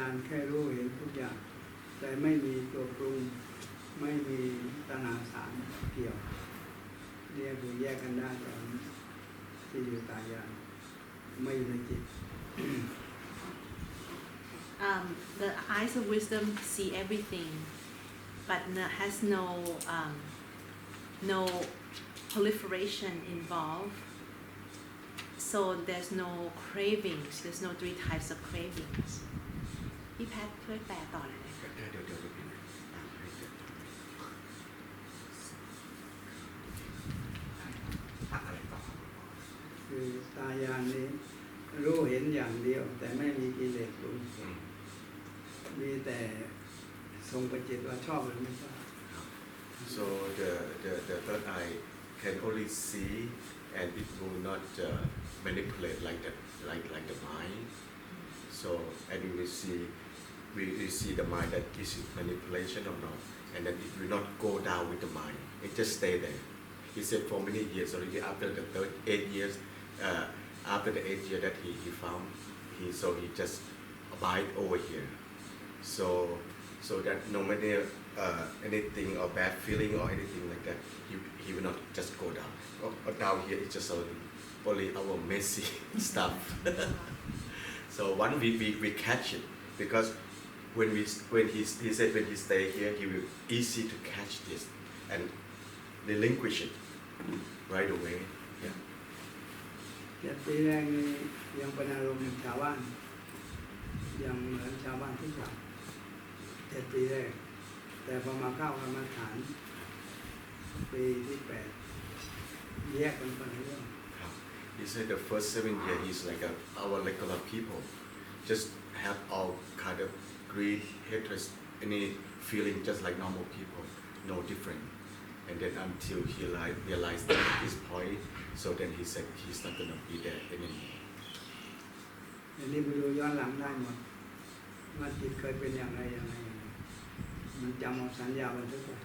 านแค่รู้เห็นทุกอย่างแต่ไม่มีตัวปรุงไม่มีตัณหาสารเกี่ยวเนี่ยคือแยกกันได้แต่ที่อยู่ตายานไม่อยู่ในจิต The eyes of wisdom see everything, but has no proliferation involved. So there's no cravings. There's no three types of cravings. พี่แพทช่วยแปลต่อหน่อยนะคะเดี๋ยวอะไรต่อคือตายานนี้รู้เห็นอย่างเดียวแต่ไม่มีกิเลสปรุงมีแต่ทรงประจิตว่าชอบหรือไม่ชอบ So the third eye can only see and it will not manipulate like the mind. So and we see the mind that is it manipulation or not, and then it will not go down with the mind. It just stay there. He said for many years already after the 8 years, after the 8 year that he found, he just abide over here. So that no matter anything or bad feeling or anything like that, he will not just go down. Or down here it's just only our messy stuff. So once we catch it, because when he said when he stay here, he will easy to catch this and relinquish it right away. Yeah. 7 ปีแรกนี้ยังเป็นอารมณ์ชาวบ้านยังเหมือนชาวบ้านทุกอย่าง7 ปีแรกแต่พอมาเข้ากรรมฐานปีที่ 8แยกกันไปเรื่อง He said the first 7 years he's like our regular people, just have all kind of greed, hatred, any feeling just like normal people, no different. And then until he realized that at this point, so then he said he's not gonna be there anymore. อันนี้ไปดูย้อนหลังได้หมดว่าจิตเคยเป็นอย่างไรมันจำเอาสัญญาบันทึกไว้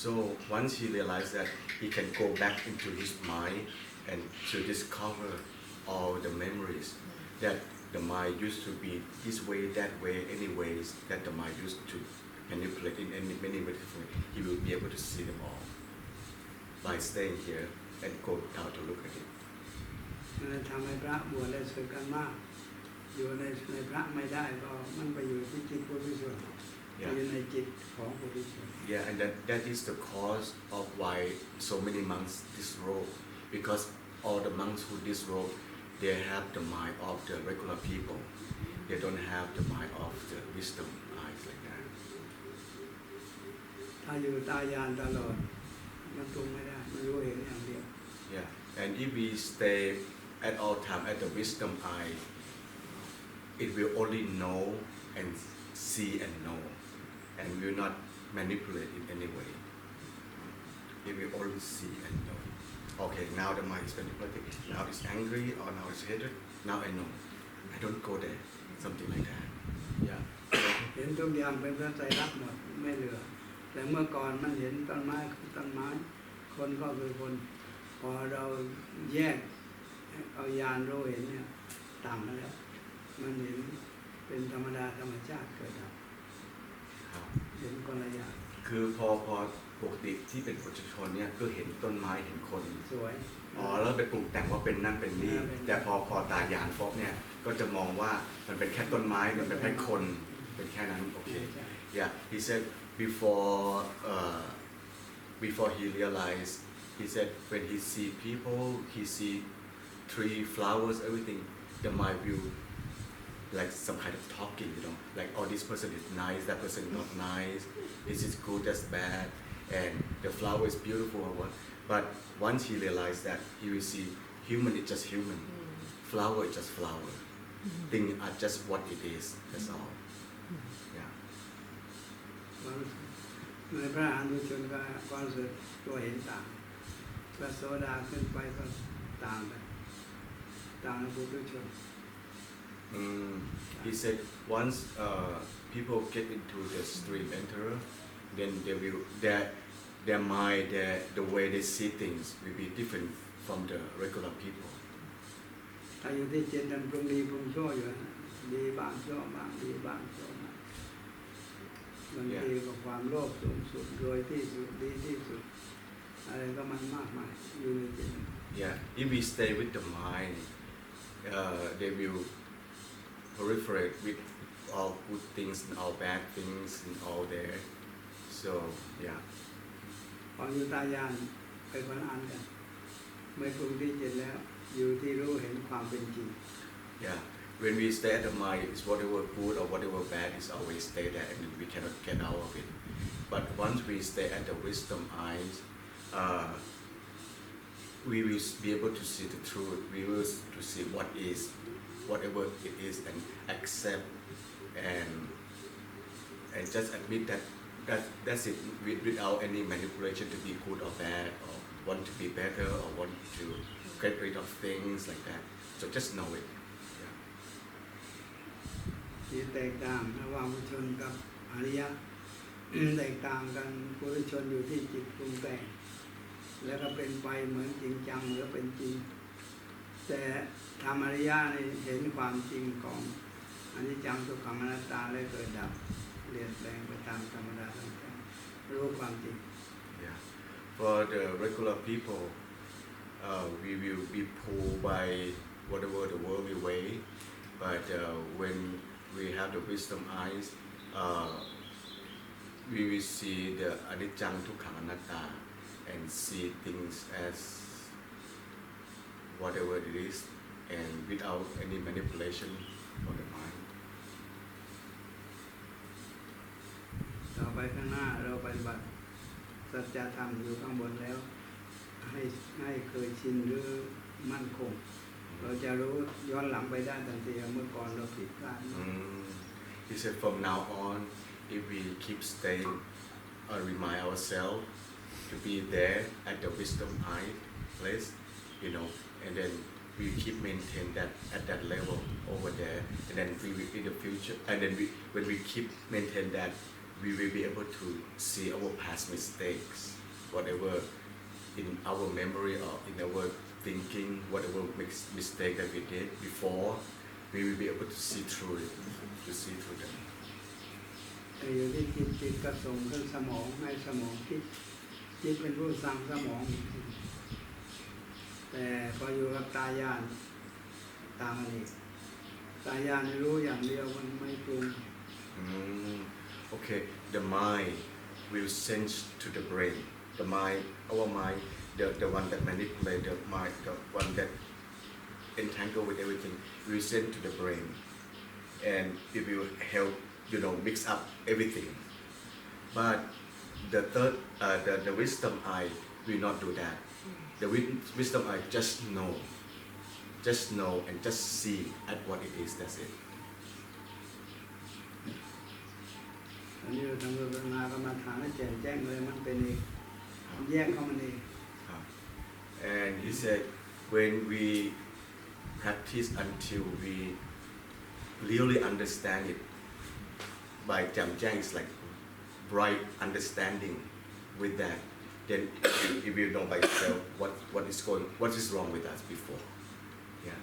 So once he realized that he can go back into his mind and to discover all the memories that the mind used to be this way, that way, any ways that the mind used to manipulate in many ways, he will be able to see them all by staying here and go down to look at it. มันทำให้พระบวชได้สึกกันมากอยู่ในพระไม่ได้ก็มันไปอยู่ที่จิตผู้วิสุทธิ์อยู่ในจิตของผู้วิสุทธิ์ Yeah, and that is the cause of why so many monks disrobe, because all the monks who disrobe, they have the mind of the regular people. They don't have the mind of the wisdom eyes like that. ถ้าอยู่ตายานตลอดมันปรุงไม่ได้มันรู้เห็นอย่างเดียว Yeah, and if we stay at all time at the wisdom eye, it will only know and see and know, and will not manipulate in any way. It will only see and know. Okay, now the mind is manipulating. Now it's angry or now it's hatred. Now I know. I don't go there. Something like that. Yeah. เห็นทุกอย่างเป็นพระไตรลักษณ์หมดไม่เหลือแต่เมื่อก่อนมันเห็นต้นไม้คือต้นไม้คนก็คือคนพอเราแยกเอาญาณรู้เห็นเนี่ยต่างกันแล้วมันเห็นเป็นธรรมดาธรรมชาติเกิดดับเห็นคนละอย่าง คือพอปกติที่เป็นปุถุชนเนี่ยก็เห็นต้นไม้เห็นคนสวยแล้วไปปรุงแต่งว่าเป็นนั่นเป็นนี่แต่พอตาญาณฟอกเนี่ยก็จะมองว่ามันเป็นแค่ต้นไม้มันเป็นแค่คนเป็นแค่นั้นโอเค Yeah he said before he realized he said when he see people he see tree flowers everything the mind will like some kind of talking, like oh this person is nice, that person is not nice, this is good, that's bad, and the flower is beautiful or what. But once he realized that, he will see human is just human, flower is just flower, things are just what it is, that's all. Yeah. ในพระอนุชนก็ความรู้สึกตัวเห็นต่างพระโสดาขึ้นไปก็ต่างกันต่างกับปุถุชนHe said once people get into the stream enter, then they will their mind, the way they see things will be different from the regular people. ถ้าอยู่ที่จิตนั้นปรุงดีปรุงชั่วอยู่ ดีบ้างชั่วบ้างดีบ้างชั่วบ้างบางทีก็ความโลภสูงสุดรวยที่สุดดีที่สุดอะไรก็มันมากมายอยู่ในจิต Yeah, if we stay with the mind, they will proliferate with all good things and all bad things and all there. So yeah. พออยู่ตายานไปคนละอันกันไม่ปรุงที่จิตแล้วอยู่ที่รู้เห็นความเป็นจริง Yeah, when we stay at the mind, it's whatever good or whatever bad is always stay there, and we cannot get out of it. But once we stay at the wisdom eyes, we will be able to see the truth. We will to see what is, whatever it is, and accept and just admit that's it, without any manipulation to be good or bad, or want to be better, or want to get rid of things like that. So just know it. ที่แตกต่างระหว่างปุถุชนกับอริยะ แตกต่างกันปุถุชนอยู่ที่จิตปรุงแต่งแล้วก็เป็นไปเหมือนจริงจังหรือเป็นจริงแต่ธรรมอริยะนี่เห็นความจริงของอนิจจังทุกขังอนัตตาและเกิดดับเปลี่ยนแปลงไปตามธรรมดาธรรมชาติรู้ความจริง Yeah. For the regular people, we will be pulled by whatever the worldly way, but when we have the wisdom eyes, we will see the anicca dukkha anatta and see things as whatever it is, and without any manipulation of the mind. ต่อไปข้างหน้าเราปฏิบัติสัจธรรมอยู่ข้างบนแล้วให้เคยชินหรือมั่นคงเราจะรู้ย้อนหลังไปได้ทันทีเมื่อก่อนเราผิดพลาด He said from now on, if we keep staying or remind ourselves to be there at the wisdom eye place, and then we keep maintain that at that level over there, and then we will in the future, and then when we keep maintain that, we will be able to see our past mistakes, whatever in our memory or in our thinking, whatever mistake that we did before, we will be able to see through it, to see through them. อยู่ที่จิตก็ส่งขึ้นสมองให้สมองคิดจิตเป็นผู้สั่งสมองแต่พออยู่กับตายานตามนี้ตายานรู้อย่างเดียวมันไม่ปรุง Okay, the mind will sense to the brain. The mind, our mind, the one that manipulates the mind, the one that entangle with everything, will send to the brain, and it will help, mix up everything. But the third, the wisdom eye will not do that. The wisdom eye just know, and just see at what it is. That's it. อันนี้เราทำวิปัสสนากรรมฐานให้แจ่มแจ้งเลยมันเป็นเองแยกเข้ามันเอง And he said, when we practice until we really understand it, by Jamnian is like bright understanding with that, then you will know by yourself what is wrong with us before. Yeah.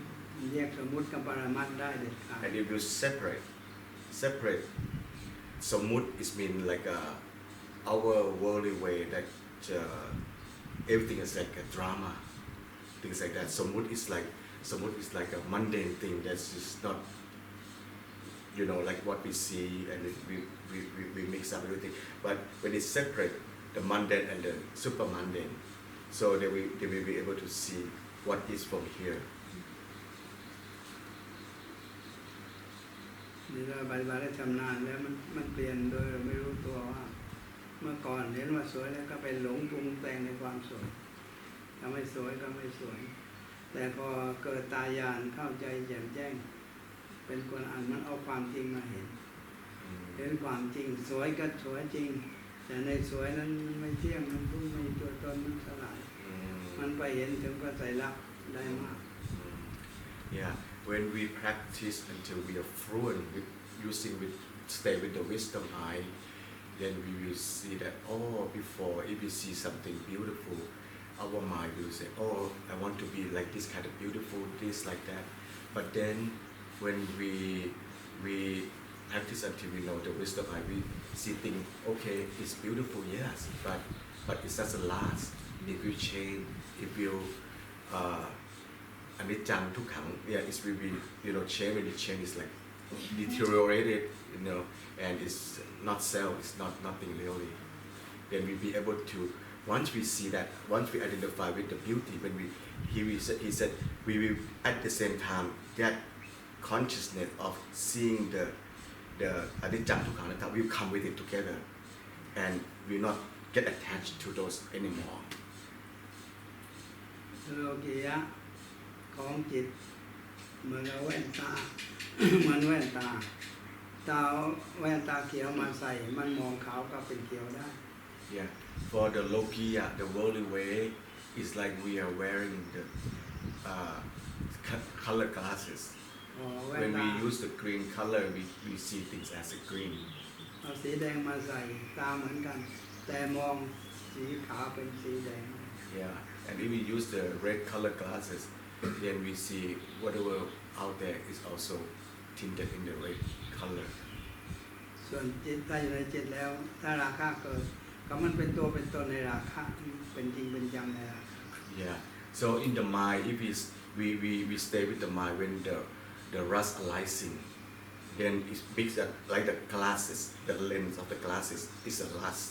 แยกสมมุติกับปรมัตถ์ได้เด็ดขาด And it will separate. Samut is mean like our worldly way that everything is like a drama, things like that. Samut is like a mundane thing that's just not, like what we see, and we mix up everything. But when it's separate, the mundane and the super mundane, so they will be able to see what is from here. นี่เราปฏิบัติได้ชำนาญแล้วมันเปลี่ยนโดยเราไม่รู้ตัวว่าเมื่อก่อนเห็นว่าสวยแล้วก็ไปหลงปรุงแต่งในความสวยถ้าไม่สวยก็ไม่สวยแต่พอเกิดตายานเข้าใจแจ่มแจ้งเป็นคนอ่านมันเอาความจริงมาเห็นความจริงสวยก็สวยจริงแต่ในสวยนั้นมันไม่เที่ยงมันไม่มีตัวตนมันสลายมันไปเห็นถึงพระไตรลักษณ์ได้มาก Yeah, when we practice until we are fluent with stay with the wisdom eye, then we will see that, before if we see something beautiful, our mind will say, I want to be like this kind of beautiful, this like that. But then when we we practice until we know the wisdom eye. We see things, okay, it's beautiful, yes, but it doesn't last. If you change, if you anicca dukkha, yeah, it will be, change. When it change, it's like deteriorated, and it's not self, it's not nothing really. Then we'll be able to, once we see that, once we identify with the beauty, when he said we will at the same time that consciousness of seeing the anicca dukkha anatta will come with it together, and will not get attached to those anymore. โลกิยะของจิตเหมือนแว่นตา เหมือนแว่นตาแว่นตาเขียวมาใส่มันมองขาวก็เป็นเขียวได้ Yeah, for the lokiya, the worldly way is like we are wearing the color glasses. อ๋อแว่น When ตา we use the green color, we see things as a green. เอาสีแดงมาใส่ตาเหมือนกัน แต่มองสีขาวเป็นสีแดง Yeah, and if we use the red color glasses, then we see whatever out there is also tinted in the red color. ส่วนจิตถ้าอยู่ในจิตแล้วถ้าราคะเกิดก็มันเป็นตัวเป็นตนในราคะเป็นจริงเป็นจังในราคะ Yeah, so in the mind, if we stay with the mind when the rust arising, then it makes that like the glasses, the lens of the glasses is a rust.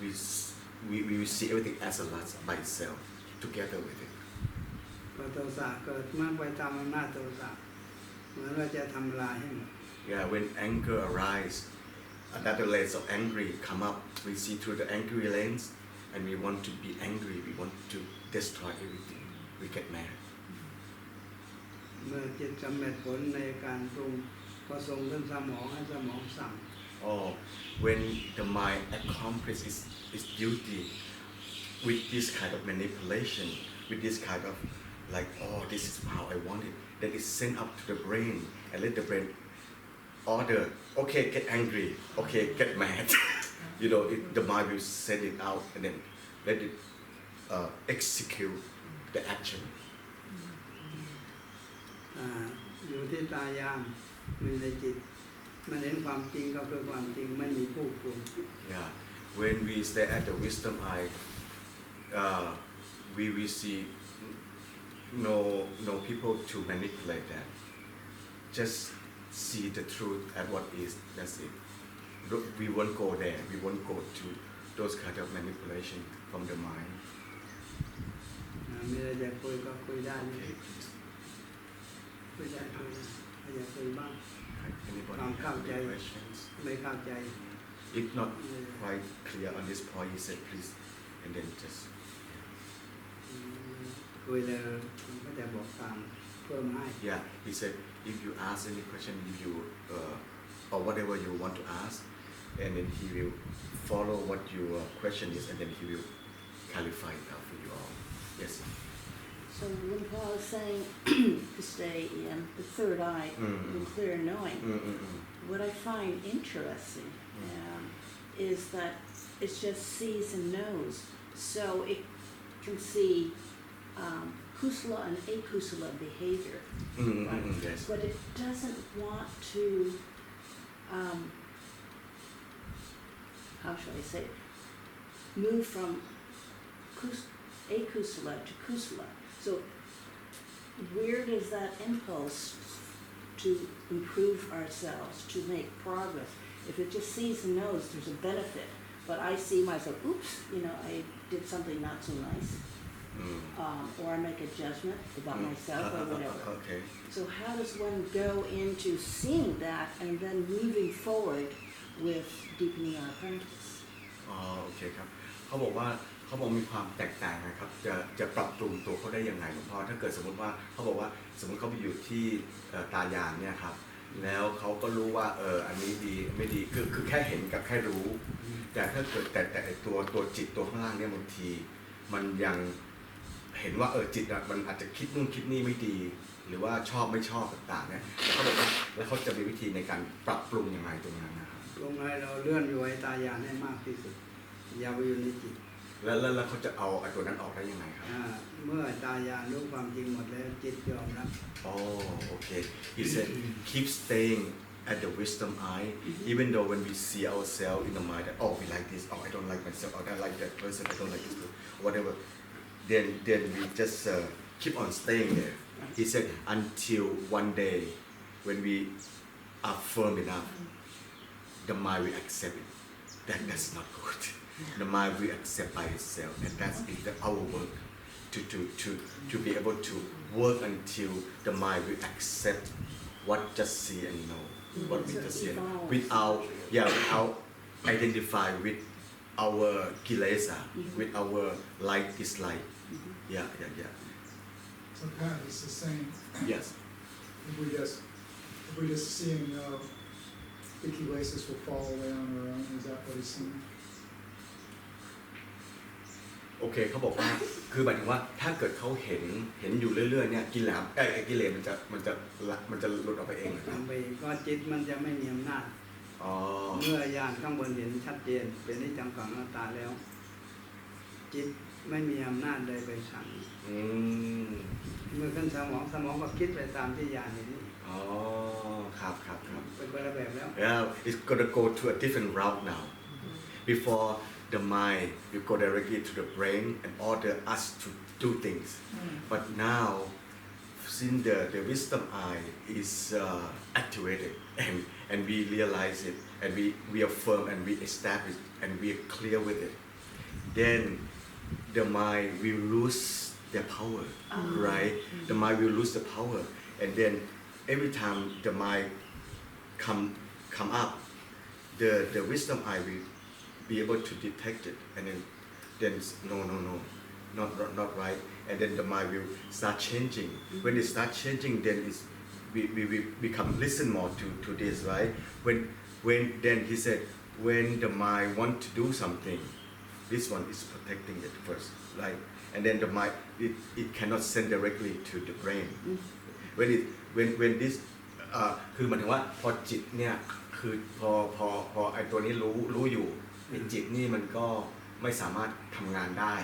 We see everything as a rust by itself, together with it. พอโทสะเกิดมันไปตามอำนาจโทสะเหมือนว่าจะทำลายให้หมด Yeah, when anger arises, another lens of angry come up. We see through the angry lens, and we want to be angry. We want to destroy everything. We get mad. เมื่อจิตสำเร็จผลในการปรุงก็ส่งขึ้นสมองให้สมองสั่ง Oh, when the mind accomplishes its duty with this kind of manipulation, with this kind of like, oh, this is how I want it, then it's sent up to the brain and let the brain order, okay, get angry, okay, get mad. The mind will send it out and then let it execute the action. อยู่ที่ตายามมีในจิตมันเห็นความจริงก็คือความจริงไม่มีผู้ปรุง Yeah, when we stay at the wisdom eye, we see no people to manipulate that. Just see the truth at what is. That's it. We won't go there. We won't go to those kind of manipulation from the mind. มีอะไรจะคุยก็คุยได้ Okay. คุยได้อยากคุยบ้าง Anybody Không have chạy. any questions? ไม่เข้าใจ If not quite clear on this point, he said please, and then just. คุยเลยผมก็จะบอกตามเพิ่มให้ Yeah, he said if you ask any question, if you or whatever you want to ask, and then he will follow what your question is, and then he will clarify it out for you all. Yes. So when Paul is saying to stay in the third eye, in clear knowing, what I find interesting is that it just sees and knows. So it can see kusala and akusala behavior. Right? Yes. But it doesn't want to, how shall I say, move from akusala to kusala. So where does that impulse to improve ourselves, to make progress, if it just sees and knows there's a benefit, but I see myself, oops, I did something not so nice, or I make a judgment about myself or whatever. Okay. So how does one go into seeing that and then moving forward with deepening our practice? โอเคครับเขาบอกมีความแตกต่างนะครับจะปรับปรุงตัวเขาได้ยังไงหลวงพ่อถ้าเกิดสมมติว่าเขาบอกว่าสมมติเขาไปอยู่ที่ตายานเนี่ยครับแล้วเขาก็รู้ว่าอันนี้ดีไม่ดีคือแค่เห็นกับแค่รู้แต่ถ้าเกิดแต่ตัวจิตตัวข้างล่างเนี่ยบางทีมันยังเห็นว่าจิตมันอาจจะคิดนู่นคิดนี่ไม่ดีหรือว่าชอบไม่ชอบต่างๆเนี่ยเขาบอกว่าแล้วเขาจะมีวิธีในการปรับปรุงยังไงตรงนั้นนะครับ ลงให้เราเลื่อนอยู่ไอ้ตายานให้มากที่สุดอย่าไปอยู่ในจิต แล้วเขาจะเอาไอ้ตัวนั้นออกได้ยังไงครับ เมื่อตายานรู้ความจริงหมดแล้วจิตยอมรับ Oh, okay. He said, keep staying at the wisdom eye, even though when we see ourselves in the mind that, oh, we like this, oh, I don't like myself, oh, I like that person, I don't like this person, whatever, then we just keep on staying there. He said, until one day, when we are firm enough, the mind will accept it. That's not good. The mind will accept by itself, and that's our work. To be able to work until the mind will accept what just see and know, what we just see and know, without identify with our kilesa, with our like dislike. Yeah. So Pat is the same. Yes. If we just see and know, the kilesas will fall away on their own. Is that what he's saying? โอเคเขาบอกว่าคือหมายถึงว่าถ้าเกิดเขาเห็นอยู่เรื่อยๆเนี่ยกิเลสมันจะหลุดออกไปเองนะครับ ไปก็จิตมันจะไม่มีอำนาจเมื่อญาณข้างบนเห็นชัดเจนเป็นนิจจังกังอนัตตาแล้วจิตไม่มีอำนาจใดไปสั่งเมื่อขึ้นสมองก็คิดไปตามที่ญาณเห็นครับเป็นคนละแบบแล้ว Yeah, it's gonna go to a different route now. Before the mind will go directly to the brain and order us to do things. But now, since the wisdom eye is activated and we realize it and we are firm and we establish and we are clear with it, then the mind will lose their power, right? The mind will lose the power, and then every time the mind come up, the wisdom eye will be able to detect it, and then no, not right, and then the mind will start changing. When it start changing, then we become listen more to this, right? When then he said, when the mind want to do something, this one is protecting it first, right? And then the mind it cannot send directly to the brain. When this คือหมายถึงว่าพอจิตเนี่ยคือพอไอ้ตัวนี้รู้อยู่จิตนี่มันก็ไม่สามารถทำงานได้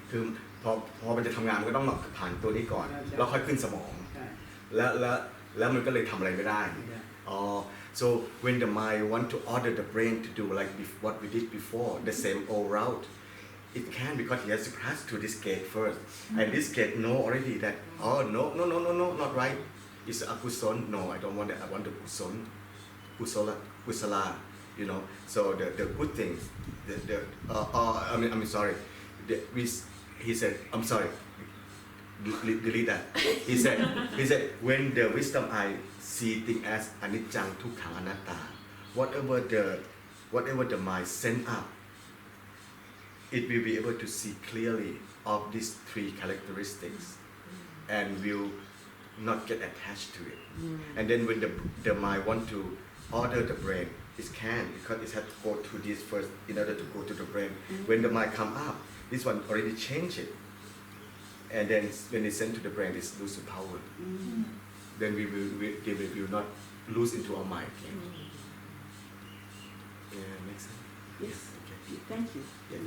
คือพอมันจะทำงานมันก็ต้องผ่านตัวนี้ก่อนแล้วค่อยขึ้นสมองแล้วมันก็เลยทำอะไรไม่ได้so when the mind want to order the brain to do like what we did before the same old route it can because he has to pass to this gate first and this gate know already that no not right it's akusol no I don't want that I want the kusala you know so the good things I'm sorry he said I'm sorry delete that he said when the wisdom eye see things as anicca dukkha anatta whatever the mind send up it will be able to see clearly of these three characteristics and will not get attached to it and then when the mind want to order the brain it can because it has to go to this first in order to go to the brain when the mind come up this one already change it and then when it send to the brain it lose the power then we will not lose into our mind again yeah makes sense Yes. Okay. Thank you. Yeah.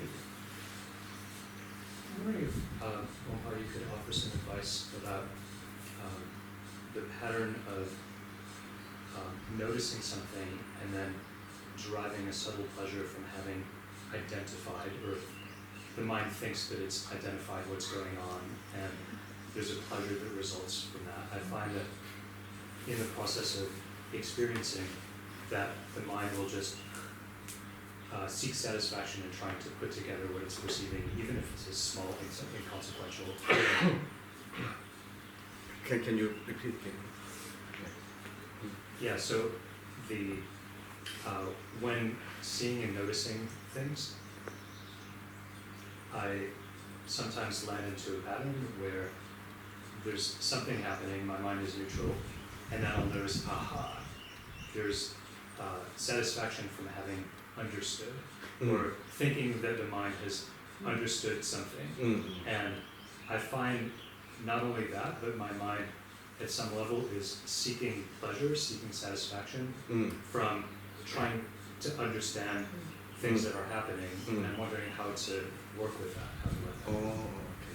I'm wondering if Luang, you could offer some advice about the pattern of noticing something and then deriving a subtle pleasure from having identified, or the mind thinks that it's identified what's going on and there's a pleasure that results from that. I find that in the process of experiencing that, the mind will just seek satisfaction in trying to put together what it's perceiving, even if it's as small and inconsequential. Can you repeat again? Yeah, so when seeing and noticing things, I sometimes land into a pattern where there's something happening, my mind is neutral, and then I'll notice, there's satisfaction from having understood, or thinking that the mind has understood something. And I find not only that, but my mind at some level is seeking pleasure, seeking satisfaction from trying to understand things that are happening, and I'm wondering how to work with that, how to let that. โอเค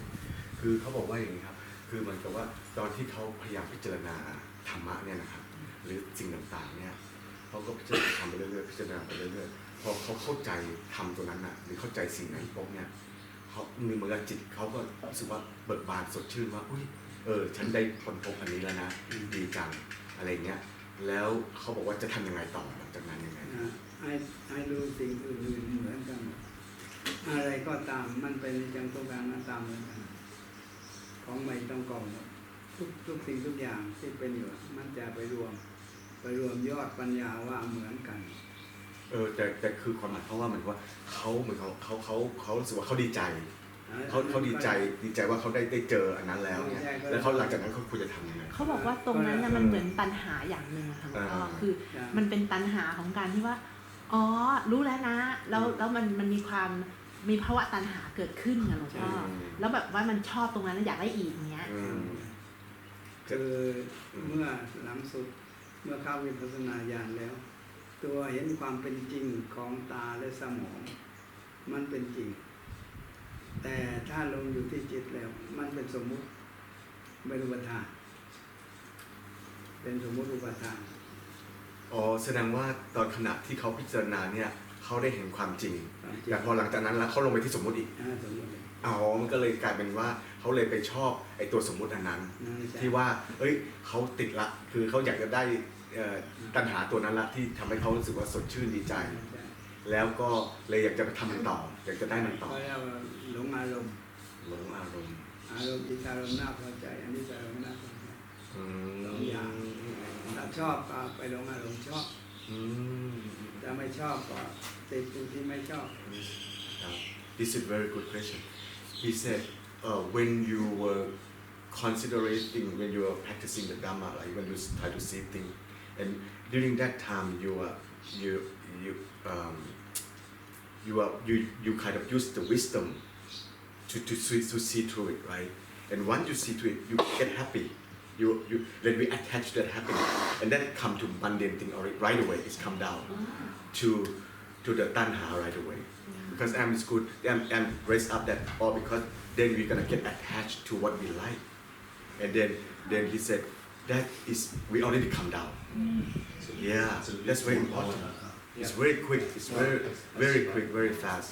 คือเขาบอกว่าอย่างนี้ครับคือเหมือนกับว่าตอนที่เขาพยายามพิจารณาธรรมะเนี่ยนะครับ หรือสิ่งต่างๆเนี่ยเขาก็พิจารณาทำไปเรื่อยๆพิจารณาไปเรื่อยๆพอเขาเข้าใจทำตัวนั้นน่ะหรือเข้าใจสิ่งนั้นปุ๊บเนี่ยเขามีเหมือนกับจิตเขาก็รู้สึกว่าเบิกบานสดชื่นว่าอุ้ยฉันได้ค้นพบอันนี้แล้วนะดีจังอะไรเงี้ยแล้วเขาบอกว่าจะทำยังไงต่อหลังจากนั้นยังไงให้รู้สิ่งอื่นๆเหมือนกันอะไรก็ตามมันเป็นจังทุกอย่างนั้นตามเหมือนกันของใหม่ต้องกองหมดทุกสิ่งทุกอย่างที่เป็นอยู่มันจะไปรวมยอดปัญญาว่าเหมือนกันแต่คือความหมายเขาว่าเหมือนว่าเขาเหมือนเขารู้สึกว่าเขาดีใจเขาดีใจว่าเขาได้เจออันนั้นแล้วเนี่ยแล้วเขาหลังจากนั้นเขาควรจะทำยังไงเขาบอกว่าตรงนั้นน่ะมันเหมือนตัณหาอย่างหนึ่งค่ะหลวงพ่อคือมันเป็นตัณหาของการที่ว่าอ๋อรู้แล้วนะแล้วมันมีภาวะตัณหาเกิดขึ้นนะหลวงพ่อแล้วแบบว่ามันชอบตรงนั้นแล้วอยากได้อีกอย่างเงี้ยคือเมื่อหลังสุดเมื่อเข้าวิปัสสนาญาณแล้วตัวเห็นความเป็นจริงของตาและสมองมันเป็นจริงแต่ถ้าลงอยู่ที่จิตแล้วมันเป็นสมมุติเป็นอุปทานเป็นสมมุติอุปทานแสดงว่าตอนขณะที่เขาพิจารณาเนี่ยเขาได้เห็นความจริงแต่พอหลังจากนั้นแล้วเขาลงไปที่สมมุติอีกมันก็เลยกลายเป็นว่าเขาเลยไปชอบไอ้ตัวสมมุติอันนั้นที่ว่าเขาติดละคือเขาอยากจะได้ตัณหาตัวนั้นละที่ทำให้เขารู้สึกว่าสดชื่นดีใจแล้วก็เลยอยากจะไปทำมันต่ออยากจะได้มันต่อหลงอารมณ์จิตอารมณ์น่าพอใจอันนี้อารมณ์น่าพอใจสองอย่างถ้าชอบก็ไปหลงอารมณ์ชอบถ้าไม่ชอบก็ติดอยู่ที่ไม่ชอบ This is a very good question. He said when you were considering when you were practicing the Dhamma, like when you try to see things, and during that time you kind of use the wisdom to see through it, right? And once you see through it, you get happy. Then we attach to that happiness, and then come to mundane thing right away. It's come down to the tanha right away. Because it's good. I'm raised up that all because then we're gonna get attached to what we like, and then he said that is we already come down. That's very important. It's very quick. It's very quick, very fast.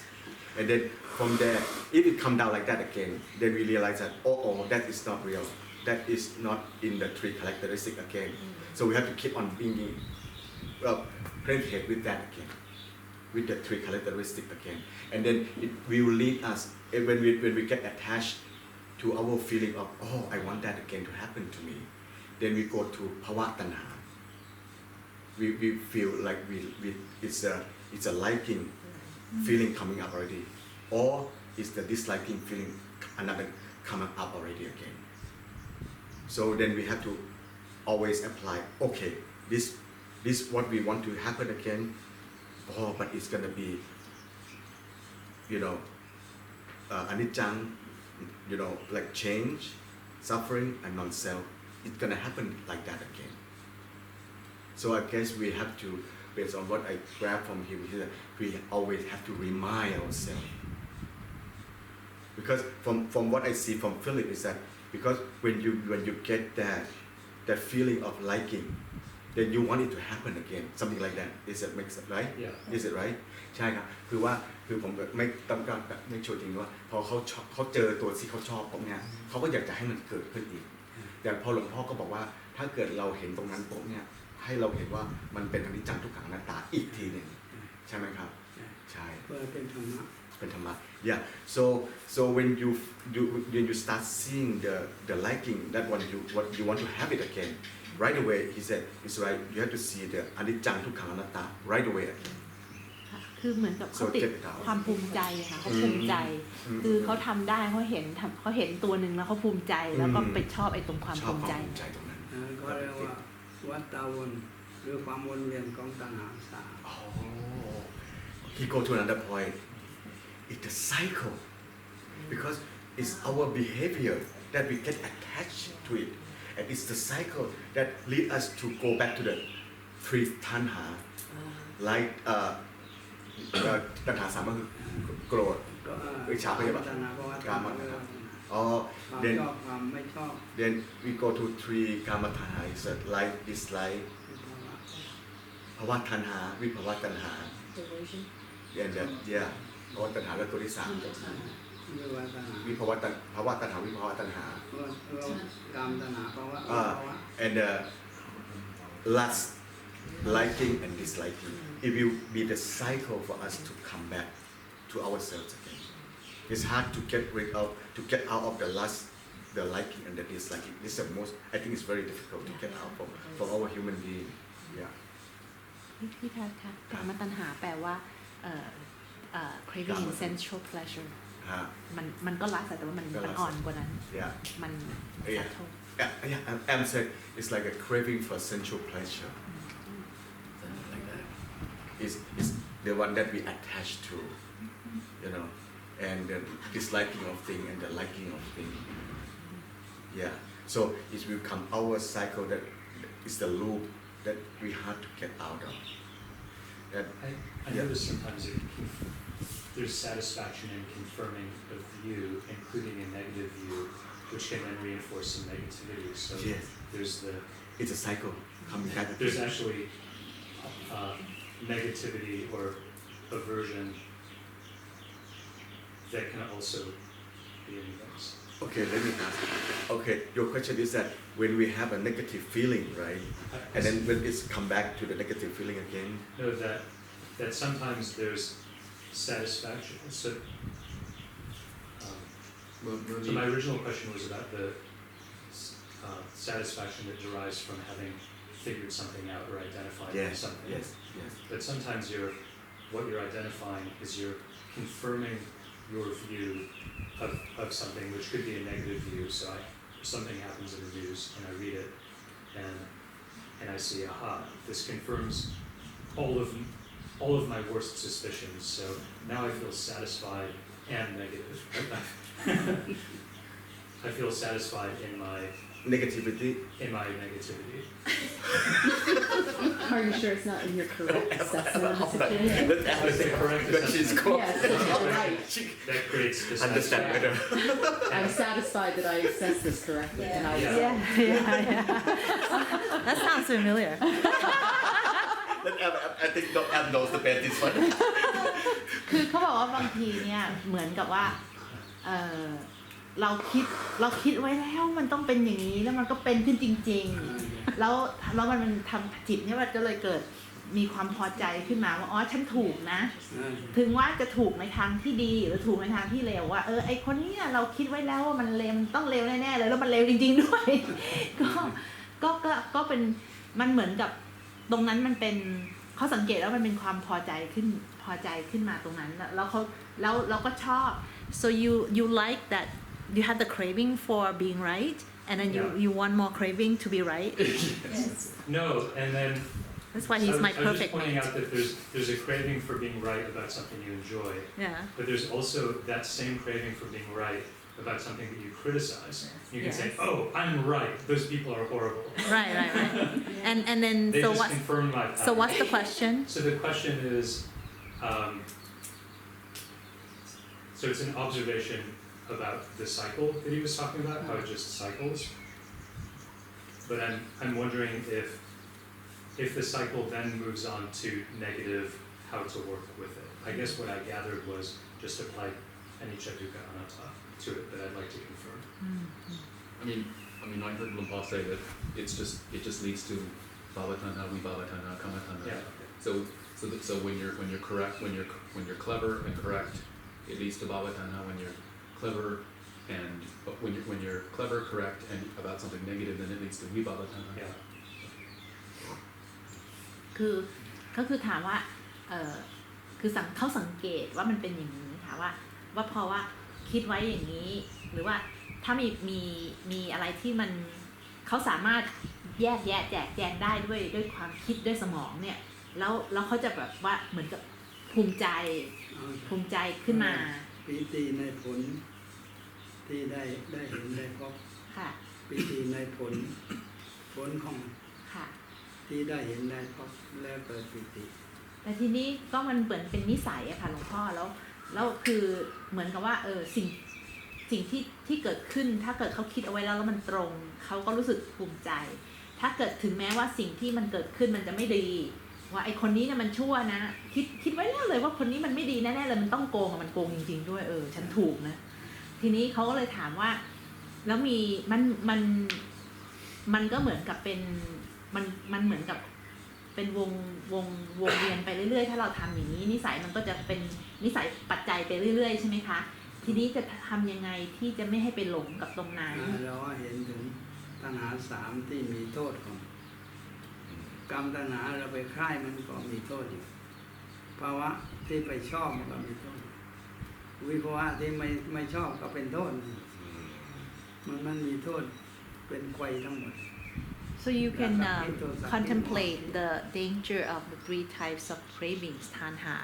And then from there, if it come down like that again, then we realize that that is not real. That is not in the three characteristics again. So we have to keep on being penetrate with that again, with the three characteristics again. And then it will lead us when we get attached to our feeling of I want that again to happen to me. Then we go to bhava tanha. We feel like it's a liking feeling coming up already, or is the disliking feeling another coming up already again. So then we have to always apply. Okay, this what we want to happen again. But it's gonna be, anicca, like change, suffering, and non-self. It's gonna happen like that again. So I guess we have to, based on what I grabbed from him, we always have to remind ourselves. Because from what I see from Philip is that because when you get that feeling of liking, then you want it to happen again, something like that. Is it makes sense, right? Yeah. Is it right? ใช่ครับคือผมไม่ต้องการไม่ชัวร์จริงว่าพอเขาเจอตัวที่เขาชอบปุ๊บเนี่ยเขาก็อยากจะให้มันเกิดขึ้นอีกแต่พอหลวงพ่อก็บอกว่าถ้าเกิดเราเห็นตรงนั้นปุ๊บเนี่ยให้เราเห็นว่ามันเป็นอนิจจังทุกขังอนัตตาอีกทีหนึ่งใช่ไหมครับใช่เป็นธรรมะ Yeah. So when you start seeing the liking that what you want to have it again, right away he said it's right. You have to see the aniccaทุกขังอนัตตา right away again. คือเหมือนกับเขาติดความภูมิใจค่ะเขาภูมิใจคือเขาทำได้เขาเห็นตัวหนึ่งแล้วเขาภูมิใจแล้วก็ไปชอบไอ้ตรงความภูมิใจตรงนั้นก็เรียกว่าวัฏฏะวนหรือความวนเวียนของตัณหาสาม He go to another point. It's a cycle because it's our behavior that we get attached to it, and it's the cycle that lead us to go back to the three tanha, like ตัณหาสามก็คือโกรธวิชาพยาบาทกามตัณหาthen we go to three kama tanha, is like dislike ภาวะตัณหาวิภาวะตัณหา Delusion. and yeah ภาวะตัณหาและตัวที่สาม เรียกว่าตัณหา วิภาวะตัณภาวะตัณหาวิภาวะตัณหา เรากามตัณหาภาวะ and lust liking and disliking it will be the cycle for us to come back to ourselves again it's hard to get out of the lust the liking and the disliking this is the most I think it's very difficult to get out from our human being yeah พี่แพทย์คะกามตัณหาแปลว่าcraving sensual pleasure มันก็รักแต่ว่ามันอ่อนกว่านั้น yeah มัน yeah I'm saying it's like a craving for sensual pleasure like that it's the one that we attach to you know and the disliking of thing and the liking of thing yeah so it will come our cycle that is the loop that we have to get out of that I notice sometimes there's satisfaction in confirming a view, including a negative view, which can then reinforce some negativity. So yes. It's a cycle coming back. There's actually negativity or aversion that can also be in things. Okay, let me ask. Okay, your question is that when we have a negative feeling, right? And then when it's come back to the negative feeling again? No, that sometimes there's satisfaction. So my original question was about the satisfaction that derives from having figured something out or identified something. Yes. But sometimes what you're identifying is you're confirming your view of something, which could be a negative view. So something happens in the news, and I read it, and I see, aha, this confirms all of my worst suspicions. So now I feel satisfied and negative. I feel satisfied in my negativity. Are you sure it's not in your correct assessment of the situation? That's the correct assessment. Yes, that's right. That creates the Understand better. I'm satisfied that I assessed this correctly. And I Yeah. That sounds familiar. I think Dr. knows the best this one. คือเขาบอกว่าบางทีเนี่ยเหมือนกับว่าเราคิดไว้แล้วมันต้องเป็นอย่างนี้แล้วมันก็เป็นขึ้นจริงๆแล้วมันทำจิตเนี่ยมันก็เลยเกิดมีความพอใจขึ้นมาว่าอ๋อฉันถูกนะถึงว่าจะถูกในทางที่ดีหรือถูกในทางที่เลวว่าไอคนนี้เราคิดไว้แล้วว่ามันเลวต้องเลวแน่ๆเลยแล้วมันเลวจริงๆด้วย ก็เป็นมันเหมือนกับตรงนั้นมันเป็นเขาสังเกตแล้วมันเป็นความพอใจขึ้นมาตรงนั้นแล้วเราก็ชอบ so you like that you have the craving for being right and then you want more craving to be right No, and then that's why he's my I was perfect just pointing mate out that there's a craving for being right about something you enjoy, yeah but there's also that same craving for being right about something that you criticize. You can say, "Oh, I'm right. Those people are horrible." right and then They so just what confirm my pattern. so what's the question So the question is, so it's an observation about the cycle that he was talking about, how it just cycles. But I'm wondering if the cycle then moves on to negative, how to work with it. I guess what I gathered was just apply anicca dukkha anatta to it, but I'd like to confirm. I mean, I heard Luang say that it just leads to bhavatanha, vibhavatanha, kamatanha. Yeah. So when you're correct, when you're clever and correct, it leads to bhavatanha. When you're clever and when you're clever, correct, and about something negative, then it leads to vibhavatanha. Yeah. ก็คือถามว่าคือเขาสังเกตว่ามันเป็นอย่างนี้ค่ะว่าพอว่าคิดไว้อย่างนี้หรือว่าถ้ามีอะไรที่มันเขาสามารถแยกแยะแจกแจงได้ด้วยความคิดด้วยสมองเนี่ยแล้วเขาจะแบบว่าเหมือนกับภูมิใจขึ้นมาปีติในผลที่ได้เห็นได้พบค่ะปีติในผลของค่ะที่ได้เห็นได้พบแล้วเกิดปีติแต่ทีนี้ก็มันเหมือนเป็นนิสัยอะค่ะหลวงพ่อแล้วคือเหมือนกับว่าสิ่งที่เกิดขึ้นถ้าเกิดเขาคิดเอาไว้แล้วมันตรงเขาก็รู้สึกภูมิใจถ้าเกิดถึงแม้ว่าสิ่งที่มันเกิดขึ้นมันจะไม่ดี ว่าไอคนนี้เนี่ยมันชั่วนะคิดไว้แล้วเลยว่าคนนี้มันไม่ดีแน่ๆเลยมันต้องโกงมันโกงจริงๆด้วยฉันถูกนะทีนี้เขาก็เลยถามว่าแล้วมีมันก็เหมือนกับเป็นมันเหมือนกับเป็นวงเวียนไปเรื่อยๆถ้าเราทำอย่างนี้นิสัยมันก็จะเป็นนิสัยปัจจัยไปเรื่อยๆใช่ไหมคะทีนี้จะทำยังไงที่จะไม่ให้ไปหลงกับตรงนั้น เราเห็นถึงตัณหา3ที่มีโทษของกรรมตัณหาเราไปคล้ายมันก็มีโทษอยู่ภาวะที่ไปชอบมันก็มีโทษวิภาวะที่ไม่ชอบก็เป็นโทษมันมีโทษเป็นไขว้ทั้งหมด So you can contemplate the danger of the 3 types of cravings, tanha.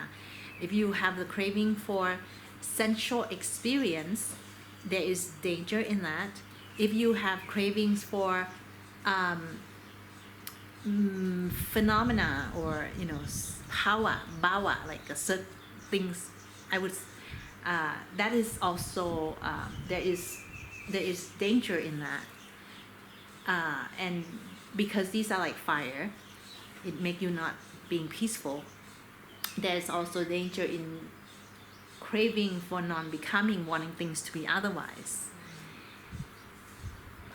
If you have the craving for sensual experience, there is danger in that. If you have cravings for phenomena or bhava, like certain things, I would that is also there is danger in that. And because these are like fire, it make you not being peaceful. There is also danger in craving for non-becoming, wanting things to be otherwise.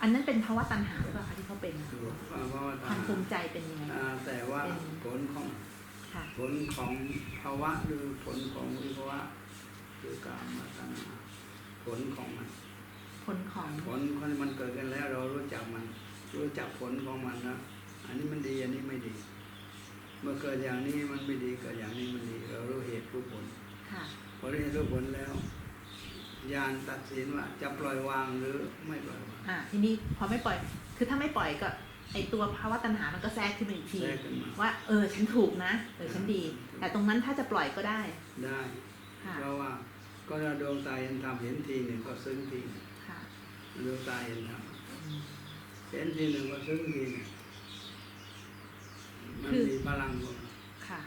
อันนั้นเป็นภาวะตัณหาหรือเปล่าคะที่เขาเป็นความภูมิใจเป็นยังไงแต่ว่าผลของภาวะหรือผลของวิภาวะคือกามตัณหาผลของมันผลมันเกิดกันแล้วเรารู้จักผลของมันนะอันนี้มันดีอันนี้ไม่ดีเมื่อเกิดอย่างนี้มันไม่ดีเกิดอย่างนี้มันดีเรารู้เหตุรู้ผลพอรู้เหตุรู้ผลแล้วญาณตัดสินว่าจะปล่อยวางหรือไม่ปล่อยวางทีนี้พอไม่ปล่อยคือถ้าไม่ปล่อยก็ไอตัวภาวะตัณหามันก็แทรกขึ้นมาอีกทีว่าฉันถูกนะฉันดีแต่ตรงนั้นถ้าจะปล่อยก็ได้เพราะว่าก็เราดวงตาเห็นธรรมเห็นทีหนึ่งก็ซึ้งทีดวงตาเห็นธรรมเห็นทีหนึ่งก็ซึ้งทีหนึ่งมันมีพลังค่ะ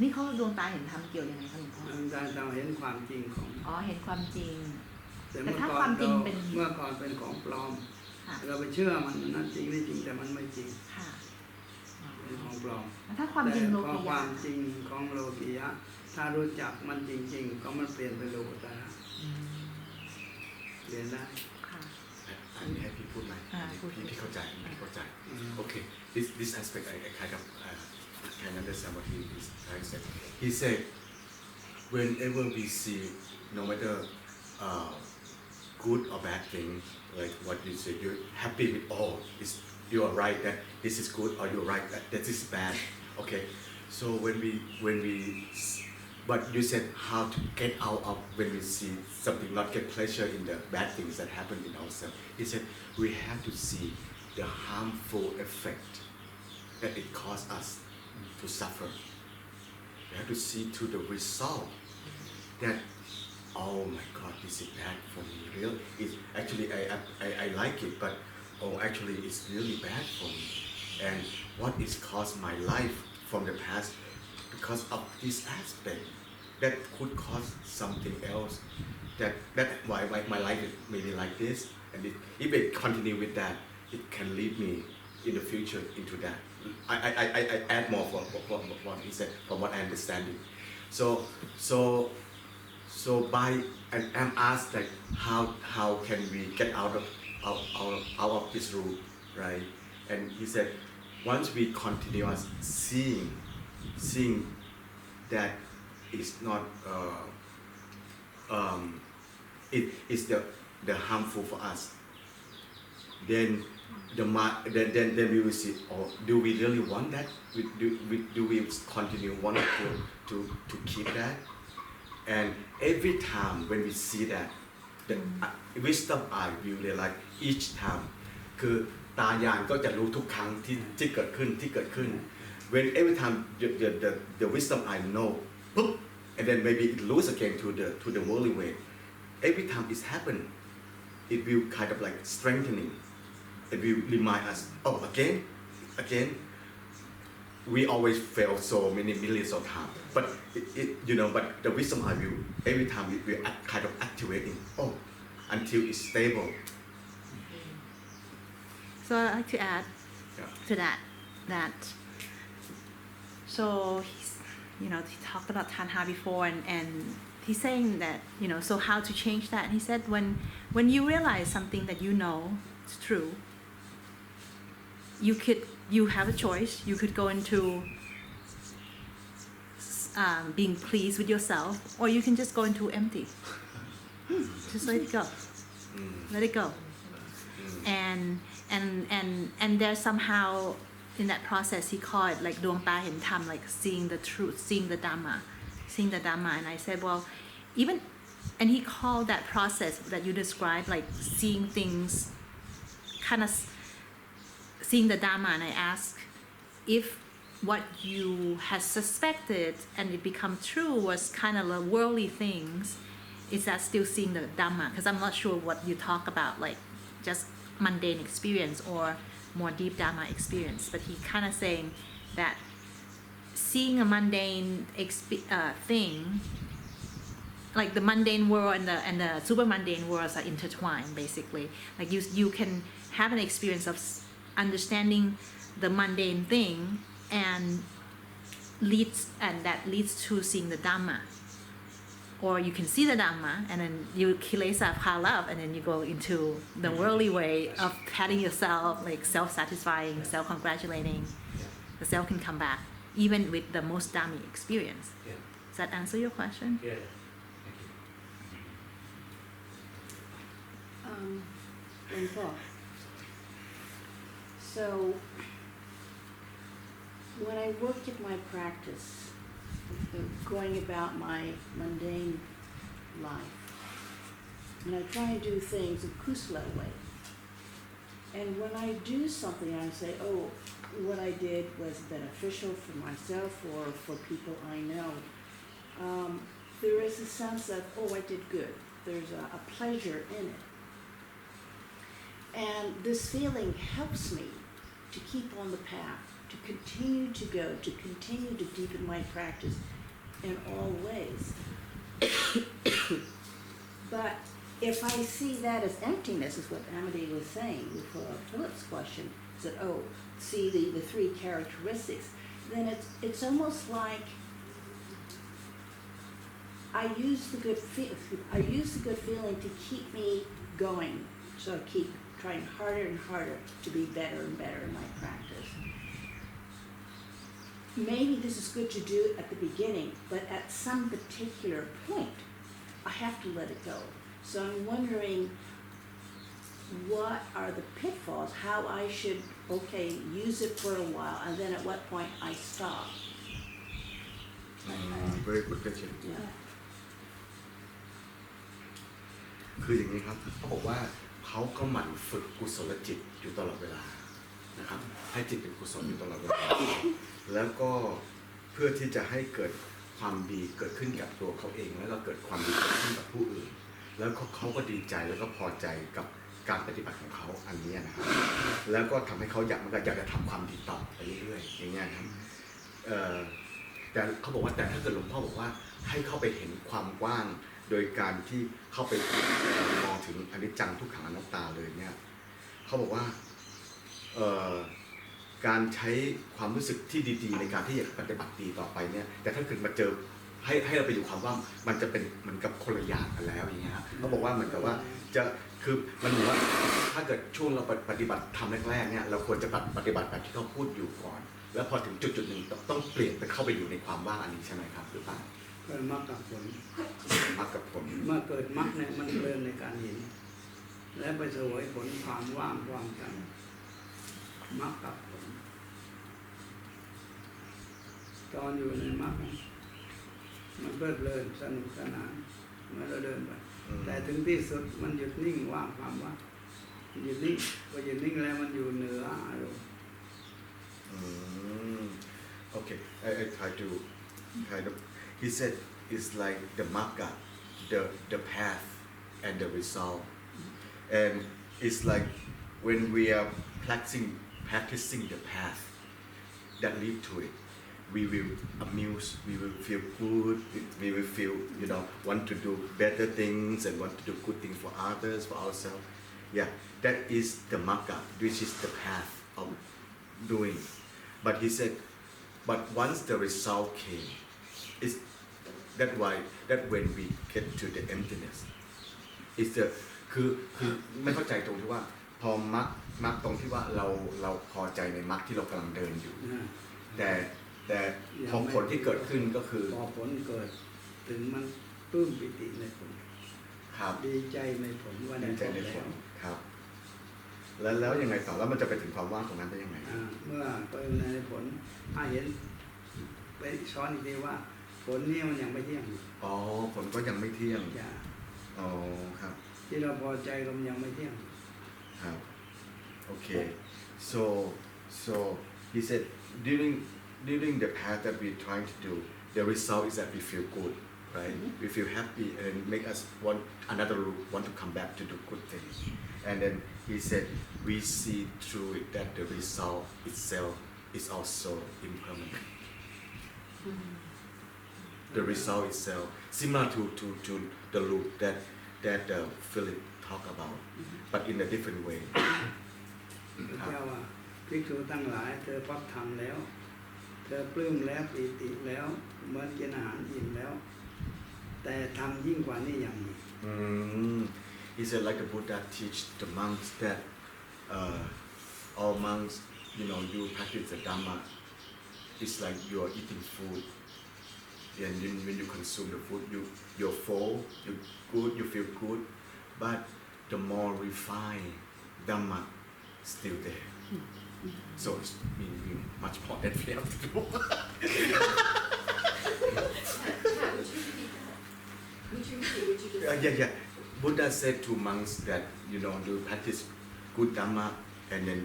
นี่เขาดวงตาเห็นธรรมเกี่ยวยังไงคะหลวงพ่อดวงตาเราเห็นความจริงของเห็นความจริงแต่ถ้าความจริงเป็นเมื่อก่อนเป็นของปลอมเราไปเชื่อมันนั้นจริงไม่จริงแต่มันไม่จริงเป็นของปลอมถ้าความจริงโลกียะความจริงของโลกียะถ้ารู้จักมันจริงๆก็มันเปลี่ยนเป็นโลกุตระเปลี่ยนได้อันนี้ให้พี่พูดไหมพี่เข้าใจโอเค this aspect I kind of can understand what he is trying to say. He said whenever we see no matter good or bad thing, like what you say, you're happy with all. You are right that this is good, or you're right that this is bad. Okay, so when we, but you said how to get out of when we see something, not get pleasure in the bad things that happen in ourselves. He said we have to see the harmful effect that it caused us to suffer. We have to see to the result that, oh my God, this is bad for me. Really, it's actually I like it, but actually it's really bad for me. And what is caused my life from the past because of this aspect that could cause something else. That why my life is maybe like this, and if it continue with that, it can lead me in the future into that. I add more for what he said from what I understand it. So by and I'm asked like how can we get out of this route, right? And he said once we continue seeing that it's not it is the harmful for us, then then we will see, oh, do we really want that? Do we continue wanting to keep that? And every time when we see that, the wisdom eye will realize each time คือตาญาณก็จะรู้ทุกครั้งที่เกิดขึ้น when every time the wisdom eye know, boop, and then maybe it lose again to the worldly way. Every time it's happened, it will kind of like strengthening. It will remind us, oh, again. We always fail so many millions of times, but but the wisdom eye will every time we kind of activating, until it's stable. So I'd like to add to that So he's, he talked about tanha before, and he's saying that, so how to change that? And he said when you realize something that is true, you have a choice. You could go into being pleased with yourself, or you can just go into empty. Just let it go. Let it go. And there's somehow in that process he called it like Luang Ta Hen Tham, like seeing the truth, seeing the Dhamma. And I said, well, and he called that process that you described like seeing things, kind of seeing the Dhamma. And I asked if what you had suspected and it become true was kind of the worldly things, is that still seeing the Dhamma? Because I'm not sure what you talk about, like just mundane experience or more deep Dhamma experience. But he kind of saying that seeing a mundane thing, like the mundane world and the super mundane worlds are intertwined basically. Like you can have an experience of understanding the mundane thing and that leads to seeing the Dhamma. Or you can see the Dhamma and then you kilesa pile up and then you go into the worldly way of patting yourself, like self-satisfying, self-congratulating. The self can come back even with the most Dhammi experience. Yeah. Does that answer your question? Yeah. Paul. So when I work at my practice, going about my mundane life, and I try and do things in kusala way. And when I do something, I say, oh, what I did was beneficial for myself or for people I know. There is a sense of, oh, I did good. There's a pleasure in it. And this feeling helps me to keep on the path, to continue to go, to continue to deepen my practice in all ways. But if I see that as emptiness, is what Amity was saying before Philip's question, is that, oh, see the three characteristics, then it's almost like I use the good feeling to keep me going, so I keep trying harder and harder to be better and better in my practice. Maybe this is good to do at the beginning, but at some particular point, I have to let it go. So I'm wondering, what are the pitfalls, how I should, use it for a while, and then at what point I stop. Very good question. Yeah. คืออย่างนี้ครับเขาบอกว่าเขาก็หมั่นฝึกกุศลจิตอยู่ตลอดเวลานะครับให้จิตเป็นกุศลอยู่ตลอดเวลาแล้วก็เพื่อที่จะให้เกิดความดีเกิดขึ้นกับตัวเขาเองแล้วก็เกิดความดีเกิดขึ้นกับผู้อื่นแล้วเขาก็ดีใจแล้วก็พอใจกับการปฏิบัติของเขาอันนี้นะครับแล้วก็ทำให้เขาอยากจะทำความดีต่อไปเรื่อยๆอย่างเงี้ยครับแต่เขาบอกว่าแต่ถ้าเกิดหลวงพ่อบอกว่าให้เข้าไปเห็นความกว้างโดยการที่เข้าไปมองถึงอนิจจังทุกขังอนัตตาเลยเนี่ยเขาบอกว่าการใช้ความรู้สึกที่ดีๆในการที่อยากปฏิบัติดีต่อไปเนี่ยแต่ถ้าเกิดมาเจอให้เราไปอยู่ความว่างมันจะเป็นเหมือนกับคนละอย่างกันแล้วอย่างเงี้ยเขาบอกว่าเหมือนกับว่าจะคือมันเหมือนว่าถ้าเกิดช่วงเราปฏิบัติทำแรกๆเนี่ยเราควรจะปฏิบัติแบบที่เขาพูดอยู่ก่อนแล้วพอถึงจุดๆหนึ่งต้องเปลี่ยนไปเข้าไปอยู่ในความว่างอันนี้ใช่ไหมครับหรือเปล่าเกิดมรรคกับผล มรรคกับผลเมื่อเกิดมรรคเนี่ยมันเพลินในการเห็นและไปเสวยผลความว่างความจำมรรคกับผลตอนอยู่ในมรรคมันเพลิดเพลินสนุกสนานเมื่อเราเดินไปแต่ถึงที่สุดมันหยุดนิ่งว่างความว่างหยุดนิ่งพอหยุดนิ่งแล้วมันอยู่เหนืออารมณ์ Okay, I try to kind of. He said it's like the magga, the path and the result, and it's like when we are practicing the path that lead to it, we will amuse, we will feel good, we will feel want to do better things and want to do good things for others, for ourselves. Yeah, that is the magga, which is the path of doing. But he said, but once the result came is that when we get to the emptiness is the คือไม่เข้าใจตรงที่ว่าพอมักตรงที่ว่าเราพอใจในมักที่เรากำลังเดินอยู่แต่พอผลที่เกิดขึ้นก็คือพอผลเกิดถึงมันปลื้มปิติในผลครับดีใจในผลว่าได้ผลแล้วครับแล้วยังไงต่อแล้วมันจะไปถึงความว่างตรงนั้นได้ยังไงเมื่อไปในผลเห็นไปช้อนอีกทีว่าผลนี้มันยังไม่เที่ยงอ๋อผลก็ยังไม่เที่ยงอ๋อครับที่เราพอใจก็ยังไม่เที่ยงครับโอเค so he said during the path that we're trying to do the result is that we feel good right we feel happy and make us want to come back to do good things and then he said we see through it that the result itself is also impermanent the result itself similar to the loop that Philip talked about but in a different way เจ้าว่าภิกษุทั้งหลายเธอพักทำแล้วเธอปลื้มแล้วปิติแล้วเหมือนกินอาหารอิ่มแล้วแต่ทำยิ่งกว่านี้อย่างนี้ He said like the Buddha teach the monks that all monks you practice the Dhamma it's like you are eating food and when you consume the food you're full you feel good but the more refined Dhamma still there so it's much more than we have to do yeah Buddha said to monks that you practice good Dhamma and then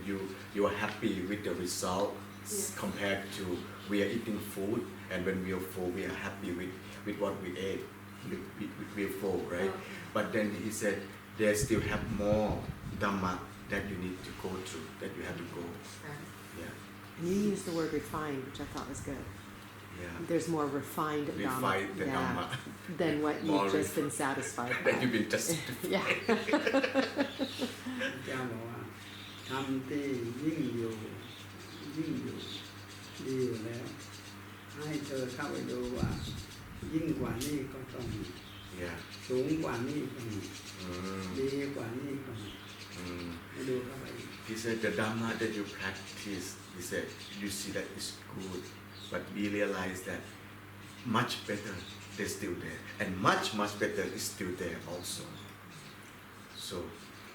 you are happy with the result compared to we are eating food and when we are full we are happy with what we ate we are full right but then he said they still have more Dhamma that you need to go through that you have to go and you used the word refined which I thought was good there's more refined Dhamma than what you've just been satisfied that you've been justified เจ้าบอกว่าทำที่ยิ่งอยู่ดีอยู่แล้วให้เธอเข้าไปดูว่ายิ่งกว่านี้ก็ต้องมีสูงกว่านี้ก็มีดีกว่านี้ก็มีให้ดูเข้าไป He said the Dhamma that you practice he said you see that is good but we realize that much better they're still there and much better is still there also so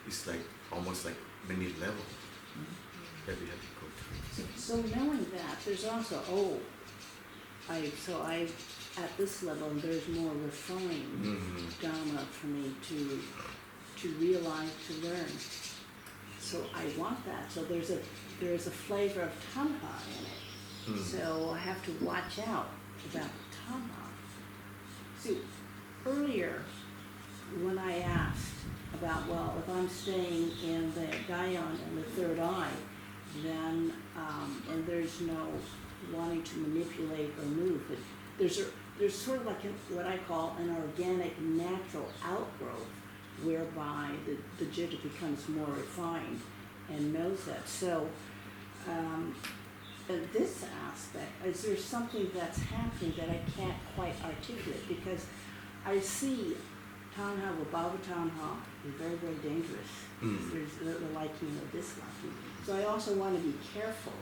it's like almost like many levels that we have to go through so knowing that there's also I at this level there's more refined Dhamma for me to realize to learn so I want that so there's a flavor of tanha in it so I have to watch out about tanha see earlier when I asked about if I'm staying in the Gayan and the third eye then and there's no wanting to manipulate or move but there's sort of like what I call an organic natural outgrowth whereby the jitta becomes more refined and knows that so in this aspect is there something that's happening that I can't quite articulate because I see tanha vibhava tanha is very very dangerous there's the liking or disliking so I also want to be careful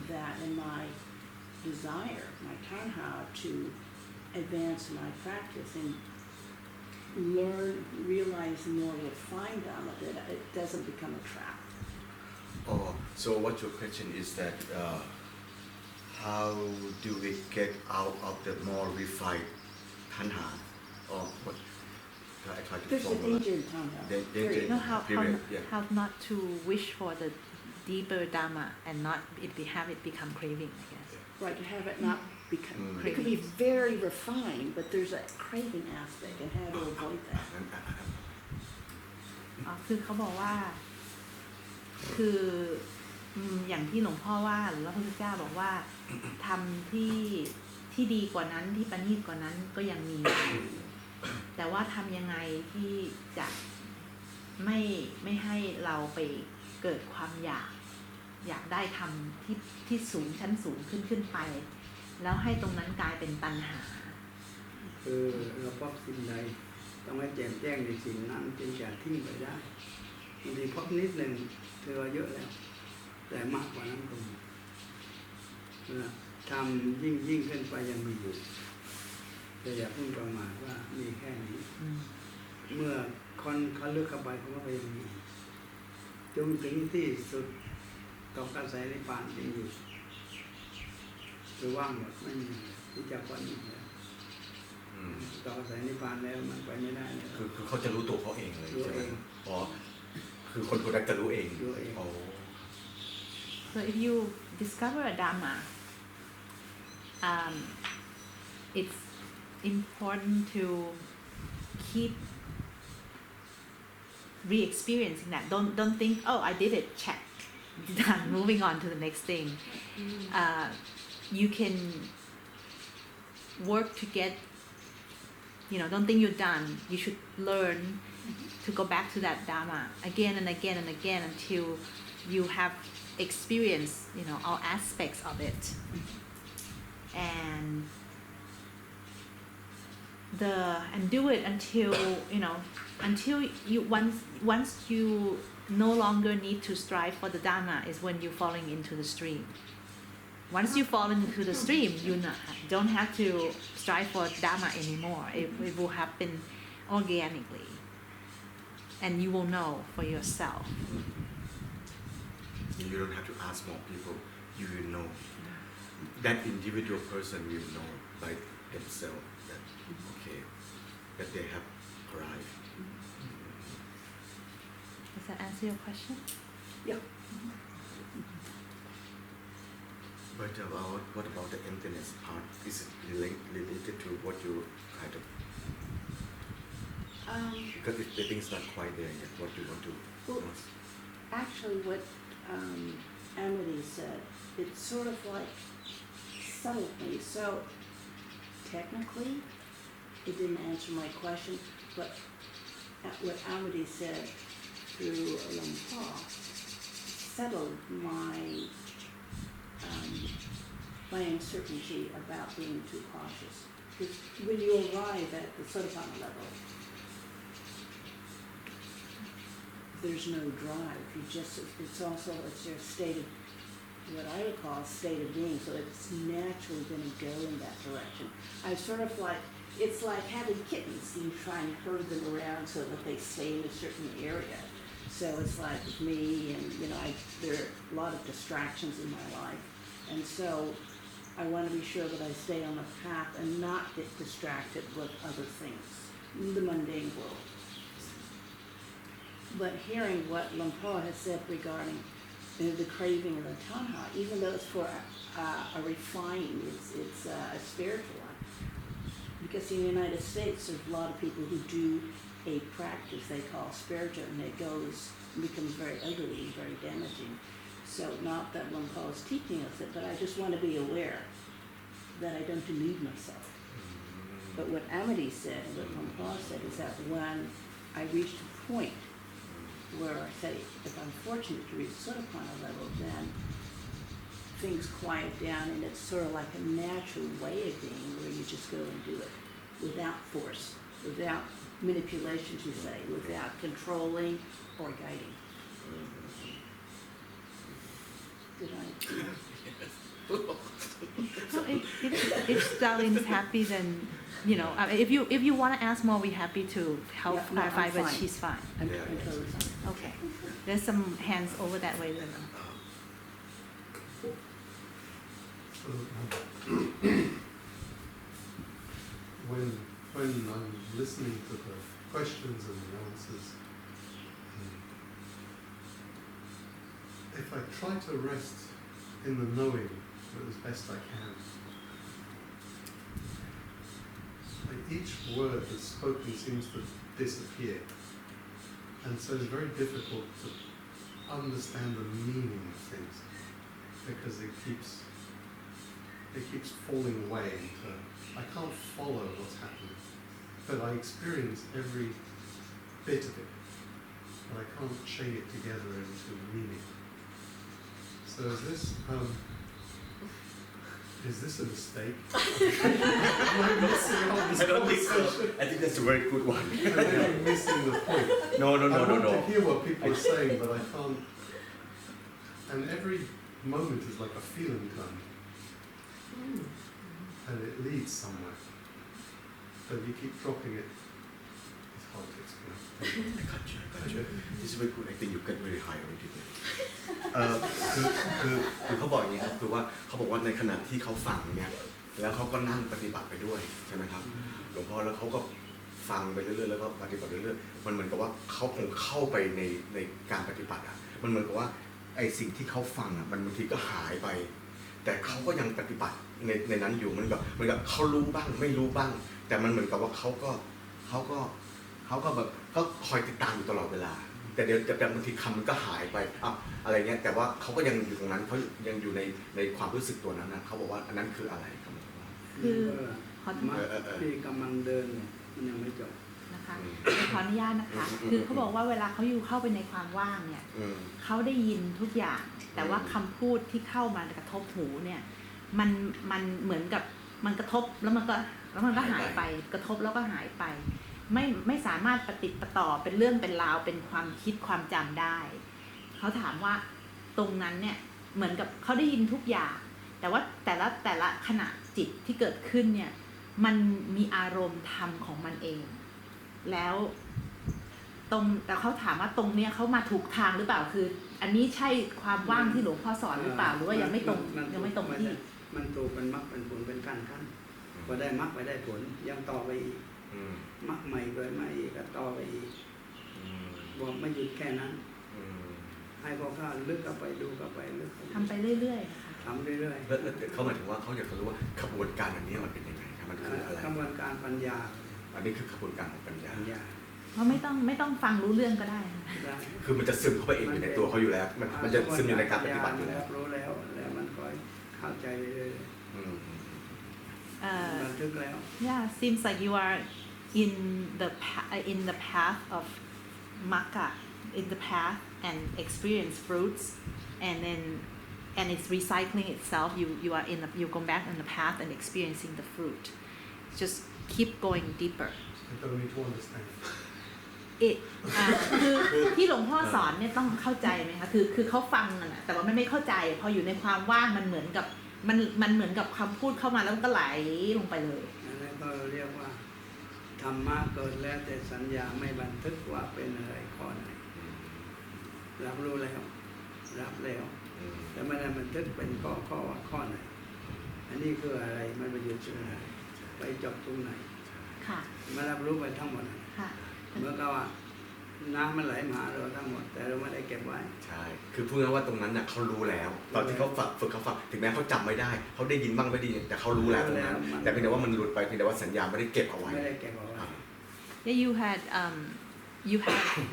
that in my desire my tanha to advance my practice and realize more refined Dhamma that it doesn't become a trap so what your question is that how do we get out of the more refined tanha or what I try to there's a danger in tanha how not to wish for the deeper Dhamma and not have it become craving I guess right to have it not become it could be very refined but there's a craving aspect and how to avoid that คือเขาบอกว่าคืออย่างที่หลวงพ่อว่าหรือว่าพระพุทธเจ้าบอกว่าทำที่ดีกว่านั้นที่ประณีตกว่านั้นก็ยังมีแต่ว่าทำยังไงที่จะไม่ให้เราไปเกิดความอยาก อยากได้ธรรมที่สูงชั้นสูงขึ้นไปแล้วให้ตรงนั้นกลายเป็นตัณหาคือเราพบสิ่งใดต้องให้แจ่มแจ้งในสิ่งนั้นจึงจะทิ้งไปได้บางทีพบนิดหนึ่งถือว่าเยอะแล้วแต่มากกว่านั้นก็มีทำยิ่งขึ้นไปยังมีอยู่แต่อย่าเพิ่งประมาทว่ามีแค่นี้เมื่อคนเขาเลือกเข้าไปเขาก็ไปยังมีจนถึงที่สุดกับกระแสนิพพานจริงอยู่คือว่างหมดไม่มีที่จะพ้นอีกแล้วต่อกระแสนิพพานแล้วมันไปไม่ได้แล้วคือเขาจะรู้ตัวเขาเองเลย รู้ ใช่ไห เอ ม ง อ๋อคือคนนั้นจะรู้เอง รู้เอง อ๋อ So if you discover a Dharma, it's important to keep re-experiencing that. Don't think, oh, I did it, check, done. Moving on to the next thing. You can work to get. Don't think you're done. You should learn to go back to that Dharma again and again and again until you have experienced, all aspects of it. And do it until you once you no longer need to strive for the Dharma is when you're falling into the stream. Once you fall into the stream, you don't have to strive for Dharma anymore. It will happen organically, and you will know for yourself. You don't have to ask more people. You will know. That individual person will know by themselves that that they have arrived. Does that answer your question? Yeah. But what about the emptiness part? Is it related to what you kind of? Because the thing's not quite there yet. What you want to? Well, actually, what Amity said, it's sort of like subtly. So technically, it didn't answer my question, but what Amity said through Luang settled my uncertainty about being too cautious. Because when you arrive at the Sotapanna level, there's no drive. It's your state of, what I would call a state of being, so it's naturally going to go in that direction. I sort of like, it's like having kittens. You try and herd them around so that they stay in a certain area. So it's like with me, and there are a lot of distractions in my life, and so I want to be sure that I stay on the path and not get distracted with other things, the mundane world. But hearing what Luang has said regarding the craving and the tanha, even though it's for a refining, it's a spiritual one. Because in the United States, there's a lot of people who do a practice they call spiritual, and it becomes very ugly and very damaging. So not that Luang is teaching us it, but I just want to be aware that I don't delude myself. But what Amity said and what Luang said is that when I reached a point where I say, if I'm fortunate to reach Sotapanna level, then things quiet down, and it's sort of like a natural way of being where you just go and do it without force, without manipulation, to say, without controlling or guiding. Did I? So if Darlene's happy, then if you want to ask more, we're happy to help clarify. I'm but fine. she's fine. I'm totally fine. Okay. There's some hands over that way. When I'm listening to the questions and the answers, if I try to rest in the knowing as best I can, each word that's spoken seems to disappear, and so it's very difficult to understand the meaning of things because it keeps falling away into, I can't follow what's happening, but I experience every bit of it, but I can't chain it together into meaning. So is this a mistake? Am I missing all this I don't think so. conversation? I think that's a very good one. I think I'm missing the point. No. I want to hear what people are saying, but I can't. And every moment is like a feeling tone, and it leads somewhere. But you keep dropping it. It's hard to explain. I got you. This is very good. I think you get very high already. คือเขาบอกอย่างนี้ครับคือว่าเขาบอกว่าในขณะที่เขาฟังเนี่ยแล้วเขาก็นั่งปฏิบัติไปด้วยใช่ไหมครับหลวงพ่อแล้วเขาก็ฟังไปเรื่อยๆแล้วก็ปฏิบัติเรื่อยๆมันเหมือนกับว่าเขาคงเข้าไปในการปฏิบัติอ่ะมันเหมือนกับว่าไอ้สิ่งที่เขาฟังอ่ะมันบางทีก็หายไปแต่เขาก็ยังปฏิบัติในนั้นอยู่มันแบบเหมือนกับเขารู้บ้างไม่รู้บ้างแต่มันเหมือนกับว่าเขาก็แบบก็คอยติดตามอยู่ตลอดเวลาแต่เดี๋ยวแต่บางทีคำมันก็หายไปอะไรเงี้ยแต่ว่าเขาก็ยังอยู่ตรงนั้นเขายังอยู่ในความรู้สึกตัวนั้นนะเขาบอกว่าอันนั้นคืออะไรครับ คือขอ ที่กำลังเดินมันยังไม่จบ นะคะขออนุญาตนะคะคือเขาบอกว่าเวลาเขาอยู่เข้าไปในความว่างเนี่ยเขาได้ยินทุกอย่างแต่ว่าคำพูดที่เข้ามากระทบหูเนี่ยมันเหมือนกับมันกระทบแล้วมันก็หายไปกระทบแล้วก็หายไปไม่สามารถปฏิปต่อเป็นเรื่องเป็นราวเป็นความคิดความจำได้เขาถามว่าตรงนั้นเนี่ยเหมือนกับเขาได้ยินทุกอย่างแต่ว่าแต่ละขณะจิตที่เกิดขึ้นเนี่ยมันมีอารมณ์ธรรมของมันเองแล้วแต่เขาถามว่าตรงเนี้ยเขามาถูกทางหรือเปล่าคืออันนี้ใช่ความว่างที่หลวงพ่อสอนหรือเปล่าหรือว่ายังไม่ตรงที่มันถูกเป็นมรรคเป็นผลเป็นขั้นพอได้มรรคไปได้ผลยังต่อไปอีกมรรคใหม่เกิดมาอีกก็ต่อไปอีกบอกไม่หยุดแค่นั้นให้พอเข้าลึกเข้าไปดูเข้าไปลึกทำไปเรื่อยๆทำเรื่อยๆแล้วเขาหมายถึงว่าเขาอยากจะรู้ว่าขบวนการอันนี้มันเป็นยังไงครับมันคืออะไรขบวนการปัญญาอันนี้คือขบวนการของปัญญาเพราะไม่ต้องฟังรู้เรื่องก็ได้คือมันจะซึมเข้าไปเองอยู่ในตัวเขาอยู่แล้วมันจะซึมอยู่ในการปฏิบัติอยู่แล้วรู้แล้วมันคอยเข้าใจเรื่อยๆบันทึกแล้ว Yeah seems like you are in the path of Metta in the path and experience fruits and it's recycling itself you are you go back on the path and experiencing the fruit just keep going deeper I don't need to understandคือที่หลวงพ่อสอนเนี่ยต้องเข้าใจไหมคะคือเขาฟังนะแต่ว่ามันไม่เข้าใจพออยู่ในความว่างมันเหมือนกับมันเหมือนกับคำพูดเข้ามาแล้วมันก็ไหลลงไปเลยอันนี้ก็เรียกว่าธรรมะเกิดแล้วแต่สัญญาไม่บันทึกว่าเป็นอะไรข้อไหนรับรู้แล้วรับแล้วแต่ไม่ได้บันทึกเป็นข้อไหนอันนี้คืออะไรมันไปอยู่ที่ไหนไปจบตรงไหนมารับรู้ไปทั้งหมดเมื่อก็ว่าน้ำมันไหลมาเราทั้งหมดแต่เราไม่ได้เก็บไว้ใช่คือพูดง่ายว่าตรงนั้นน่ะเขารู้แล้วตอนที่เขาฝึกถึงแม้เขาจำไม่ได้เขาได้ยินบ้างไม่ได้ยินแต่เขารู้แล้วตรงนั้นแต่เพียงแต่ว่ามันหลุดไปเพียงแต่ว่าสัญญาไม่ได้เก็บเอาไว้Yeah you had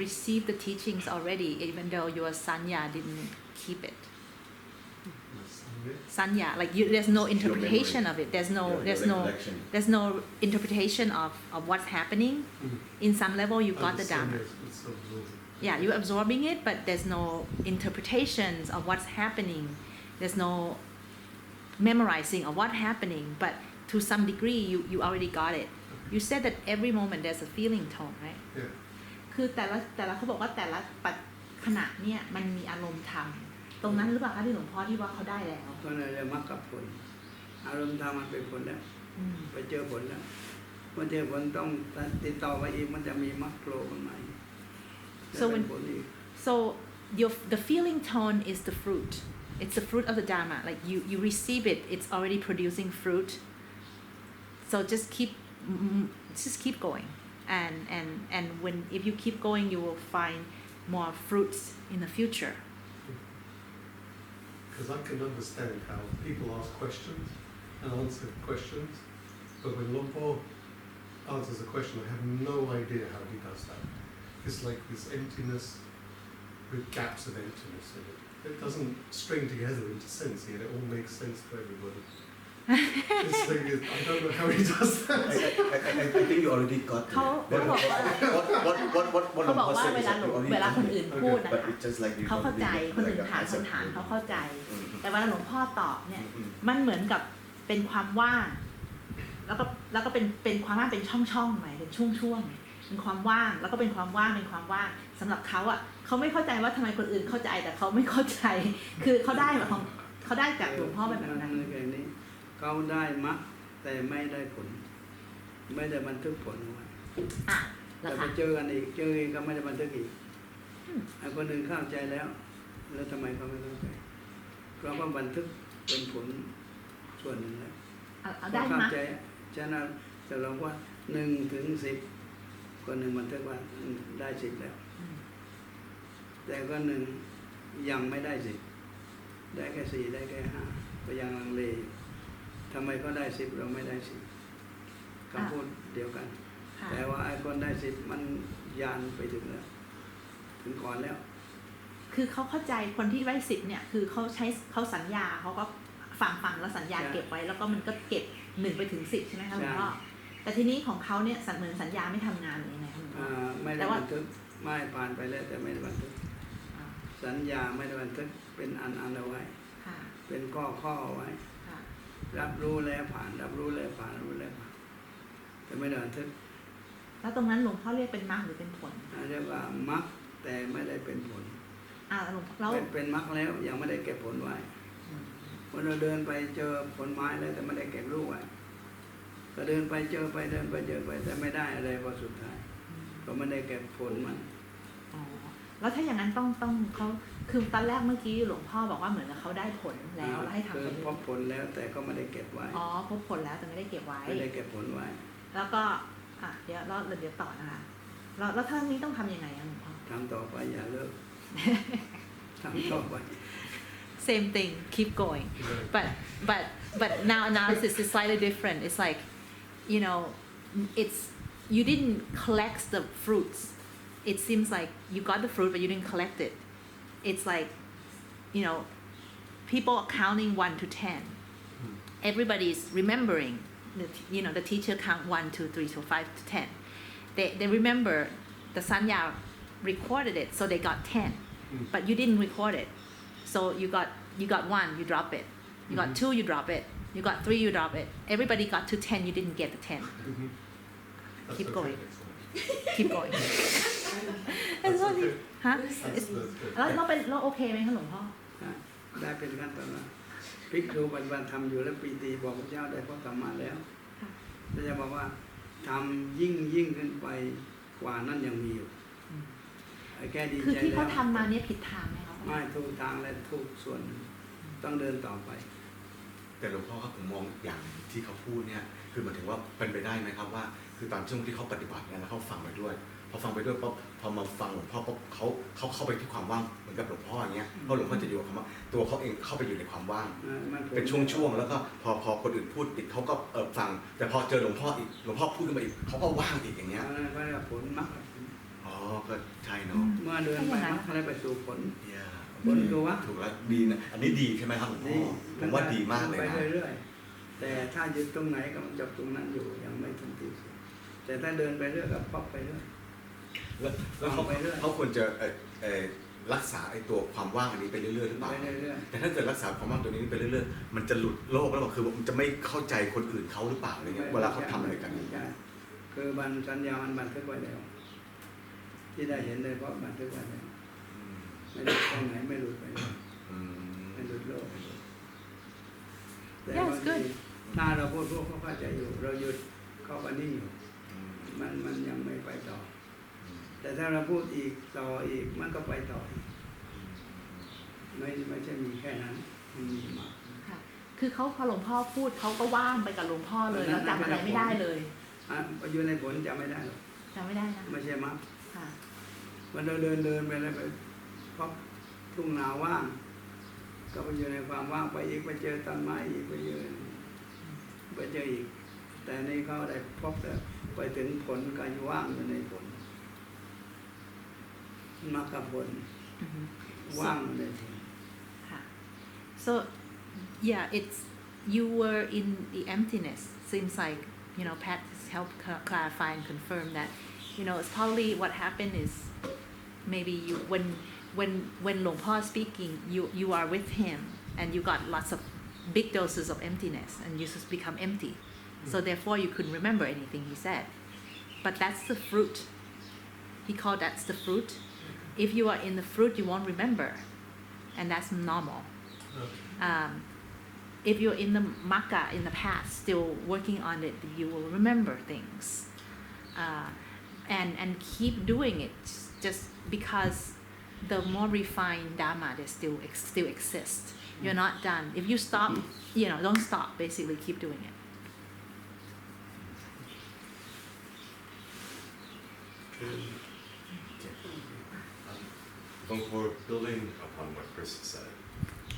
received the teachings already even though your sanya didn't keep it sanya like there's no interpretation of it there's no interpretation of what's happening in some level you got the dharma yeah you're absorbing it but there's no interpretations of what's happening there's no memorizing of what's happening but to some degree you already got it you said that every moment there's a feeling tone right คือแต่ละเขาบอกว่าแต่ละขณะเนี่ยมันมีอารมณ์ธรรมตรงนั้นหรือเปล่าคะที่หลวงพ่อที่ว่าเขาได้แล้วก็เลยมรรคกับผลอารมณ์ธรรมมันเป็นผลแล้วไปเจอผลแล้วเมื่อเจอผลต้องติดต่อไปอีกมันจะมีมรรคโผล่ขึ้นมาso the feeling tone is the fruit it's the fruit of the dharma like you receive it it's already producing fruit so just keep going and when if you keep going you will find more fruits in the future because I can understand how people ask questions and answer questions but when Luang answers a question I have no idea how he does that it's like this emptiness with gaps of emptiness in it doesn't string together into sense yet it all makes sense to everybody This thing is, I don't know how he does that. I think you already got เขา But บอกว่า what เขาบอก Luang ว่า said เว is ลา that you already เวลา done คน it. อื่นพูดนะ But คะ it's just like you เขาเข้าใจ don't คนอื่น like ถาม a คำถาม concept. เขาเข้าใจ อืม แต่เวลาหลวงพ่อตอบเนี่ยมันเหมือนกับเป็นความว่างแล้วก็เป็นความว่างเป็นช่องๆหมายเป็นช่วงๆเป็นความว่างแล้วก็เป็นความว่างสำหรับเขาอ่ะเขาไม่เข้าใจว่าทำไมคนอื่นเข้าใจแต่เขาไม่เข้าใจคือเขาได้แบบของเขาได้จากหลวงพ่อแบบนั้น อย่างนี้เขาได้มรรคแต่ไม่ได้ผล ไม่ได้บันทึกผลเอาไว้ อ่ะแล้ แต่ ว ไป ค่ะ เจอกันอีกก็ไม่ได้บันทึกอีกไอ้คนหนึ่งเข้าใจแล้ว แล้วทำไมเขาไม่เข้าใจเพราะว่าบันทึกเป็นผลส่วนหนึ่งแล้ว เอาได้ เข้า มั้ย ใจฉะนั้นจะลองว่า1 ถึง 10คนหนึ่งบันทึกว่าได้10แล้ว แต่คนหนึ่งยังไม่ได้10ได้แค่4ได้แค่5ก็ยังลังเลทำไมก็ได้10เราไม่ได้10คำพูดเดียวกัน แต่ว่าไอ้คนได้10มันยานไปถึงแล้วถึงก่อนแล้ว คือเขาเข้าใจคนที่ได้10เนี่ยคือเขาสัญญาเขาก็ฟังแล้วสัญญาเก็บไว้แล้วก็มันก็เก็บ1ไปถึง10ใช่ไหมคะหลวงพ่อแต่ทีนี้ของเขาเนี่ยเหมือนสัญญาไม่ทำงานเลยนะคะหลวงพ่อ ไม่ได้บันทึกไม่ผ่านไปแล้วแต่ไม่ได้บันทึกสัญญาไม่ได้บันทึกเป็นอันเอาไว้เป็นข้อเอาไว้รับรู้แล้วผ่านรับรู้แล้วผ่านรู้แล้วผ่านแต่ไม่ได้บันทึก แล้วตรงนั้นหลวงพ่อเรียกเป็นมรรคหรือเป็นผล เรียกว่ามรรคแต่ไม่ได้เป็นผล หลวงพ่อแล้ว เป็นมรรคแล้วยังไม่ได้เก็บผลไว้วันเราเดินไปเจอผลไม้แล้วแต่ไม่ได้เก็บลูกไว้ก็เดินไปเจอไปเดินไปเจอไปแต่ไม่ได้อะไรพอสุดท้ายก็ไม่ได้เก็บผลมัน แล้วถ้าอย่างนั้นต้องเขาคือตอนแรกเมื่อกี้หลวงพ่อบอกว่าเหมือนกับเขาได้ผลแล้วให้ทำ คือพบผลแล้วแต่ก็ไม่ได้เก็บไว้ พบผลแล้วแต่ไม่ได้เก็บไว้ ไม่ได้เก็บผลไว้ แล้วก็เดี๋ยวต่อนะคะแล้วท่านี้ต้องทำยังไงหลวงพ่อ ทำต่อไปอย่าเลิก ทำต่อไป same thing keep going but now analysis is slightly different it's like you know it's you didn't collect the fruits it seems like you got the fruit but you didn't collect it it's like you know people are counting 1 to 10 everybody's remembering you know the teacher count 1 2 3 4 5 to 10 they remember the sanya recorded it so they got 10 but you didn't record it so you got 1 you drop it you got 2 you drop it you got 3 you drop it everybody got to 10 you didn't get the 10 keep going keep going ฮะแล้วโอเคไหมคะหลวงพ่อ ได้เป็นขั้นตอนละภิกษุปฏิบัติธรรมอยู่แล้วปีติบอกพระเจ้าได้พระธรรมะแล้วพระเจ้าบอกว่าทำยิ่งขึ้นไปกว่านั้นยังมีอยู่แค่ดีใจแล้วคือที่เขาทำมาเนี่ยผิดทางไหมคะไม่ถูกทางและถูกส่วนต้องเดินต่อไป แต่หลวงพ่อครับผมมองอย่างที่เขาพูดเนี่ยคือหมายถึงว่าเป็นไปได้ไหมครับว่าคือตอนช่วงที่เขาปฏิบัติเนี่ยแล้วเขาฟังไปด้วยพอฟังไปด้วยพอมาฟังหลวงพ่อเขาเข้าไปที่ความว่างเหมือนกับหลวงพ่ออย่างเงี้ยเพราะหลวงพ่อจะอยู่กับคำว่าตัวเขาเองเข้าไปอยู่ในความว่างเป็นช่วงๆแล้วก็พอคนอื่นพูดอีกเขาก็ฟังแต่พอเจอหลวงพ่ออีกหลวงพ่อพูดขึ้นมาอีกเขาก็ว่างอีกอย่างเงี้ยก็เรียกผลมรรค อ๋อก็ใช่เนาะเมื่อเดินไปมรรคอะไรไปสู่ผล ผลตัวถูกแล้วดีนะอันนี้ดีใช่ไหมครับหลวงพ่อผมว่าดีมากเลยนะไปเรื่อยๆแต่ถ้าหยุดตรงไหนก็มันจับตรงนั้นอยู่ยังไม่ถึงที่สุดแต่ถ้าเดินไปเรื่อยก็พบไปเรื่อยแล้วเขาควรจะรักษาไอ้ตัวความว่างอันนี้ไปเรื่อยๆหรือเปล่าแต่ถ้าเกิดรักษาความว่างตัวนี้ไปเรื่อยๆมันจะหลุดโลกแล้วคือมันจะไม่เข้าใจคนอื่นเขาหรือเปล่าอะไรเงี้ยเวลาเขาทำอะไรกันคือบันสัญญามันบันทึกไว้แล้วที่ได้เห็นเลยเพราะบันทึกไว้แล้วไม่ได้ไปไหนไม่หลุดไปไม่หลุดโลกแต่บางทีถ้าเราพูดพวกเขาเข้าใจอยู่เราหยุดเขาก็นิ่งอยู่มันยังไม่ไปต่อแต่ถ้าเราพูดอีกต่ออีกมันก็ไปต่อไม่ใช่มีแค่นั้นมันมีมากคือเขาพอหลวงพ่อพูดเขาก็ว่างไปกับหลวงพ่อเลยแล้วจำอะไรไม่ได้เลยอยู่ในผลจำไม่ได้หรอกจำไม่ได้นะไม่ใช่มั้งมันเราเดินไปแล้วไปพบทุ่งนาว่างก็ไปอยู่ในความว่างไปอีกไปเจอต้นไม้อีกไปเจออีกแต่นี่เขาได้พบแล้วไปถึงผลก็ว่างอยู่ในผลมรรคผลว่างในผลso yeah it's you were in the emptiness. Seems like, Pat has helped clarify and confirm that, it's probably what happened is maybe you, when Luang Po is speaking, you are with him and you got lots of big doses of emptiness and you just become empty. So therefore you couldn't remember anything he said. But that's the fruit. He called that's the fruit. If you are in the fruit, you won't remember. And that's normal. If you're in the Magga in the past, still working on it, you will remember things. And keep doing it just because the more refined Dharma they still exist. You're not done. If you stop, don't stop. Basically, keep doing it. For building upon what Chris said,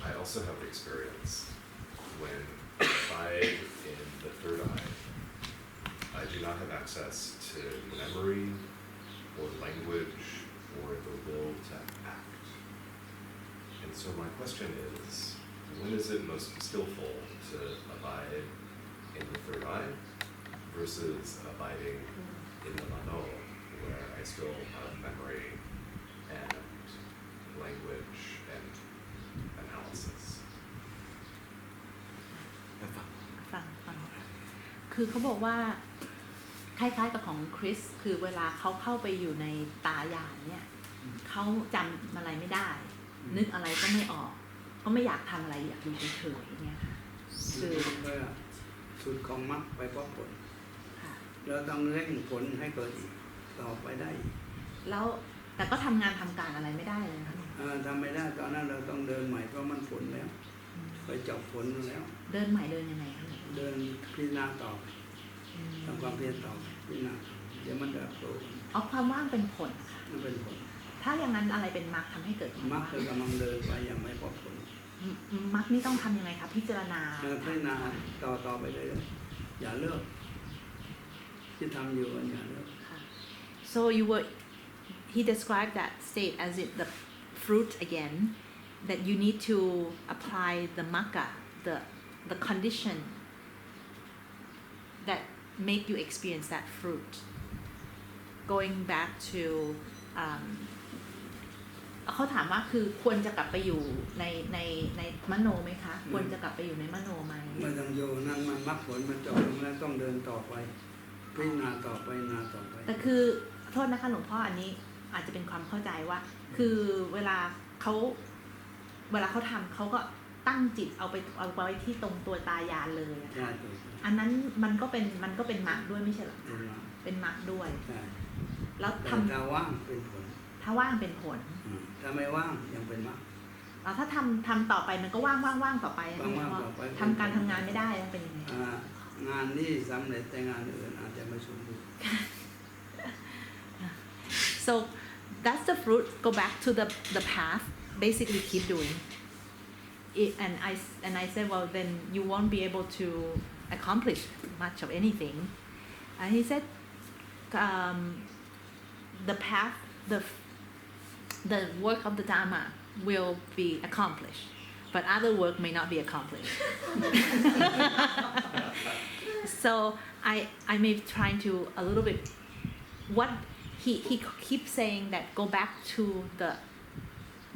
I also have the experience when I abide in the third eye, I do not have access to memory or language or the will to act. And so my question is, when is it most skillful to abide in the third eye versus abiding in the mano, where I still have memory and language and analysis? ฟังคือเขาบอกว่าคล้ายๆกับของคริสคือเวลาเขาเข้าไปอยู่ในตายานเนี่ยเขาจำอะไรไม่ได้นึกอะไรก็ไม่ออกก็ไม่อยากทำอะไรอยากอยู่เฉยๆเนี่ยค่ะคือสุดของมรรคไปเพราะผลเราต้องเร่งผลให้เกิดต่อไปได้แล้วแต่ก็ทำงานทำการอะไรไม่ได้เลยนะทำไม่ได้ตอนนั้นเราต้องเดินใหม่เพราะมันผลแล้วไปจับผลแล้วเดินใหม่เดินยังไงคะเดินพิจารณาต่อทำความเพียรต่อพิจารณาเดี๋ยวมันจะโตเอาความว่างเป็นผลค่ะมันเป็นผลถ้าอย่างนั้นอะไรเป็นมรรคทำให้เกิดมรรคคือกำลังเดินไปอย่างไม่พอผลมรรคนี่ต้องทำยังไงคะพิจารณาพิจารณาต่อไปเลยอย่าเลิกที่ทำอยู่อย่าเลิก so he described that state as the fruit again that you need to apply the magga the condition that make you experience that fruit going back to เขาถามว่าคือควรจะกลับไปอยู่ในมโนไหมคะควรจะกลับไปอยู่ในมโนไหมไม่ต้องอยู่นั่นมันมรรคผลมันจบแล้วต้องเดินต่อไปพิจารณาต่อไปนาต่อไปแต่คือโทษนะคะหลวงพ่ออันนี้อาจจะเป็นความเข้าใจว่าคือเวลาเขาทำเขาก็ตั้งจิตเอาไว้ที่ตรงตัวตายานเลยอันนั้นมันก็เป็นมรรคด้วยไม่ใช่หรอเป็นมรรคด้วยแล้วทำถ้าว่างเป็นผลถ้าว่างเป็นผลถ้าไม่ว่างยังเป็นมรรคแล้วถ้าทำต่อไปมันก็ว่างต่อไปทำการทำงานไม่ได้เป็นยังไงงานนี้สำเร็จแต่งานอื่นอาจจะไม่สมบูรณ์ so that's the fruit go back to the path basically keep doing it and I said well then you won't be able to accomplish much of anything and he said the path the work of the Dharma will be accomplished but other work may not be accomplished so I may try to a little bit what he keeps saying that go back to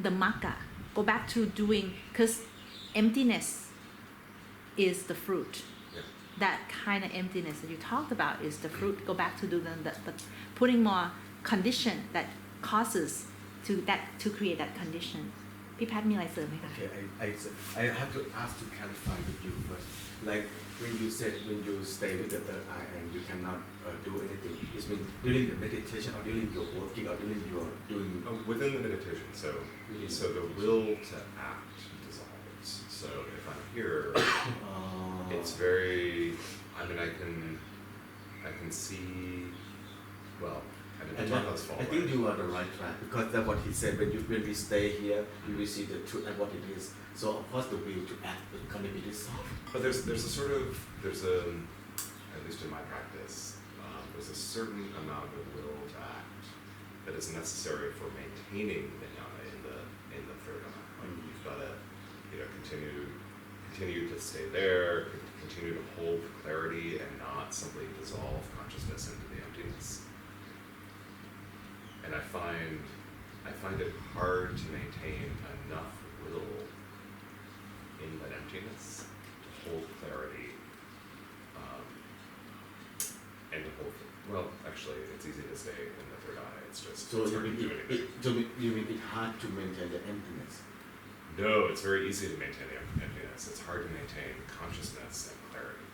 the magga go back to doing because emptiness is the fruit that kind of emptiness that you talked about is the fruit go back to do the putting more condition that causes to create that condition พี่แพทย์มีอะไรเสริมไหมคะ Okay, I have to ask to clarify with you first. Like when you said when you stay with the third eye and you cannot do anything, it means during the meditation or during your working or during your doing. Within the meditation, so the will to act dissolves. So if I'm here, it's very. I mean, I can see. Well. I think you are the right track because that's what he said. When we stay here, we will see the truth and what it is. So of course the will to act is going to be dissolved. But there's at least in my practice, there's a certain amount of will to act that is necessary for maintaining the jnana in the third eye. You've got to continue continue to stay there, continue to hold clarity and not simply dissolve consciousness into the emptiness. And I find it hard to maintain enough will in that emptiness to hold clarity, and to hold, well, actually, it's easy to stay in the third eye, it's just, So it's you hard to mean do anything. you mean it's hard to maintain the emptiness? No, it's very easy to maintain the emptiness. It's hard to maintain consciousness and clarity.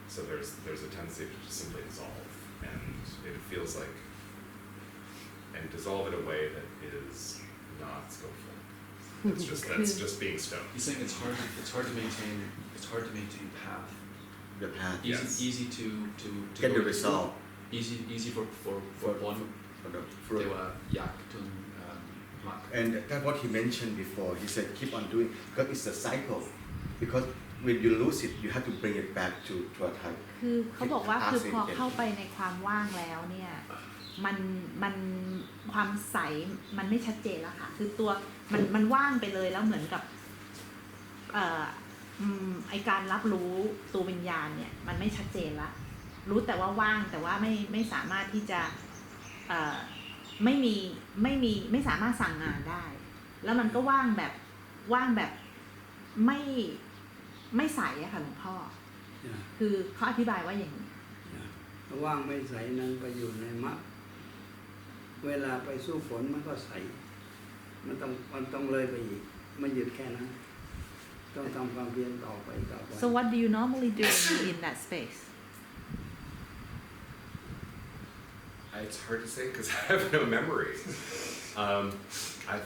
So there's a tendency to just simply dissolve, and it feels like, and dissolve in a way that is not skillful. It's just that's just being stoned. He's saying it's hard to maintain path. The path. Easy, Yes. easy to Get go the result easy for one for the fruit. yak to mak. And that's what he mentioned before. He said keep on doing because it's a cycle. Because when you lose it, you have to bring it back to a type. คือเขาบอกว่าคือพอเข้าไปในความว่างแล้วเนี่ยมันความใสมันไม่ชัดเจนแล้วค่ะคือตัวมันว่างไปเลยแล้วเหมือนกับไอการรับรู้ตัววิญญาณเนี่ยมันไม่ชัดเจนละรู้แต่ว่าว่างแต่ว่าไม่สามารถที่จะไม่สามารถสั่งงานได้แล้วมันก็ว่างแบบไม่ใสอะค่ะหลวงพ่อคือเขาอธิบายว่าอย่างนี้ว่างไม่ใสนั้นไปอยู่ในมรรคเวลาไปสู้ฝนมันก็ใสมันต้องเลยไปอีกไม่หยุดแค่นั้นต้องทำความเพียรต่อไป So what do you normally do in that space? It's hard to say because I have no memory. I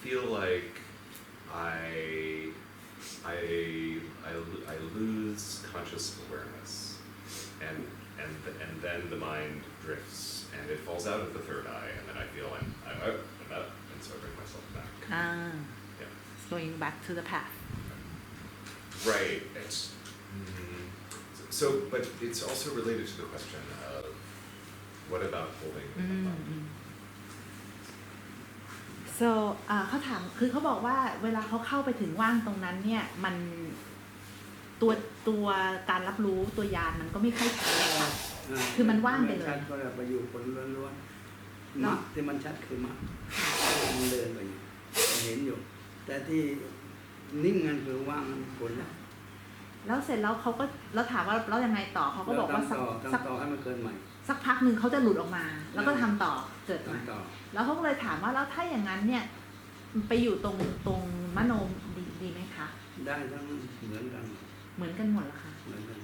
feel like I lose conscious awareness, and then the mind drifts, and it falls out of the third eye, and then I feel I'm up, and so I bring myself back. Yeah. It's going back to the path. Right. It's so, but it's also related to the question of what about holding in the mind? So เขาถามคือเขาบอกว่าเวลาเขาเข้าไปถึงว่างตรงนั้นเนี่ยมันตัวการรับรู้ตัวยานมันก็ไม่ค่อยชัดคือมันว่างไปเลยชัดก็ไปอยู่ผลล้วนๆมรรคที่มันชัดคือมรรคมันเดินไปอยู่เห็นอยู่แต่ที่นิ่งงันคือว่างมันผลแล้วเสร็จแล้วเขาก็แล้วถามว่าแล้วยังไงต่อเขาก็บอกว่าสักต่อให้มันเกินใหม่สักพักหนึ่งเขาจะหลุดออกมาแล้วก็ทำต่อเกิดใหม่แล้วเขาก็เลยถามว่าแล้วถ้าอย่างนั้นเนี่ยไปอยู่ตรงมโนดีไหมคะได้ทั้งเหมือนกันหมดเหรอคะเหมือนกัน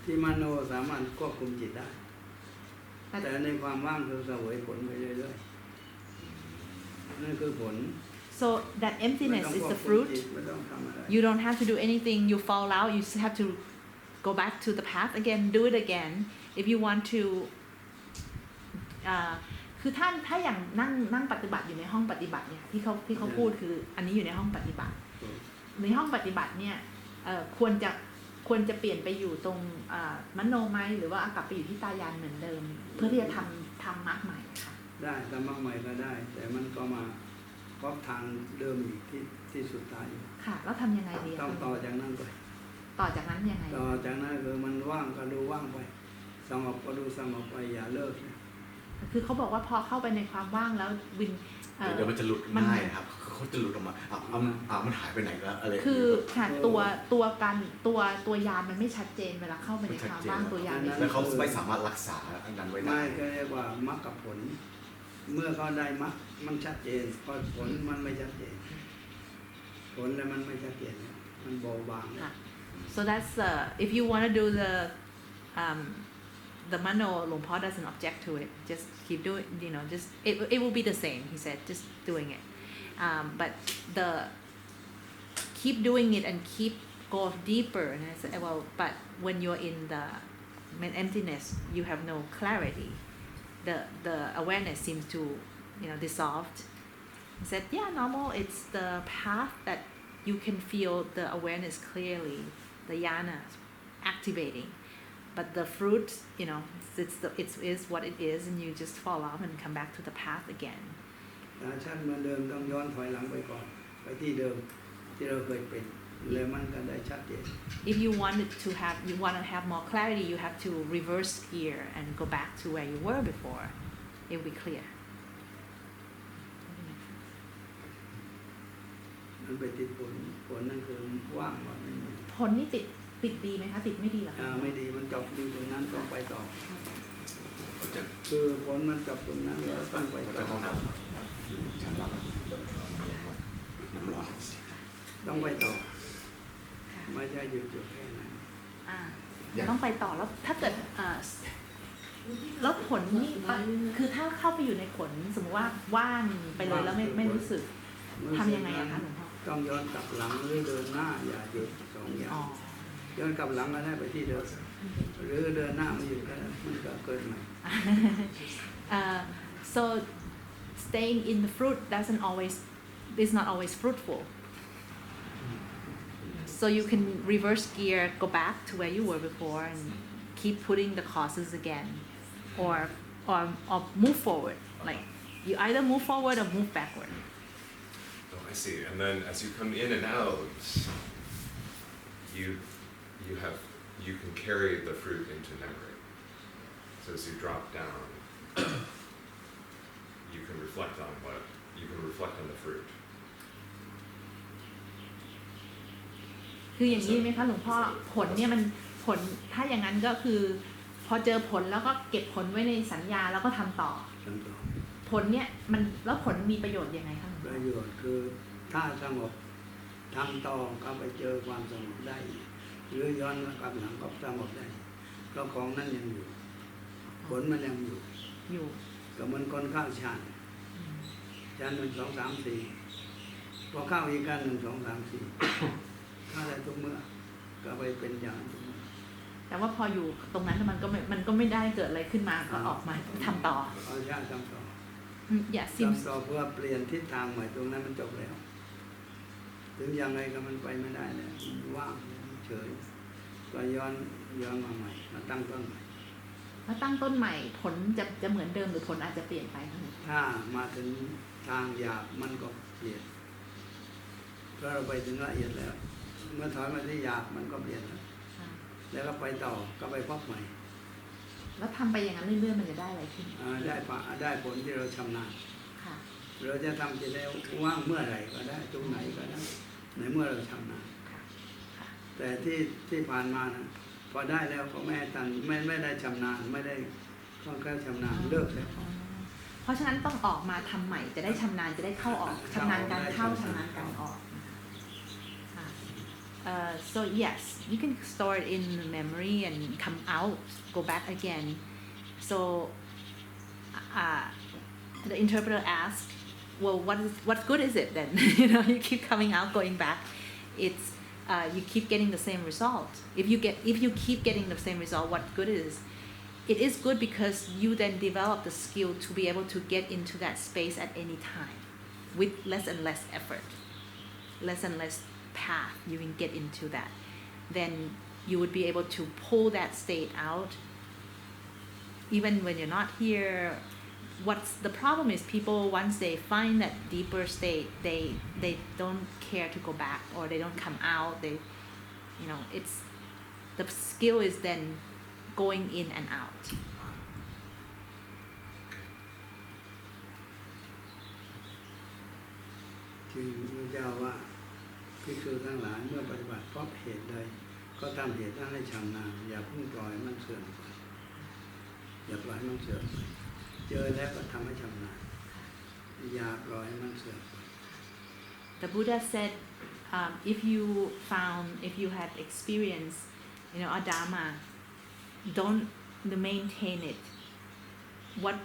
ที่มโนสามารถควบคุมจิตได้แต่ในความว่างคือเสวยผลไปเรื่อยๆนั่นคือผล So that emptiness is the fruit. You don't have to do anything. You fall out. You just have to go back to the path again. Do it again. If you want to. คือถ้าอย่างนั่งปฏิบัติอยู่ในห้องปฏิบัติเนี่ยที่เขาพูดคืออันนี้อยู่ในห้องปฏิบัติในห้องปฏิบัติเนี่ยควรจะเปลี่ยนไปอยู่ตรงมโนไหมหรือว่ากลับไปอยู่ที่ตายานเหมือนเดิมเพื่อที่จะทำมรรคใหม่ค่ะได้ทำมรรคใหม่ก็ได้แต่มันก็มาพบทางเดิมอีกที่สุดท้ายค่ะแล้วทำยังไงดีต้องต่อจากนั้นไปต่อจากนั้นยังไงต่อจากนั้นคือมันว่างก็ดูว่างไปสงบก็ดูสงบไปอย่าเลิกคือเขาบอกว่าพอเข้าไปในความว่างแล้ววินเดี๋ยวมันจะหลุดง่ายครับเขาจะหลุดออกมามันหายไปไหนแล้วอะไรคือค่ะตัวยานมันไม่ชัดเจนเวลาเข้าไปในความว่างตัวยานแล้วเขาไม่สามารถรักษาอันนั้นไว้ได้ไม่ก็เรียกว่ามรรคกับผลเมื่อเขาได้มรรคมันชัดเจนพอผลมันไม่ชัดเจนผลแล้วมันไม่ชัดเจนมันเบาบาง So that's if you want to do the mano, Luang Por doesn't object to it. Just keep doing, just it will be the same. He said, just doing it. But keep doing it and keep go deeper. And I said, well, but when you're in the emptiness, you have no clarity. The awareness seems to, dissolved. He said, yeah, normal. It's the path that you can feel the awareness clearly, the yana activating. But the fruit, it is what it is, and you just fall off and come back to the path again. ชัดเหมือนเดิมต้องย้อนถอยหลังไปก่อนไปที่เดิมที่เราเคยเป็น แล้วมันก็ได้ชัดเจน if you want to have more clarity, you have to reverse gear and go back to where you were before. It will be clear. มันไปติดผลนั่นคือว่างหมดไม่มี ผลนี่ติดดีไหมคะติดไม่ดีเหรอคะ ไม่ดีมันจบอยู่ตรงนั้นต้องไปต่อคือผลมันจบตรงนั้นแล้วต้องไปต่อต้องไปต่อไม่ใช่หยุดแค่นั้น ต้องไปต่อแล้วถ้าเกิดแล้วผลนี่คือถ้าเข้าไปอยู่ในผลสมมติว่าว่างไปเลยแล้วไม่รู้สึกทำยังไงอะคะหลวงพ่อต้องย้อนกลับหลังหรือเดินหน้าอย่าหยุดสองอย่างย้อนกลับหลังก็ได้ไปที่เดิมหรือเดินหน้าไม่หยุดก็ได้มันก็เกิดใหม่ so staying in the fruit is not always fruitful so you can reverse gear go back to where you were before and keep putting the causes again or move forward like you either move forward or move backward. I see. And then as you come in and out, you can carry the fruit into memory. So as you drop down, you can reflect on the fruit. คืออย่างนี้ไหมคะหลวงพ่อผลเนี่ยมันผลถ้าอย่างนั้นก็คือพอเจอผลแล้วก็เก็บผลไว้ในสัญญาแล้วก็ทำต่อผลเนี่ยมันแล้วผลมีประโยชน์ยังไงคะประโยชน์คือถ้าสงบทำต่อก็ไปเจอความสงบได้หรือย้อนกลับหลังก็สงบได้เพราะของนั้นยังอยู่ผลมันยังอยู่ก็เหมือนคนเข้าฌาน1 2 3 4พอเข้าอีกกัน1 2 3 4เข้าได้ทุกเมื่อก็ไปเป็นอย่างทุกเมื่อแต่ว่าพออยู่ตรงนั้นมันก็ไม่ได้เกิดอะไรขึ้นมาก็ออกมาทำต่อใช่ทำต่อทำต่อเพื่อเปลี่ยนทิศทางใหม่ตรงนั้นมันจบแล้วถึงยังไงก็มันไปไม่ได้เนี่ยว่างเฉยก็ย้อนมาใหม่มาตั้งต้นใหม่แล้วตั้งต้นใหม่ผลจะเหมือนเดิมหรือผลอาจจะเปลี่ยนไปถ้ามาถึงทางหยาบมันก็เปลี่ยนเพราะเราไปถึงละเอียดแล้วเมื่อถอยมาที่หยาบมันก็เปลี่ยนแล้วก็ไปต่อก็ไปพบใหม่แล้วทำไปอย่างนั้นเรื่อยๆมันจะได้อะไรขึ้นได้ผลที่เราชำนาญเราจะทำจะได้ว่างเมื่อไหร่ก็ได้ตรงไหนก็ได้ในเมื่อเราชำนาญแต่ที่ผ่านมานะพอได้แล้วก็ไม่ได้ชำนาญไม่ได้คล่องแคล่วชำนาญเลิกแล้วเพราะฉะนั้นต้องออกมาทำใหม่จะได้ชำนาญจะได้เข้าออกชำนาญการเข้าชำนาญการออก so yes you can store it in memory and come out go back again so the interpreter asked well what good is it then you keep coming out going back it's you keep getting the same result if you keep getting the same result what good is it is good because you then develop the skill to be able to get into that space at any time with less and less effort less and less path you can get into that then you would be able to pull that state out even when you're not here what's the problem is people once they find that deeper state they don't care to go back or they don't come out they it's the skill is then going in and out ที่พระเจ้าว่าภิกษุทั้งหลายเมื่อปฏิบัติเพราะเหตุใดก็ทำเหตุนั้นให้ชำนาญอย่าเพิ่งปล่อยมันเสื่อมไปอย่าปล่อยมันเสื่อมไปเจอแล้วก็ทำให้ชำนาญอย่าปล่อยมันเสื่อมไป The Buddha said if you had experienced a dharma don't maintain it what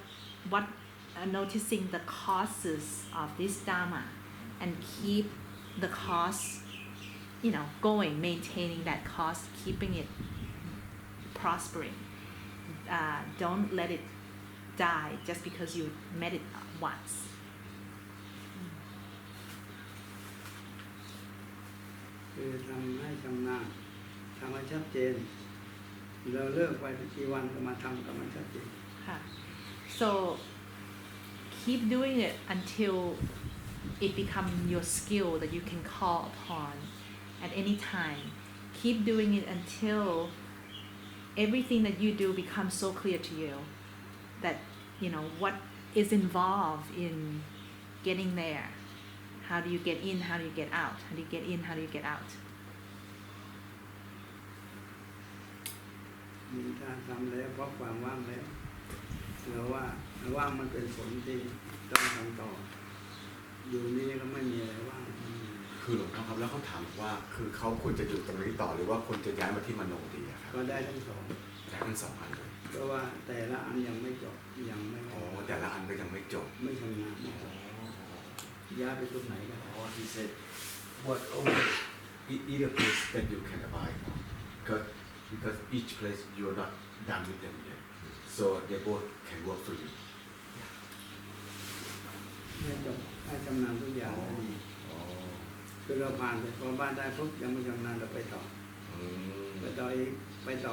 noticing the causes of this dharma and keep the cause going maintaining that cause keeping it prospering don't let it die just because you met it once คือทำให้ชำนาญทำให้ชัดเจนเราเลิกไปกี่วันก็มาทำก็มันชัดเจน so keep doing it until it becomes your skill that you can call upon at any time. Keep doing it until everything that you do becomes so clear to you that what is involved in getting there. How do you get in? How do you get out? How do you get in? How do you get out? มีการทำแล้วเพราะความว่างแล้วเราว่าว่างมันเป็นผลที่ต้องทำต่ออยู่นี่ก็ไม่มีอะไรว่าง คือหลวงพ่อครับแล้วเขาถามว่าคือเขาควรจะอยู่ตรงนี้ต่อหรือว่าควรจะย้ายมาที่มโนดีอะครับ ก็ได้ทั้งสอง ได้ทั้งสองอันเลย เพราะว่าแต่ละอันยังไม่จบยังไม่ อ๋อแต่ละอันก็ยังไม่จบ ไม่ทำงานย้ายไปตรงไหนกัน อ๋อ he said what either place that you can abide because each place you're not done with them yet so they both can work for you ให้จบให้ชำนาญทุกอย่างให้ดีคือเราผ่านไปพอบ้านได้ปุ๊บยังไม่ชำนาญเราไปต่อไปต่ออีกไปต่อ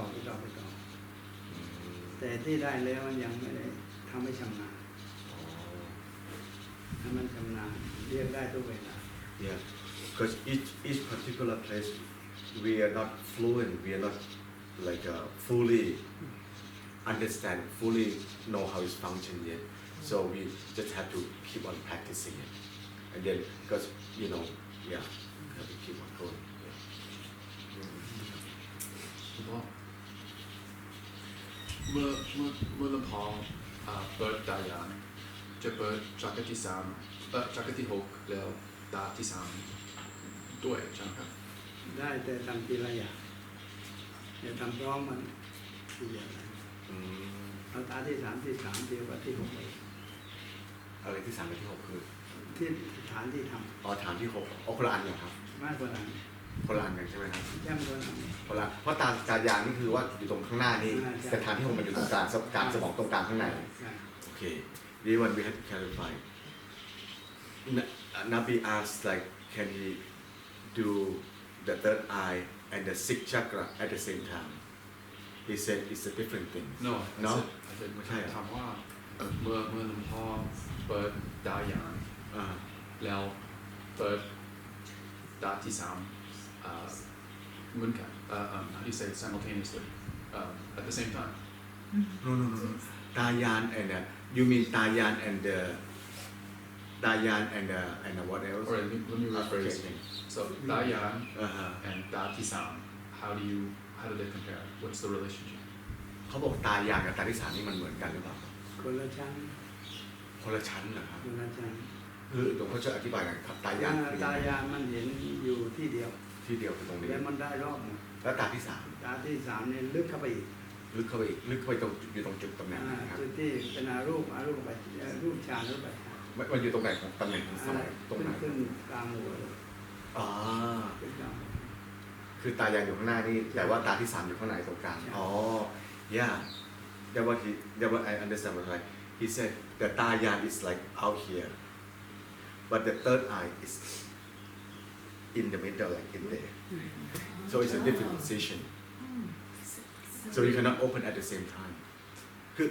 แต่ที่ได้แล้วมันยังไม่ได้ทำให้ชำนาญถ้ามันชำนาญเรียกได้ทุกเวลา yeah because each particular place we are not fluent we are not like fully understand fully know how it's function yet so we just have to keep on practicing it and then because yeah have to keep on going คุณพ่อเมื่อหลวงพ่อเปิดตายานจะเปิดจักรที่จักรที่6แล้วตาที่3ด้วยใช่ไหมครับ ได้แต่ทำทีละอย่างอย่าทำพร้อมมันทีเดียวเอาตาที่3ที่3เดียวกับที่6เลย อะไรที่3กับที่6คือ ที่ฐานที่ทำ อ๋อฐานที่6อ๋อคนละอันเหรอครับ มากกว่านั้น คนละอันกันใช่ไหมครับ แจ่มกว่านั้น คนละเพราะตายานนี่คือว่าอยู่ตรงข้างหน้านี่แต่ฐานที่6มันอยู่ตรงกลางสมองตรงกลางข้างใน โอเค this one we have to clarify Nabi asked like can he do the third eye and the sixth chakra at the same time he said it's a different thing no no ไม่ใช่คำว่าเมื่อหลวงพ่อเปิดตายานแล้วเปิดตาที่3เหมือนกันhow do you say simultaneously at the same time no Dayan and you mean Dayan and what else or let me rephrase so ตายาน and ตาที่3 how do they compare what's the relationship เขาบอกตายานกับตาที่3นี่มันเหมือนกันหรือเปล่า คนละชั้น คนละชั้นเหรอครับ คนละชั้น คือหลวงพ่อช่วยอธิบายหน่อยครับตายานคือ ตายานมันเห็นอยู่ที่เดียว ที่เดียวคือตรงนี้ แล้วมันได้รอบหมด แล้วตาที่ ตาที่3เนี่ยลึกเข้าไปอีก 3ลึกเข้าไปตรงอยู่ตรงจุดตำแหน่งนะครับ จุดที่เป็นอารูปไปรูปฌานรูปไป มันอยู่ตรงไหนของตำแหน่งของสมองตรงไหน ขึ้นกลางหัว อ๋อ ขึ้นกลางหัว คือตายานอยู่ข้างหน้านี่แต่ว่าตาที่3อยู่ข้างในตรงกลางอ๋อ yeah that what I understand was like he said the Dayan is like out here but the third eye is in the middle like in there so it's a different position so you cannot open at the same time คือ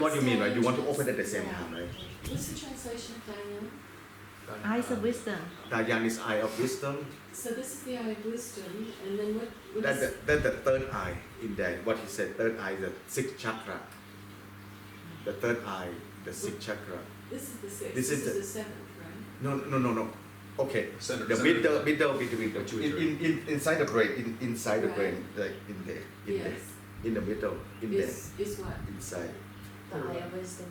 what you mean right you want to open at the same time right What's the translation of Diana? Eyes of wisdom. Dayan is eye of wisdom So this is the eye of wisdom, and then what that's the third eye in there what he said third eye is the sixth chakra the third eye the sixth chakra this is the sixth, This this is is the- the seventh, right? no okay Center- the center- middle between the Pituitary. inside the brain inside the Right. brain like in there Yes. in the middle in there Is what? inside The eye of wisdom.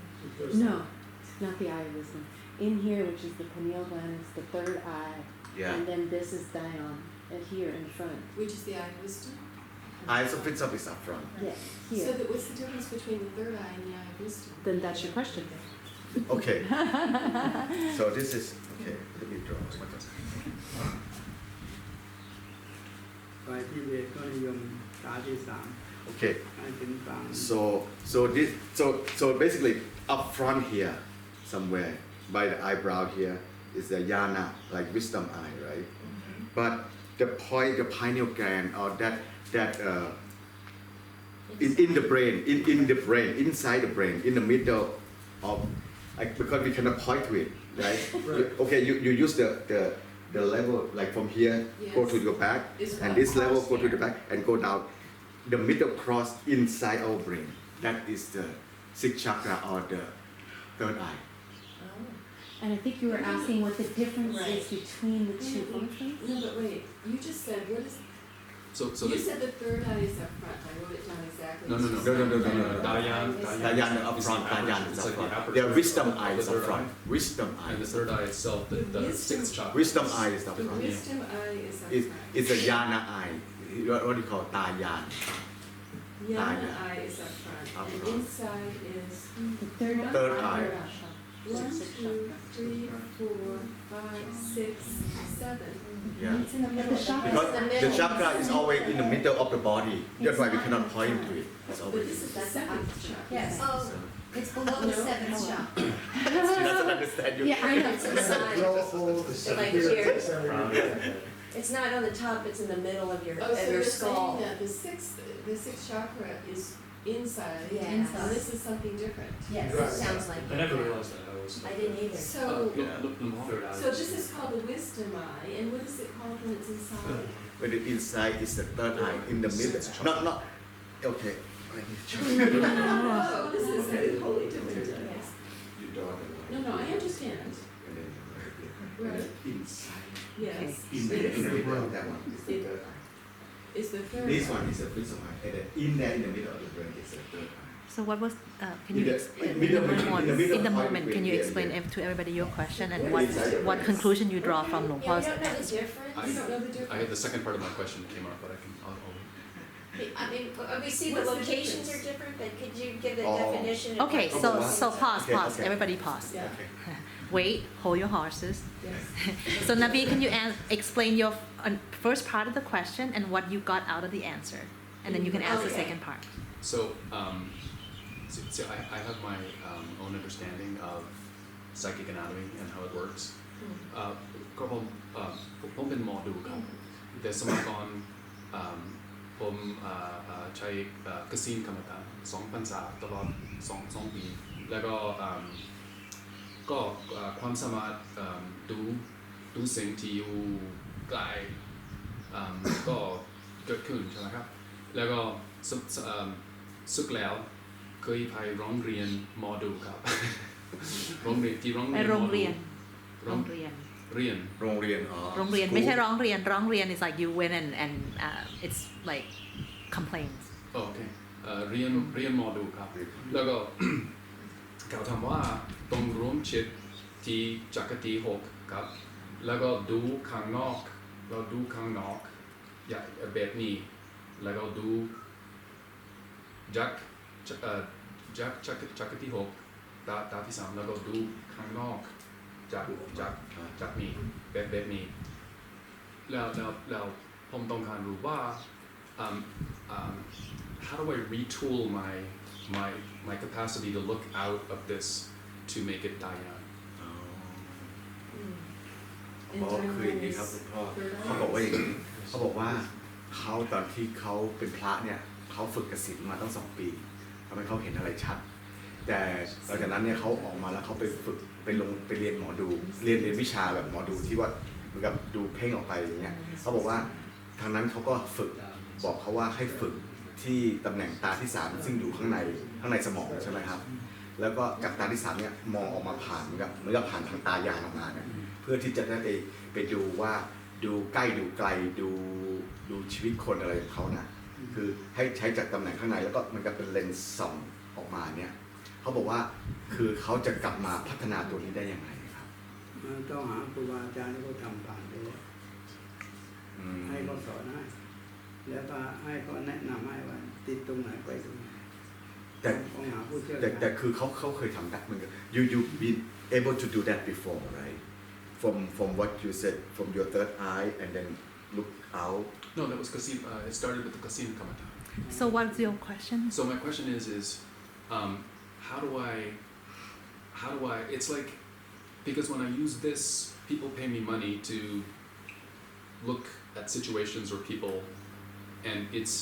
No, it's not the eye of wisdom. In here, which is the pineal gland, it's the third eye. yeah And then this is Dion, and here in front. Which is the eye of wisdom? eyes of wisdom is up front Yes, So here. what's the difference between the third eye and the eye of wisdom? Then that's your question. okay so this is okay let me draw ไปที่เวทก็นิยมตาที่3 okay ให้ถึงกลาง so basically up front here somewhere by the eyebrow here is the yana like wisdom eye right but the pineal gland or that in the brain inside the brain in the middle of like because we cannot point to it right okay you use the level like from here go Yes. to your back, Is and what this level cross go to the here. back and go down. The middle cross inside our brain. That is the sixth chakra or the third eye. Oh. And I think you were asking what the difference Right. is between the two functions. No, but wait, you just said, what is, So you the, said the third eye is up front, I wrote it down exactly. no. Dayan, Dayan up front, Dayan is It's up like the front. aperture Their wisdom of eye the is up third front. eye. Wisdom eye. And the third eye itself, the Wisdom- sixth chakra. Wisdom eye is up The front. wisdom eye is up It's, front. it's a yana eye. What do you call Dayan? Yana eye is up front, Up and front. inside is The third Third eye. 1, 2, 3, 4, 5, 6, 7. Yeah. It's in the middle. the chakra- Because It's in the middle. chakra is always in the middle of the body. That's why we cannot point to it. It's But always. this is the seventh chakra. Yes. So- It's below the No. seventh chakra. She doesn't understand you. Yeah, I know. It's inside. Like here. It's not on the top, it's in the middle of your, Oh, so of your you're skull. saying that the sixth chakra is inside, Yeah. and this is something different. Yes, Right. it sounds like. I never realized that, I was. I didn't either. So, Third eye. so this is called the wisdom eye, and what is it called when it's inside? But the inside is the third eye in the middle. Not, okay. Oh, this is a totally different. Yes. You don't No, I understand. Right. Inside. Yes. In the middle of that one is the It- third eye. Is the third. This one is the wisdom eye. And then in there, in the middle of the brain is the third eye. So what was, can In you, the- explain in the middle- in the of moment, can you yeah, explain yeah. to everybody your question and Yeah, what conclusion you draw from Luang Yeah, we Por's don't know the answer? difference. You don't know the difference? I had the second part of my question that came up, but I'll I mean, we see the What's the locations difference? are different, but could you give the Oh. definition? of Okay, what so, the- so pause, Okay, pause, okay. everybody pause. Yeah. Okay. Wait, hold your horses. Yes. So Nabi, can you explain your first part of the question and what you got out of the answer? And then you can ask the Okay. second part. So, so I have my own understanding of psychic anatomy and how it works. ก็ผมเป็นหมอดูครับแต่สมัยก่อนผมใช้กระสินกรรมฐาน2 พรรษาตลอด2 ปีแล้วก็ความสามารถดูสิ่งที่อยู่ไกลก็เกิดขึ้นใช่ไหมครับแล้วก็สุดแล้วเคยไปร้องเรียนหมอดูครับ ร้องเรียนที่ร้อง ไป เรียน โรงเรียน โรงเรียน โรงเรียนอ๋อ โรงเรียน ไม่ใช่ร้องเรียน ร้องเรียน is like you went and it's like complaints โอเคเรียนหมอดูครับ แล้วก็ เขาทำว่าต้องรวมจิตที่จักรที่6ครับ แล้วก็ดูข้างนอกเราดูข้างนอกอย่างแบบนี้ แล้วก็ดูจักรที่6ตาที่3แล้วก็ดูข้างนอกจากนี้แบบนี้แล้วผมต้องการรู้ว่า how do I retool my capacity to look out of this to make it Dayan? And เพราะคืออย่างนี้ครับคุณพ่อเขาบอกว่าอย่างนี้เขาบอกว่าเขาตอนที่เขาเป็นพระเนี่ยเขาฝึกกสิณมาตั้ง2 ปีทำให้เขาเห็นอะไรชัด แต่หลังจากนั้นเนี่ยเขาออกมาแล้วเขาไปฝึกไปเรียนหมอดูเรียนวิชาแบบหมอดูที่ว่าเหมือนกับดูเพ่งออกไปอย่างเงี้ยเขาบอกว่าทางนั้นเขาก็ฝึกบอกเขาว่าให้ฝึกที่ตำแหน่งตาที่3ซึ่งอยู่ข้างในสมองใช่ไหมครับแล้วก็จากตาที่3เนี่ยมองออกมาผ่านเหมือนกับผ่านทางตายานออกมาเนี่ยเพื่อที่จะได้ไปดูว่าดูใกล้ดูไกลดูชีวิตคนอะไรของเขานะคือให้ใช้จากตำแหน่งข้างในแล้วก็มันก็เป็นเลนส์ส่องออกมาเนี่ยเขาบอกว่าคือเขาจะกลับมาพัฒนาตัวนี้ได้ยังไงครับ มันต้องหาครูบาอาจารย์ที่เขาทำผ่านไปแล้วให้เขาสอนให้แล้วก็ให้เขาแนะนำให้ว่าติดตรงไหนไปตรงไหน แต่ ต้องหาผู้เชี่ยว แต่ ชาญ คือเขาเคยทำได้เหมือนกัน you been able to do that before right from what you said from your third eye and then look out No, that was Kasim. It started with the Kasim Kamata. So what's your question? So my question is how do I? It's like because when I use this, people pay me money to look at situations or people, and it's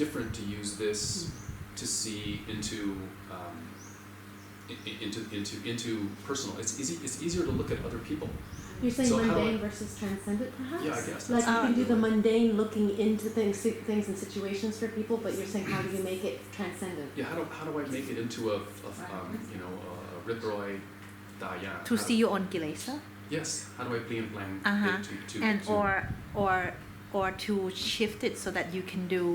different to use this to see into personal. It's easier to look at other people. You're saying So how do mundane I- versus transcendent, perhaps? Yeah, I guess Like that's- you can do the mundane, looking into things and situations for people, but you're saying how do you make it transcendent? Yeah, how do I make it into a Ritroy Daya? To see your own kilesa. Yes, how do I plan Uh-huh. it to And to- or to shift it so that you can do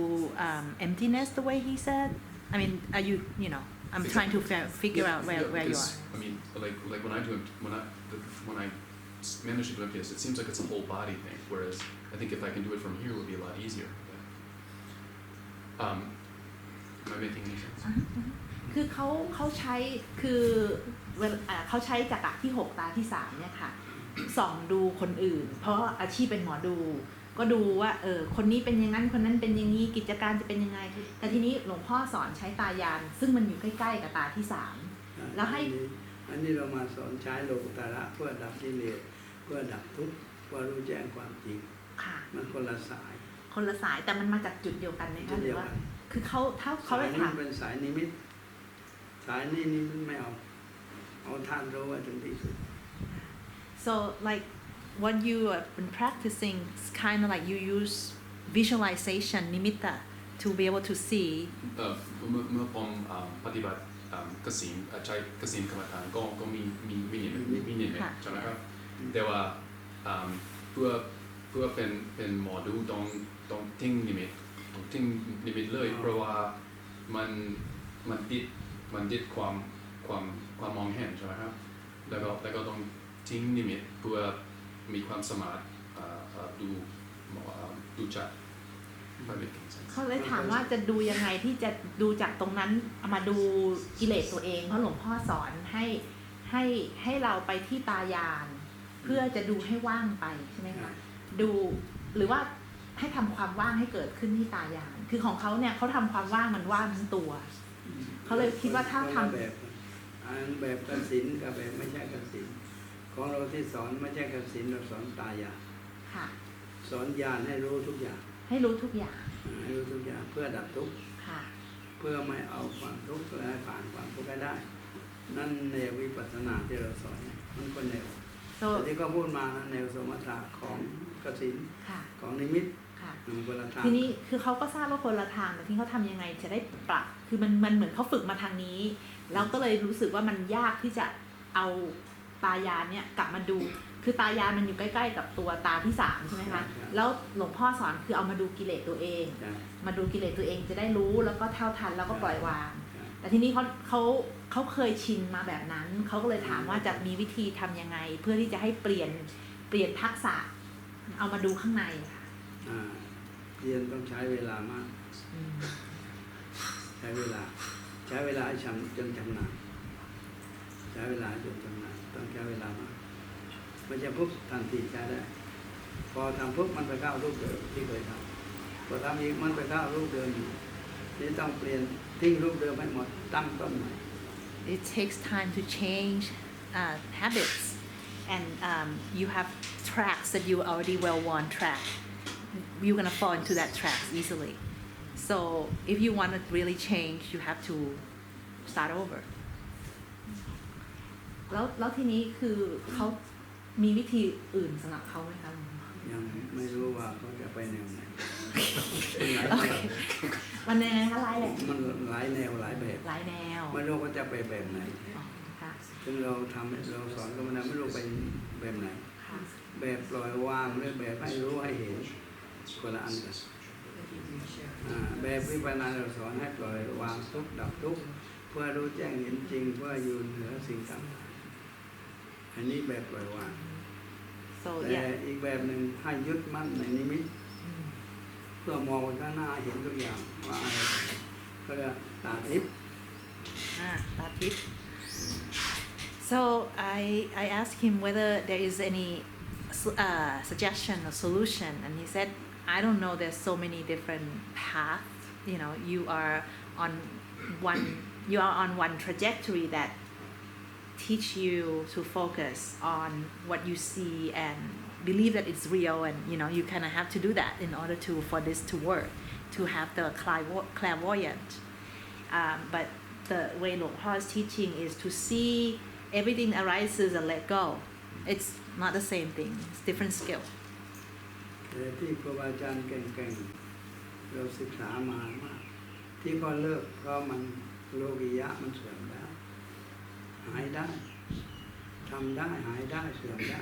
emptiness the way he said. I mean, are you know? I'm trying to figure out where you because, are. I mean, like when I manage to do emptiness, it seems like it's a whole body thing. Whereas I think if I can do it from here, it would be a lot easier. Am I making any sense? คือเขาใช้คือเขาใช้จักระที่ 6 ตาที่ 3เนี่ยค่ะส่องดูคนอื่น เพราะอาชีพเป็นหมอดูก็ดูว่าคนนี้เป็นอย่างนั้นคนนั้นเป็นอย่างนี้กิจการจะเป็นยังไงแต่ทีนี้หลวงพ่อสอนใช้ตายานซึ่งมันอยู่ใกล้ๆกับตาที่ 3แล้วให้ อันนี้เรามาสอนใช้โลกุตระเพื่อดับกิเลสเพื่อดับทุกข์เพื่อรู้แจ้งความจริง ค่ะ มันคนละสาย คนละสายแต่มันมาจากจุดเดียวกันไหม จุ คะ ด ห เดี รื ยว อว่า กัน คือเขาไป สายนี้ ถาม เป็นสายนิมิตสายนี้นิมิตไม่เอาท่านรู้ว่าถึงที่สุด So like what you have been practicing is kind of like you use visualization nimitta to be able to see. เมื่อผมปฏิบัติกสิณใช้กสิณกรรมฐานก็มีวิญญาณใช่ไหมครับแต่ว่าเพื่อเป็นหมอดูต้องทิ้งนิมิตเลยเพราะว่ามันติดความมองเห็นใช่ไหมครับแล้วก็ต้องทิ้งนิมิตเพื่อมีความสามารถดูจัก เขาเลยถามว่าจะดูยังไงที่จะดูจากตรงนั้นเอามาดูกิเลสตัวเองเพราะหลวงพ่อสอนให้เราไปที่ตายานเพื่อจะดูให้ว่างไปใช่ไหมคะดูหรือว่าให้ทำความว่างให้เกิดขึ้นที่ตายานคือของเขาเนี่ยเขาทำความว่างมันว่างทั้งตัวเขาเลยคิดว่าถ้าทำ แบบกสิณกับแบบไม่ใช่กสิณของเราที่สอนไม่ใช่กสิณเราสอนตายาน ค่ะ สอนญาณให้รู้ทุกอย่าง ให้รู้ทุกอย่าง ให้รู้ทุกอย่างเพื่อดับทุกข์ ค่ะ เพื่อไม่เอาความทุกข์และผ่านความทุกข์ให้ได้ นั่นแนววิปัสสนาที่เราสอนเนี่ยมันก็แนว so แต่ที่ก็พูดมานะแนวสมถะของกสิณ ค่ะ ของนิมิต ค่ะ มันคนละทาง ทีนี้คือเขาก็ทราบว่าคนละทางแต่ที่เขาทำยังไงจะได้ปรับคือมันเหมือนเขาฝึกมาทางนี้แล้วก็เลยรู้สึกว่ามันยากที่จะเอาตายานเนี่ยกลับมาดูคือตายานมันอยู่ใกล้ๆกับตัวตาที่ 3ใช่ไหมคะแล้วหลวงพ่อสอนคือเอามาดูกิเลสตัวเอง มาดูกิเลสตัวเองจะได้รู้แล้วก็เท่าทันแล้วก็ปล่อยวางแต่ทีนี้เขาเคยชินมาแบบนั้นเขาก็เลยถามว่าจะมีวิธีทำยังไงเพื่อที่จะให้เปลี่ยนทักษะเอามาดูข้างในค่ะ เรียนต้องใช้เวลามากใช้เวลาให้จนชำนาญใช้เวลาจนชำนาญต้องใช้เวลามากมันจะปุ๊บทันทีใช้ได้พอทำปุ๊บมันไปเข้ารูปเดิมที่เคยทำพอทำอีกมันไปเข้ารูปเดิมอยู่นี่ต้องเปลี่ยนทิ้งรูปเดิมให้หมดตั้งต้นใหม่ It takes time to change habits, and you have tracks that you already well-worn track. You're gonna fall into that tracks easily. So if you want to really change, you have to start over. แล้วทีนี้คือเขามีวิธีอื่นสำหรับเขาไหมคะ ยังไม่รู้ว่าเขาจะไปแนวไหน มันยังไงคะหลายแหละ มันหลายแนวหลายแบบ หลายแนว ไม่รู้ว่าจะไปแบบไหน ค่ะ ซึ่งเราสอนก็ไม่รู้ไปแบบไหน ค่ะ แบบปล่อยวางหรือแบบให้รู้ให้เห็นคนละอันกันแบบวิปัสสนาเราสอนให้ปล่อยวางทุกข์ดับทุกข์เพื่อรู้แจ้งเห็นจริงเพื่ออยู่เหนือสิ่งต่างๆอันนี้แบบปล่อยวาง so แต่ yeah อีกแบบหนึ่งให้ยึดมั่นในนิมิตเพื่อมองไปข้างหน้าเห็นทุกอย่างว่าอะไรก็เรียกตาทิพย์ Tatit. So I asked him whether there is any suggestion or solution, and he said, I don't know. There's so many different paths. You know, you are on one trajectory that teach you to focus on what you see and believe that it's real, and you know you kind of have to do that in order for this to work, to have the clairvoyant. But the way Luangพ่อis teaching is to see everything arises and let go. It's not the same thing. It's different skill. แต่ที่ครูบาอาจารย์เก่งๆเราศึกษามามากที่เขาเลิกเพราะมันโลกิยะมันเสื่อมได้หายได้ทำได้หายได้เสื่อมได้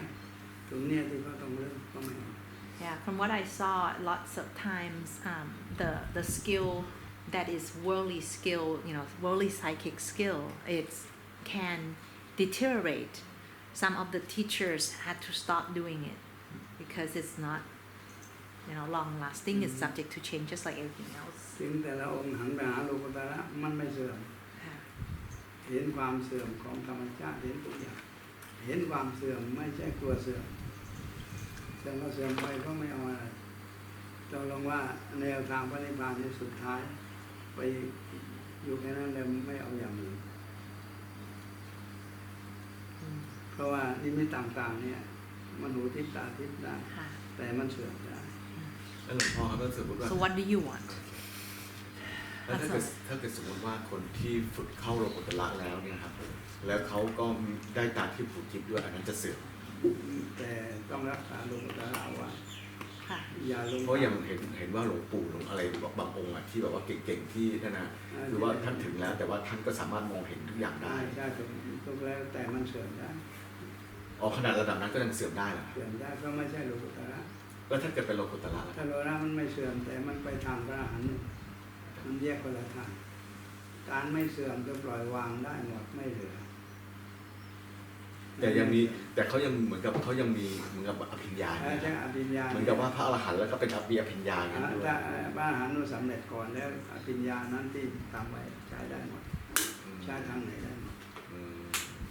ตรงเนี้ยที่เขาต้องเลิกก็ไม่เอา Yeah, from what I saw, lots of times the skill that is worldly skill, worldly psychic skill, it can deteriorate. Some of the teachers had to stop doing it because it's not, long lasting. It's subject to change, just like everything else. ถึงแต่ละองค์หันไปหาโลกุตระมันไม่เสื่อม ค่ะ เห็นความเสื่อมของธรรมชาติเห็นทุกอย่างเห็นความเสื่อมไม่ใช่กลัวเสื่อมเสื่อมก็เสื่อมไปก็ไม่เอาอะไรต้องลองว่าแนวทางพระนิพพานในสุดท้ายไปอยู่แค่นั้นแล้วไม่เอาอย่างอื่นเพราะว่านิมิตต่างๆเนี่ยมันหูทิพย์ตาทิพย์ได้ ค่ะ แต่มันเสื่อมได้ แล้วหลวงพ่อครับถ้าสมมติว่า So what do you want? แล้วถ้าเกิดสมมติว่าคนที่ฝึกเข้าโลกุตระแล้วเนี่ยครับแล้วเขาก็ได้ตาที่ผูกทิพย์ด้วยอันนั้นจะเสื่อม แต่ต้องรักษาโลกุตระไว้ ค่ะ อย่าลง เพราะอย่างเห็นว่าหลวงปู่หลวงอะไรบางองค์ที่แบบว่าเก่งๆที่นั่นนะคือว่าท่านถึงแล้วแต่ว่าท่านก็สามารถมองเห็นทุกอย่างได้ ได้ถูกแล้วแต่มันเสื่อมได้ อ๋อขนาดระดับนั้นก็ยังเสื่อมได้เหรอ เสื่อมได้ก็ไม่ใช่โลกุตระ แล้วถ้าเกิดเป็นโลกุตระล่ะ ถ้าโลกุตระมันไม่เสื่อมแต่มันไปทางพระอรหันต์มันแยกคนละทางการไม่เสื่อมจะปล่อยวางได้หมดไม่เหลือ แต่เขายังเหมือนกับเขายังมีเหมือนกับอภิญญา ใช่อภิญญา เหมือนกับว่าพระอรหันต์แล้วก็เป็นอภิญญาอย่างนั้นด้วย ถ้าพระอรหันต์สำเร็จก่อนแล้วอภิญญานั้นที่ทำไว้ใช้ได้หมดใช้ทางไหนได้หมด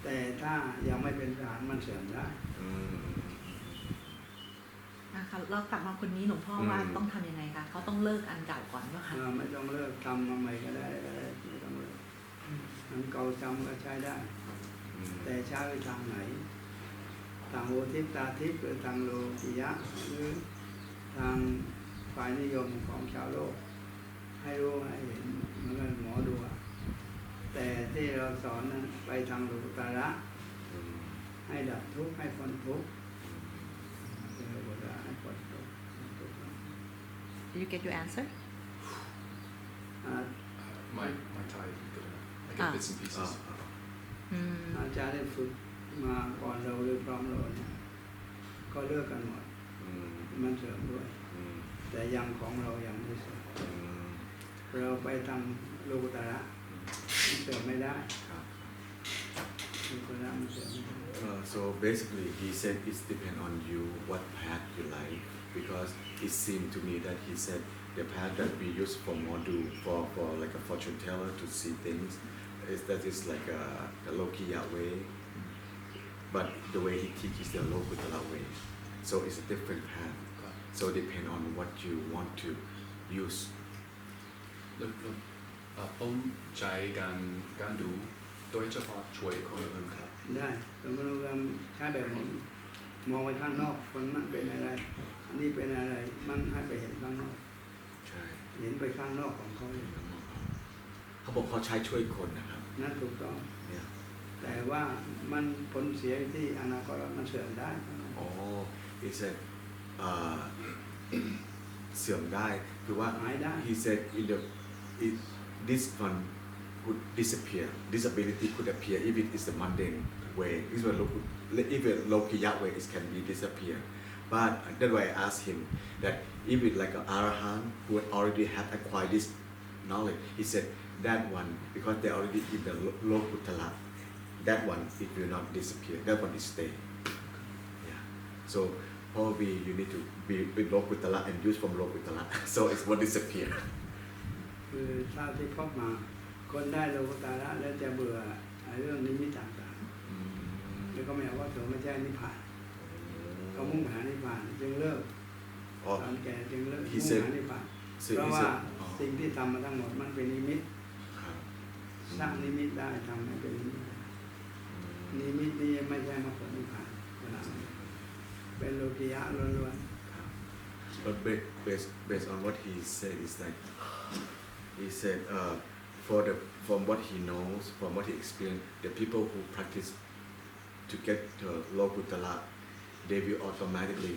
แต่ถ้ายังไม่เป็นพระอรหันต์มันเสื่อมได้ นะคะเรากลับมาคนนี้หลวงพ่อว่าต้องทำยังไงคะเขาต้องเลิกอันเก่าก่อนว่าคะ ไม่ต้องเลิกทำมาใหม่ก็ได้ไม่ต้องเลิกอันเก่าจำก็ใช้ได้แต่ใช้ไปทางไหนทางโอทิพตาทิพหรือทางโลกิยะหรือทางฝ่ายนิยมของชาวโลกให้รู้ให้เห็นเหมือนกันหมอดูแต่ที่เราสอนนั้นไปทางโลกุตระให้ดับทุกข์ให้พ้นทุกข์โลกุตระให้พ้นทุกข์ Did you get your answer? My Thai is good enough. I get bits and pieces. อาจารย์ได้ฝึกมาก่อนเราหรือพร้อมเราเนี่ยก็เลิกกันหมดมันเสื่อมด้วยแต่ยังของเรายังไม่เสื่อมเราไปทำโลกุตระมันเสื่อมไม่ได้โลกุตระมันเสื่อมไม่ได้ So basically he said it depends on you what path you like because it seemed to me that he said the path that we use for module for like a fortune teller to see things is like the Lokiya way but the way he teaches the Lokutara way so it's a different path so depend on what you want to use ต้องใช้การดูโดยเฉพาะช่วยคนอื่นครับ ได้สมมติว่าใช้แบบผมมองไปข้างนอกคนนั้นเป็นอะไรอันนี้เป็นอะไรมันให้ไปเห็นข้างนอก ใช่ เห็นไปข้างนอกของเขาเลย เขาบอกเขาใช้ช่วยคนนะครับ นั่นถูกต้อง เนี่ย แต่ว่ามันผลเสียที่อนาคตมันเสื่อมได้ อ๋อ he said เสื่อมได้คือว่า หายได้ he said this one could disappear this ability could appear if it is the mundane way if a Lokiya way it can be disappear but that's why I asked him that if it like an arahant who already have acquired this knowledge he said that one because they already in the Lokutara that one it will not disappear that one is stay yeah so probably you need to be with Lokutara and use from Lokutara so it won't disappear คือถ้าที่พบมาคนได้โลกุตระแล้วจะเบื่อเรื่องนิมิตต่างๆแล้วก็ไม่เอาว่าเธอไม่ใช่นิพพานเขามุ่งหานิพพานจึงเลิกตอนแก่จึงเลิกมุ่งหานิพพานเพราะว่าสิ่งที่ทำมาทั้งหมดมันเป็นนิมิตสร้างนิมิตได้ทำให้เป็นนิมิตนิมิตนี้ไม่ใช่มรรคผลนิพพานเป็นโลกิยะล้วนๆ But based on what he said is like he said from what he knows from what he experienced the people who practice to get to Lokutara, they will automatically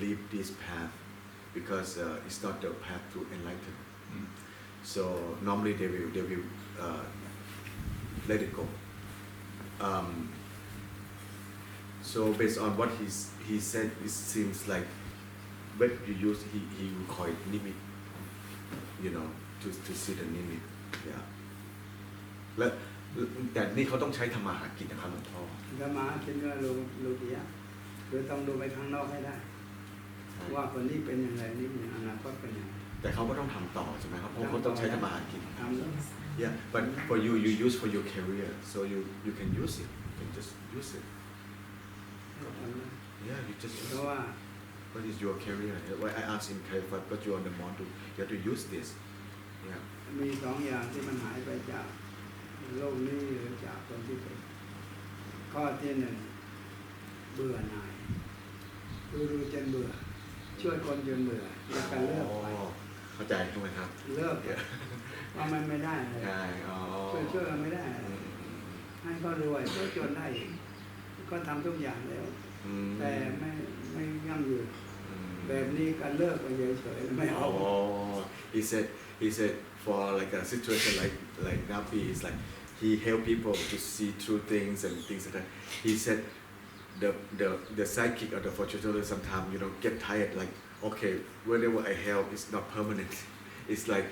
leave this path because it's not the path to enlighten. So normally they will let it go. So based on what he said, it seems like when you use he will call it nimit, you know, to see the nimit. Yeah. และแต่นี่เขาต้องใช้ธรรมาหากินนะครับหลวงพ่อ ธรรมะเป็นเรื่องโลกียะคือต้องดูไปข้างนอกให้ได้ว่าคนนี้เป็นยังไงนี่อนาคตเป็นยังไงแต่เขาก็ต้องทำต่อใช่ไหมครับเพราะเขาต้องใช้ธรรมาหากิน ทำแล้ว Yeah, but for you use for your career, so you can use it. You can just use it. ก็ทำแล้ว Yeah, you just เพ use ราะ it. ว่า What is your career? Why I asked him, but you on the model, you have to use this. Yeah. มีสองอย่างที่มันหายไปจากโลกนี้หรือจากคนที่เป็นข้อที่หนึ่งเบื่อหน่ายดูจนเบื่อช่วยคนจนเบื่อแล้วก็เลิกไป เข้าใจใช่ไหมครับ เลิกว่ามันไม่ได้เลย ใช่อ๋อ ช่วยไม่ได้ให้เขารวยก็จนได้ก็ทำทุกอย่างแล้วแต่ไม่ยั่งยืนแบบนี้การเลิกไปเฉยๆไม่เอา he said for like a situation like Nabi is like he help people to see through things and things like that. He said the sidekick or the fortune teller sometimes get tired like okay whatever I help is not permanent. It's like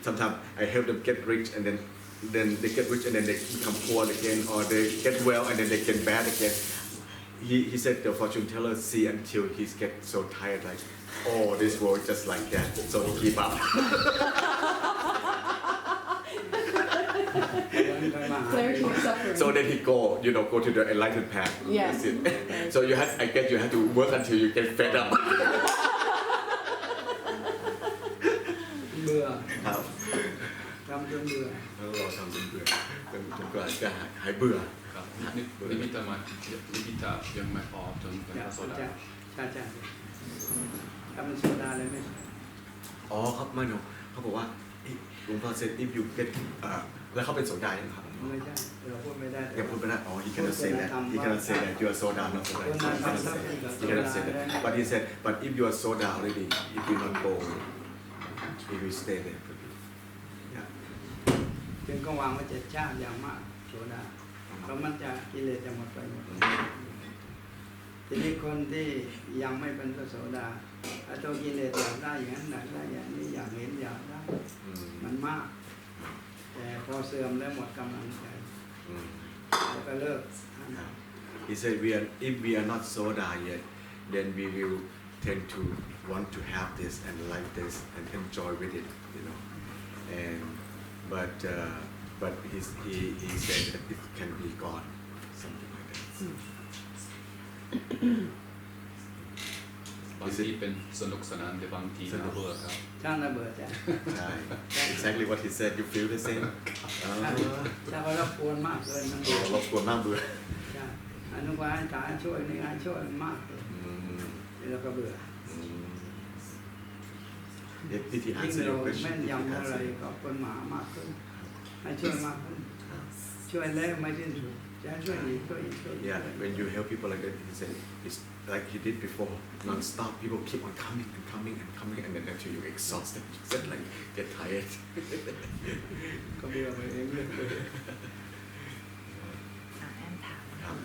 sometimes I help them get rich and then they get rich and then they become poor again or they get well and then they get bad again. He said the fortune teller see until he gets so tired like oh this world is just like that so he give up. So then he go to the enlightened path. Yes. That's it. So I guess you have to work until you get fed up. เบื่อ ครับ ทำจนเบื่อ แล้วเราทำจนเบื่อจนกว่าจะหายเบื่อ ครับนิมิตะยังไม่พอจนเป็นพระโสดา ใช่ถ้ามันโซดาเลยไม่ใช่ อ๋อครับไม่หนูเขาบอกว่าหลวงพ่อ said if you get แล้วเขาเป็นโสดายังครับ ไม่ใช่เราพูดไม่ได้ ยังพูดไม่ได้อ๋อ he cannot say that he cannot say that you are soda not soda he cannot say that but he said but if you are soda already it will not go it will stay there จึงก็วางไว้7 ชาติอย่างมากโสดาเพราะมันจะกิเลสจะหมดไปหมดทีนี้คนที่ยังไม่เป็นพระโสดาตัวกิเลสอยากได้อย่างนั้นอยากได้อย่างนี้อยากเห็นอยากได้มันมากแต่พอเสื่อมแล้วหมดกำลังใจแล้วก็เลิก He said if we are not soda yet then we will tend to want to have this and like this and enjoy with it and but he said that it can be gone something like that บางทีเป็นสนุกสนานแต่บางทีน่าเบื่อครับ ช่างระเบิดจ้ะ ใช่ exactly what he said you feel the same ถ้าว่ารบกวนมากเกินมัน รบกวนมากเบื่อ ใช่อนุบาลสายช่วยนี่งานช่วยมากเลยแล้วก็เบื่อ Did he ยิ่ง answer เรา your question แม่นยำอะไรก็คนหมามากขึ้นให้ช่วยมากขึ้นช่วยแล้วไม่สิ้นสุดจะช่วยอีกช่วยอีกช่วยอีก Yeah, when you help people like that, he said, it's like he did before, non-stop. People keep on coming and coming and coming, and then until you're exhausted, you said like get tired. ก็เบื่อไปเองเลย แอนถาม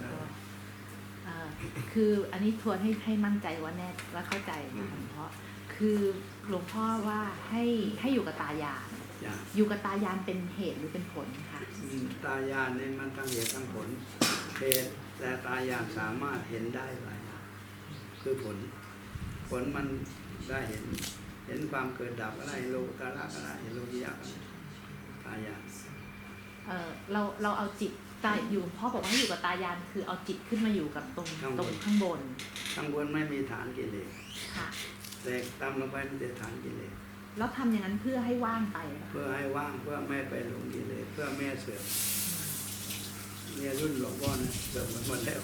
คืออันนี้ทวนให้มั่นใจว่าแน่ว่าเข้าใจค่ะเพราะคือหลวงพ่อว่าให้อยู่กับตายานอยู่กับตายานเป็นเหตุหรือเป็นผลค่ะ ตายานนี่มันทั้งเหตุทั้งผลเหตุแต่ตายานสามารถเห็นได้หลายอย่างคือผลมันได้เห็นความเกิดดับอะไรโลกาละอะไรโลกิยะอะไรตายาน เราเอาจิตตายอยู่พ่อบอกว่าให้อยู่กับตายานคือเอาจิตขึ้นมาอยู่กับตรงข้างบนข้างบนไม่มีฐานกิเลส ค่ะ แต่ตามลงไปมันจะฐานกิเลส แล้วทำอย่างนั้นเพื่อให้ว่างไป เพื่อให้ว่างเพื่อไม่ไปหลงกิเลสเพื่อไม่เสื่อมเนี่ยรุ่นหลวงพ่อนะเสื่อมหมดแล้ว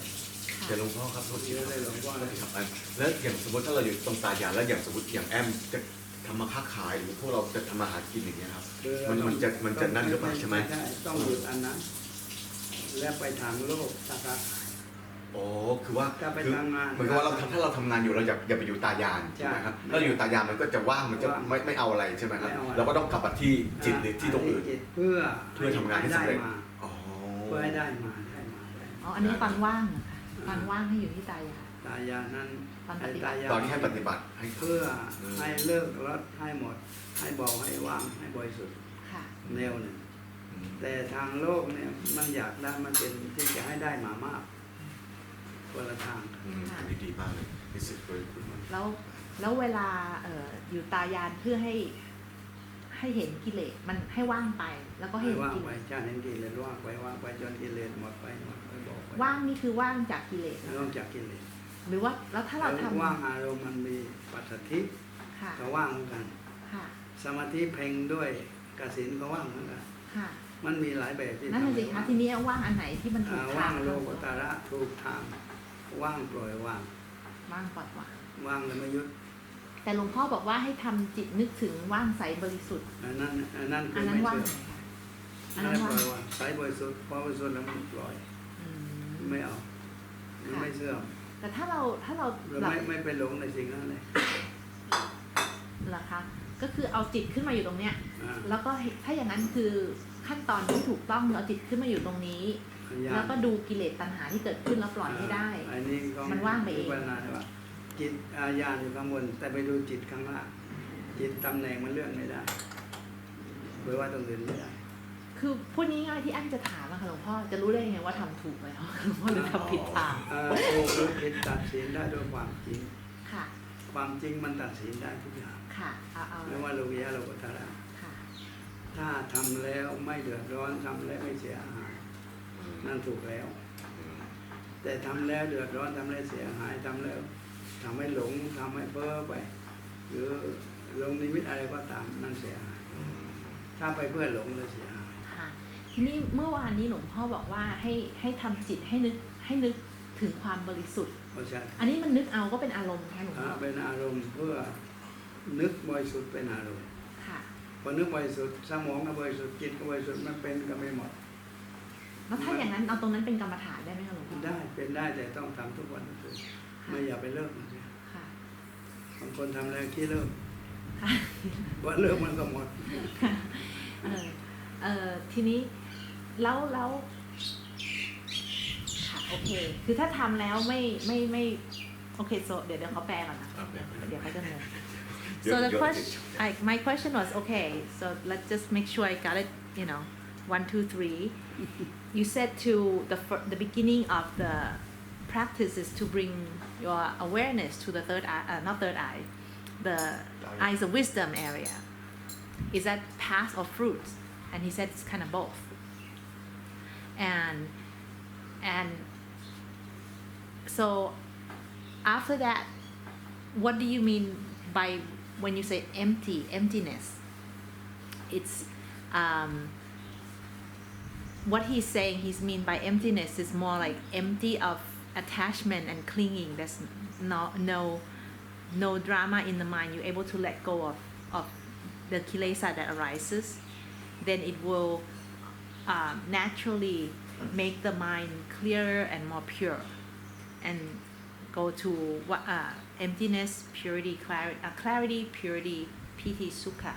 แต่หลวงพ่อครับโทษที เยอะเลยหลวงพ่อนะ ครับแล้วอย่างสมมติถ้าเราอยู่ตรงตายานแล้วอย่างสมมติอย่างแอมจะทำมาค้าขายหรือพวกเราจะทำมาหากินอย่างเงี้ยครับมันจะนั่นหรือเปล่าใช่ไหม ต้องหยุดอันนั้นแล้วไปทางโลกสัก โอ้คือว่า ถ้าไป คือ ทำงาน เหมือนกับว่าถ้าเราทำงานอยู่เราอย่าไปอยู่ตายานใช่ไหมครับถ้าอยู่ตายานมันก็จะว่างมันจะไม่เอาอะไรใช่ไหมครับเราก็ต้องกลับมาที่จิตหรือที่ตรงอื่น จิตเพื่อ ทำงานให้สำเร็จ มา อ๋อ เพื่อให้ได้มา อ๋ออันนี้ตอนว่างเหรอคะตอนว่างให้อยู่ที่ตายาย ตายานนั้น ตอนปฏิบัติ ตายาน ตอนที่ให้ปฏิบัติให้ เพื่อให้เลิกลดให้หมด ให้เบาให้ว่างให้บริสุทธิ์ ค่ะ แนวหนึ่งแต่ทางโลกเนี่ยมันอยากได้มันเป็นที่จะให้ได้มามากคนละทาง อันนี้ดีมากเลยนี่สิเคยคุณมัน แล้วเวลาอยู่ตายานเพื่อให้เห็นกิเลสมันให้ว่างไป แล้วก็ให้เห็น ว่าง กิ ไป เลส ชาติเห็นกิเลสว่างไปจนกิเลสหมดไปบอกไป ว่างนี่คือว่างจากกิเลสนะ นอกจากกิเลส หรือว่าแล้วถ้าเราทำ ว่างอารมณ์มันมีปัจจัย ค่ะ ก็ว่างเหมือนกัน ค่ะ สมาธิเพ่งด้วยกสินก็ว่างเหมือนกัน ค่ะ มันมีหลายแบบที่ นั่นน่ะสิคะ ว่าง ทีนี้ว่างอันไหนที่มันถูกทา ว่าง งโลกุตระถูกทางว่างปล่อยว่าง ว่างปล่อยว่าง ว่างแล้วไม่ยึด แต่หลวงพ่อบอกว่าให้ทำจิตนึกถึงว่างใสบริสุทธิ์ อันนั้นคื อั อน นั้น ไม่ ว่าง เชื่อ ไหนคะอั อั น น นั้ นั้น น ว่าง ปล่อยว่างใสบริสุทธิ์พอบริสุทธิ์แล้วมันปล่อย อืม ไม่เอามันไม่เชื่อม แต่ถ้าเรา เรา หลับ ไม่ไปหลงในสิ่งนั้นเลย เหรอคะก็คือเอาจิตขึ้นมาอยู่ตรงเนี้ย อ่า แล้วก็ถ้าอย่างนั้นคือขั้นตอนที่ถูกต้องเอาจิตขึ้นมาอยู่ตรงนี้ แล้วก็ดูกิเลสตัณหาที่เกิดขึ้นแล้วปล่อยให้ได้ อันนี้ก็ มันว่างไปเอง พิจารณาว่าจิตอาญาอยู่ข้างบนแต่ไปดูจิตข้างล่างจิตตำแหน่งมันเลื่อนไม่ได้หรือว่าตรงอื่นไม่ได้ คือพูดง่ายๆที่อันจะถามอะค่ะหลวงพ่อจะรู้ได้ยังไงว่าทำถูกแล้วหลวงพ่อหรือทำผิดทาง ถูกหรือผิดตัดสินได้ด้วยความจริง ค่ะ ความจริงมันตัดสินได้ทุกอย่าง ค่ะเอา ไม่ว่าโลกิยะโลกุตระ ค่ะ ถ้าทำแล้วไม่เดือดร้อนทำแล้วไม่เสียหายนั่นถูกแล้ว แต่ทำแล้วเดือดร้อนทำแล้วเสียหายทำแล้วทำให้หลงทำให้เพ้อไป หรือลงนิมิตอะไรก็ตามนั่นเสียหายถ้าไปเพื่อหลงเลยเสียหาย ค่ะทีนี้เมื่อวานนี้หลวงพ่อบอกว่าให้ทำจิตให้นึกถึงความบริสุทธิ์ เพราะฉะนั้น อันนี้มันนึกเอาก็เป็นอารมณ์ค่ะหลวงพ่อ เป็นอารมณ์เพื่อนึกบริสุทธิ์เป็นอารมณ์ ค่ะ พอนึกบริสุทธิ์สมองก็บริสุทธิ์จิตก็บริสุทธิ์มันเป็นก็ไม่หมด แล้วถ้าอย่างนั้นเอาตรงนั้นเป็นกรรมฐานได้ไหมคะหลวงพ่อ ได้เป็นได้แต่ต้องทำทุกวันทุกคืนไม่อย่าไปเลิกมันเสีย ค่ะ บางคนทำแล้วขี้เลิก ค่ะ วันเลิกมันก็หมด ทีนี้แล้วค่ะโอเคคือถ้าทำแล้วไม่โอเคโซเดี๋ยวเขาแปลก่อนนะเดี๋ยวเขาจะงง so the question my question was okay so let's just make sure I got it 1 2 3 you said to the beginning of the practice is to bring your awareness to the third eye not third eye the eyes of wisdom area is that path or fruit and he said it's kind of both and so after that what do you mean by when you say emptiness it's what he's saying he's mean by emptiness is more like empty of attachment and clinging there's no drama in the mind you're able to let go of the kilesa that arises then it will naturally make the mind clearer and more pure and go to what emptiness, purity, clarity, purity, piti, sukha.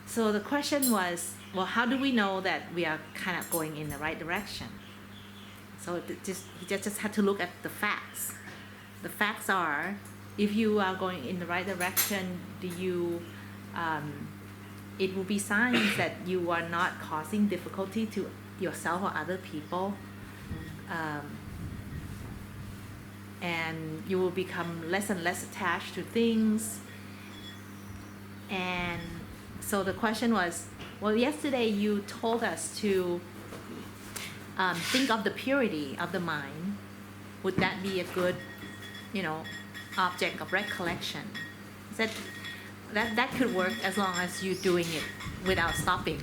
So the question was, well, how do we know that we are kind of going in the right direction? So he just had to look at the facts. The facts are, if you are going in the right direction, it will be signs that you are not causing difficulty to yourself or other people. And you will become less and less attached to things. And so the question was, well, yesterday you told us to think of the purity of the mind. Would that be a good, object of recollection? That could work as long as you're doing it without stopping.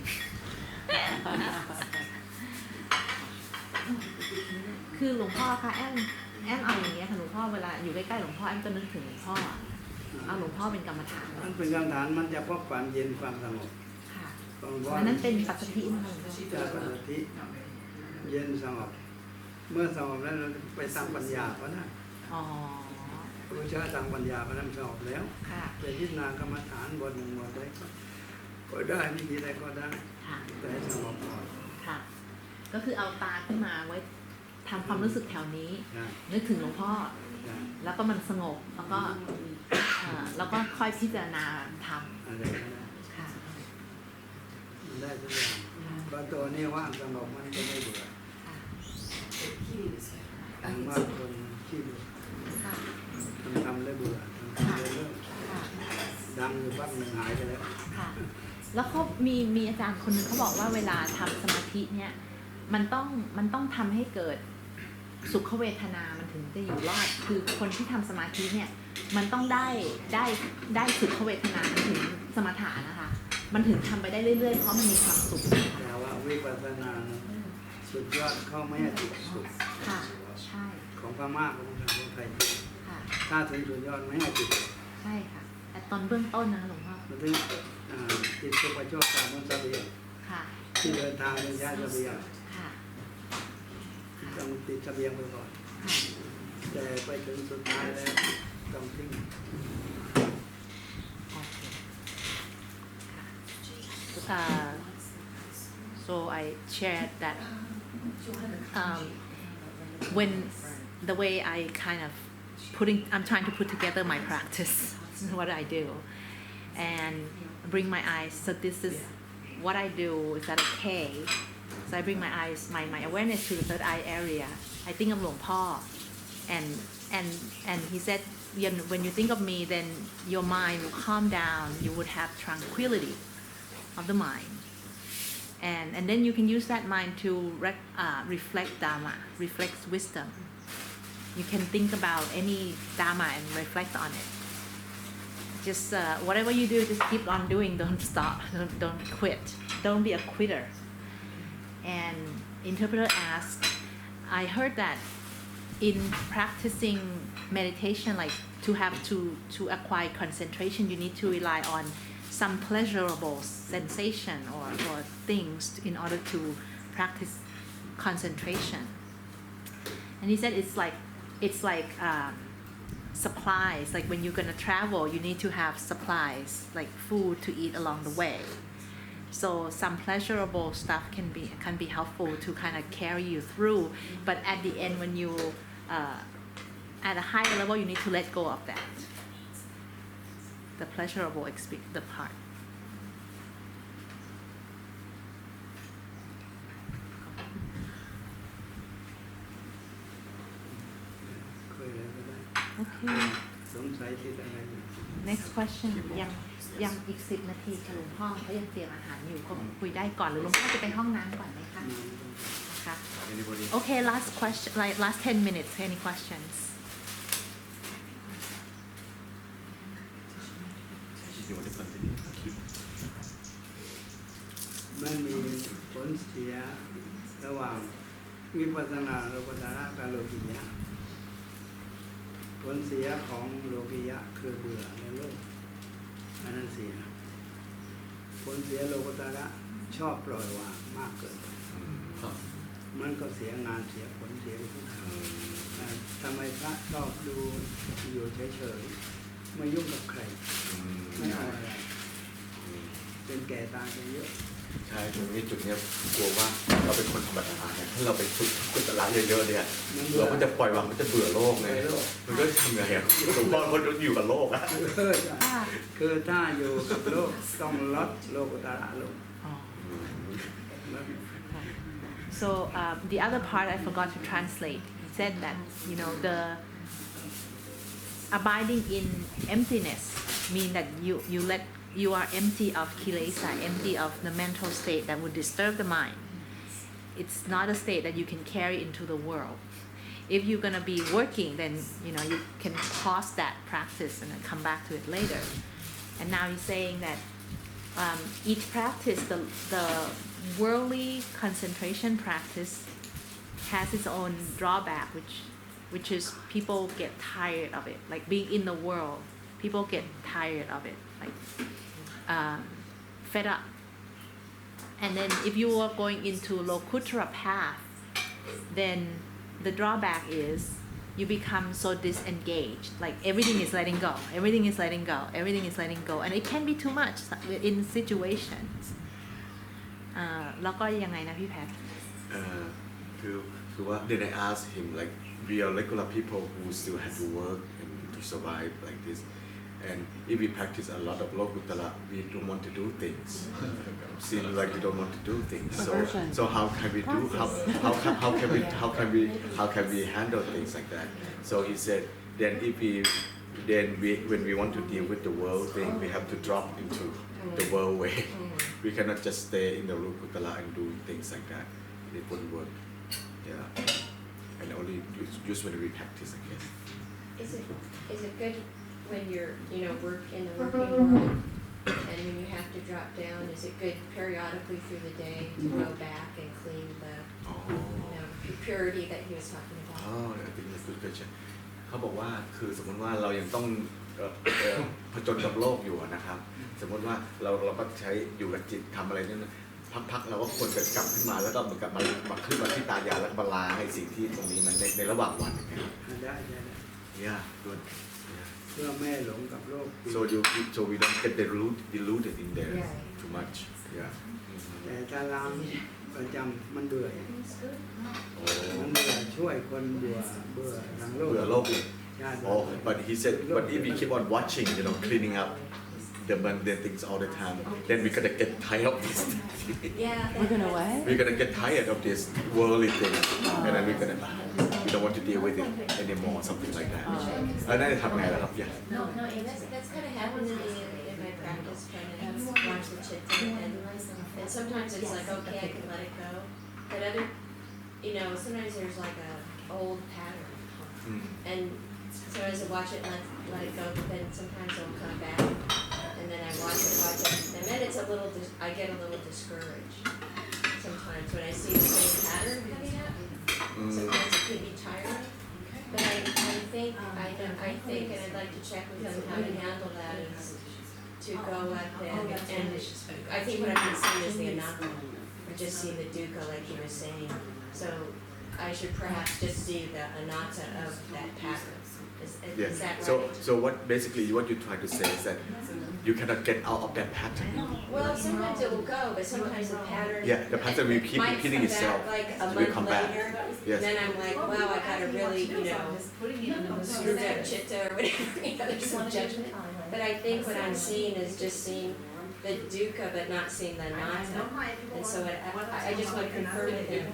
คือหลวงพ่อคะแอนเอาอย่างนี้ค่ะหลวงพ่อเวลาอยู่ใกล้ๆหลวงพ่อแอนก็นึกถึงหลวงพ่อเอาหลวงพ่อเป็นกรรมฐาน มันเป็นกรรมฐานมันจะพบความเย็นความสงบ ค่ะ เพราะว่า อันนั้นเป็นปัจจัยนะคะหลวงพ่อ จะปัจจัยเย็นสงบ เมื่อสงบแล้วเราไปทำปัญญาก็ได้ อ๋อ พระพุทธเจ้าทำปัญญาก็นั้นสงบแล้ว ค่ะ ไปพิจารณากรรมฐานบทหนึ่งบทใดก็ได้วิธีใดก็ได้ ค่ะ แต่ให้สงบก่อน ค่ะ ก็คือเอาตาขึ้นมาไว้ทำความรู้สึกแถวนี้ นะ นึกถึงหลวงพ่อ นะ แล้วก็มันสงบ แล้วก็แล้วก็ค่อยพิจารณาท อะไรก็ได้ ำค่ะ มันได้ทุกอย่างบางตัวนี่ว่างสงบมันก็ไม่เบื่อ ค่ะ แต่บางคนขี้เบื่อ ค่ะ ทำแล้วเบื่อทำแล้วเลิก ค่ะ ดังอยู่พักหนึ่งหายไปแล้ว ค่ะ แล้วเขามีอาจารย์คนหนึงเขาบอกว่าเวลาทำสมาธิเนี่ยมันต้องทำให้เกิดสุขเวทนามันถึงจะอยู่รอด คือคนที่ทำสมาธิเนี่ยมันต้องได้สุขเวทนามันถึงสมถะนะคะ มันถึงทำไปได้เรื่อยๆเพราะมันมีความสุข แต่ว่าวิปัสสนานะสุดยอดเข้าไม่ให้ติดสุด ค่ะ ใช่ ของพม่าของคนไทย ค่ะ ถ้าถึงสุดยอดไม่ให้ติด ใช่ค่ะ แต่ตอนเบื้องต้นนะคะหลวงพ่อ มันถึงติดสุขโชคตามมันเสบียง ค่ะ ที่เดินทางเป็นย้ายเสบียง ค่ะ ต้องติดเสบียงไปก่อน ค่ะ แต่ไปถึงสุดท้ายแล้วต้องทิ้ง โอเคค่ะ so I shared that when the way I kind of I'm trying to put together my practice what I do and bring my eyes so this is what I do is that okay so I bring my eyes my awareness to the third eye area I think of หลวงพ่อ and he said when you think of me then your mind will calm down you would have tranquility of the mind and then you can use that mind to reflect Dharma reflect wisdom you can think about any Dharma and reflect on it just whatever you do just keep on doing don't stop don't quit don't be a quitter and interpreter asked I heard that in practicing meditation like to acquire concentration you need to rely on some pleasurable sensation or things in order to practice concentration and he said it's like supplies like when you're going to travel you need to have supplies like food to eat along the way so some pleasurable stuff can be helpful to kind of carry you through but at the end when you at a higher level you need to let go of that the pleasurable experience the part okay สงสัยที่อะไรอยู่ next question ยังอีก10 นาทีค่ะหลวงพ่อเขายังเตรียมอาหารอยู่ก็คุยได้ก่อนหรือหลวงพ่อจะไปห้องน้ำก่อนไหมคะนะคะ Anybody? okay last question like last 10 minutes any questions You want to continue? มันมีผลเสียระหว่างวิปัสสนาโลกุตระกับโลกิยะผลเสียของโลกิยะคือเบื่อในโลกอันนั้นเสียผลเสียโลกุตระชอบปล่อยวางมากเกินไปมันก็เสียงานเสียผลเสียทุกทางทำไมพระชอบดูอยู่เฉยๆไม่ยุ่งกับใครไม่เอาอะไรเป็นแก่ตายไปเยอะ ใช่ตรงนี้จุดเนี้ยกลัวว่าเราเป็นคนธรรมดาเนี่ยถ้าเราไปฝึกกุศลเยอะๆเนี่ยเราก็จะปล่อยวางมันจะเบื่อโลกไงมันก็ทำไงอ่ะหลวงพ่อคนอยู่กับโลกอ่ะ คือถ้าอยู่กับโลกต้องลดโลกุตระลง so the other part I forgot to translate he said that the abiding in emptiness mean that you are empty of kilesa, empty of the mental state that would disturb the mind. It's not a state that you can carry into the world. If you're going to be working, then you can pause that practice and then come back to it later. And now he's saying that each practice, the worldly concentration practice, has its own drawback, which is people get tired of it. Like being in the world, people get tired of it. Like fed up. And then if you are going into Lokuttara path, then the drawback is you become so disengaged, like everything is letting go, everything is letting go, everything is letting go, and it can be too much in situations. แล้วก็ยังไงนะพี่แพท คือว่า then I asked him like we are regular people who still have to work and to survive like this, and if we practice a lot of Lokutara, we don't want to do things. Seems like we don't want to do things. So how can we do how can we handle things like that? So he said then when we want to deal with the world thing, we have to drop into the world way. We cannot just stay in the Lokutara and do things like that. It wouldn't work. Yeah. And only use when we practice, I guess. Is it good when you're work in the working world and when you have to drop down? Is it good periodically through the day to go back and clean the purity that he was talking about? Oh, I think that's a good question. เขาบอกว่าคือสมมติว่าเรายังต้องผจญกับโลกอยู่นะครับสมมติว่าเราก็ใช้อยู่กับจิตทำอะไรนั่นพักเราก็ควรจะกลับขึ้นมาแล้วก็เหมือนกับมาขึ้นมาที่ตายาแล้วก็มาล้างให้สิ่งที่ตรงนี้มันในระหว่างวันนะครับ ได้ Yeah, good. เพื่อไม่หลงกับโลก So we don't get deluded in there too much. Yeah. แต่ถ้าล้างประจำมันเบื่อมันเบื่อช่วยคนเบื่อทางโลก เบื่อโลกเลย Oh, but he said, but if we keep on watching, cleaning up the mundane things all the time, then we're gonna get tired of this. We're gonna what? We're gonna get tired of this worldly thing, and then we don't want to deal with it anymore, something like that. นั่นจะทำไงล่ะครับ Yeah. No, and that's kind of happened to me in my practice, trying to watch the chitta, and sometimes it's like, okay, I can let it go, but sometimes there's like a old pattern, and sometimes I watch it and let it go, but then sometimes it'll come back, and then I watch it, and then I get a little discouraged sometimes when I see the same pattern coming up. Sometimes it can be tiring, but I think, and I'd like to check with him how to handle that is to go up and I think what I've been seeing is the anatta, or just see the dukkha like he was saying. So I should perhaps just see the anatta of that pattern. Is that right? So what you try to say is that you cannot get out of that pattern. Well, sometimes it will go, but sometimes the pattern. Yeah, the pattern will keep repeating itself. Like a will come month back. later, Yes. then I'm like, wow, I gotta really, screw that chitta or whatever. There's some judgment. But I think what I'm seeing is just seeing the dukkha, but not seeing the anatta. And so I just want to confirm with him.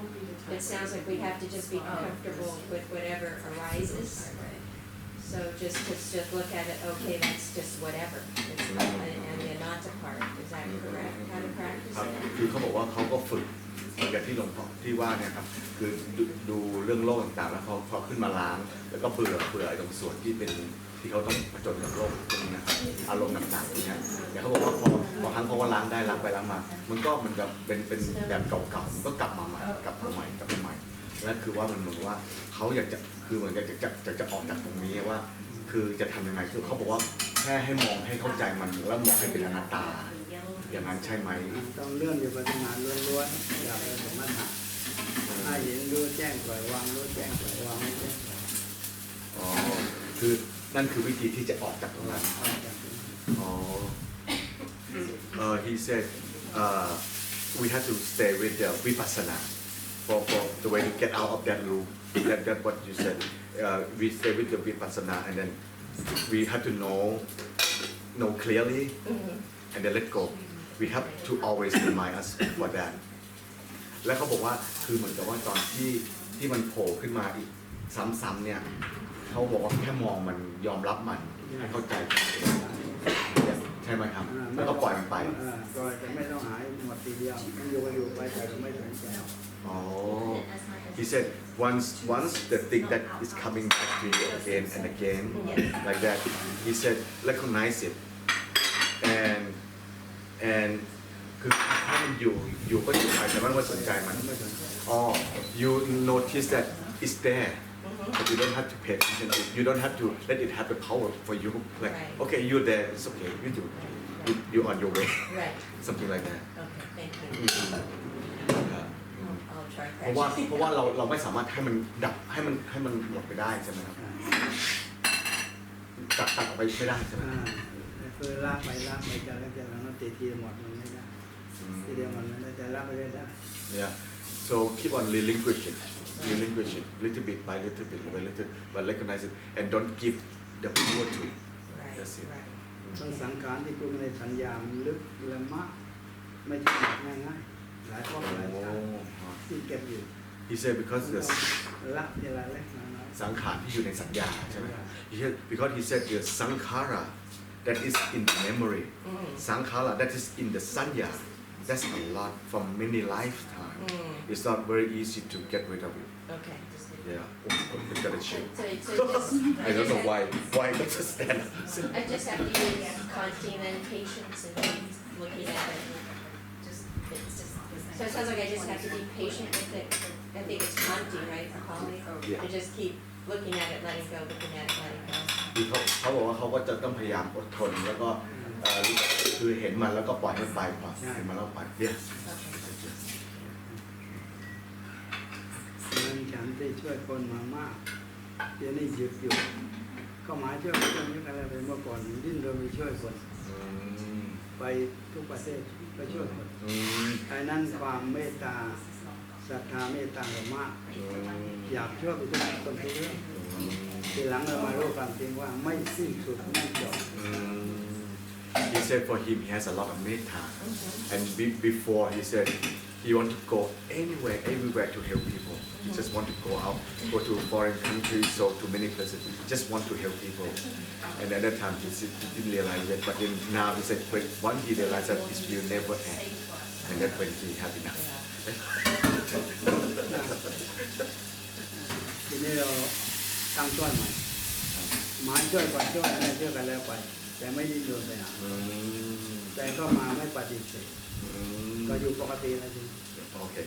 It sounds like we have to just be comfortable with whatever arises. So just look at it, okay, that's just whatever. And the anatta part, is that correct? How to practice ครับ it? คือเขาบอกว่าเขาก็ฝึกอย่างที่หลวงพ่อที่ว่าเนี่ยครับคือดูเรื่องโลกต่างๆแล้วพอขึ้นมาล้างแล้วก็เบื่อไอ้ตรงส่วนที่เป็นที่เขาต้องผจญกับโลกตรงนี้นะครับอารมณ์ต่างๆเนี่ยเดี๋ยวเขาบอกว่าพอครั้งเขาว่าล้างได้ล้างไปล้างมามันก็มันกับเป็นแบบเก่าๆมันก็กลับมาใหม่นั่นคือว่ามันเหมือนว่าเขาอยากจะคือเหมือนจะออกจากตรงนี้ว่าคือจะทำยังไงคือเขาบอกว่าแค่ให้มองให้เข้าใจมันแล้วมองให้เป็นอนัตตาอย่างนั้นใช่ไหม ต้องเลื่อนอยู่ปัจจุบันล้วนๆอย่าไปสมถะถ้าเห็นรู้แจ้งปล่อยวางรู้แจ้งปล่อยวางไม่แจ้งปล่อย อ๋อคือนั่นคือวิธีที่จะออกจากตรงนั้นอ๋อhe said we have to stay with the vipassana for the way to get out of that loop that what you said we stay with the vipassana and then we have to know clearly and then let go we have to always remind us for that แล้วเขาบอกว่าคือเหมือนกับว่าตอนที่มันโผล่ขึ้นมาอีกซ้ำๆเนี่ยเขาบอกว่าแค่มองมันยอมรับมันให้เข้าใจใช่ไหมครับแล้วก็ปล่อยมันไปปล่อยแต่ไม่ต้องหายหมดทีเดียวมันอยู่ไปแต่เราไม่สนใจ Oh, he said once the thing that is coming back to you again and again like that, he said recognize it and คือถ้ามันอยู่ก็อยู่ไปแต่ไม่สนใจมันyou notice that it's there but you don't have to pay attention to it. You don't have to let it have the power for you like okay you're there it's okay you're on your way Right. something like that Okay, thank you. I'll try เพราะว่า practicing. เราไม่สามารถให้มันดับให้มันหมดไปได้ใช่ไหมครับตัดออกไปไม่ได้ใช่ไหม คือลากไปจะแล้วนั่นตีทีหมดมันไม่ได้ทีเดียวมันไม่ได้แต่ลากไปได้ Yeah. So keep on relinquishing little bit by little, but recognize it and don't give the power to it. Right, That's it. right. มันสังขารที่คุณในสัญญามันลึกและมากไม่ใช่ง่ายๆหลายข้อหลายชาติที่เก็บอยู่ He said because the ละเวลาเล็กน้อย สังขารที่อยู่ในสัญญาใช่ไหม Because he said the sankhara that is in the memory, sankhara that is in the sanya, that's a lot from many lifetime. It's not very easy to get rid of it. Okay. Yeah, it's got a shape. So just, I don't know why not just stand. I just have to use content and patience and keep looking at it. It's just, so it sounds like I just have to be patient with it. I think it's kanti, right, for Holly? Yeah. I just keep looking at it, letting go, looking at it, letting go. เขาบอกว่าเขาก็จะต้องพยายามอดทนแล้วก็คือเห็นมันแล้วก็ปล่อยมันไปพอเห็นมันแล้วปล่อย Yes. นั้นฉันได้ช่วยคนมามากเดี๋ยวนี้หยุดอยู่เข้ามาช่วยคนนี้อะไรไปเมื่อก่อนดิ้นรนไปช่วยคนไปทุกประเทศไปช่วยคนไอ้นั้นความเมตตาศรัทธาเมตตามากอยากช่วยไปทุกคนทุกเรื่องทีหลังเรามารู้ความจริงว่าไม่สิ้นสุดไม่จบ He said for him he has a lot of metta, and before he said he want to go everywhere to help people. He just want to go out, go to foreign countries, so to many places. He just want to help people. And at that time he didn't realize it, but then now he said once he realized that his will never end, and that's when he had enough. ทีนี้เราตั้งต้นใหม่หมายช่วยก่อนช่วยอะไรช่วยกันแล้วไปแต่ไม่ดิ้นรนไปหาแต่ก็มาไม่ปฏิเสธก็อยู่ปกติแล้วจริง Okay,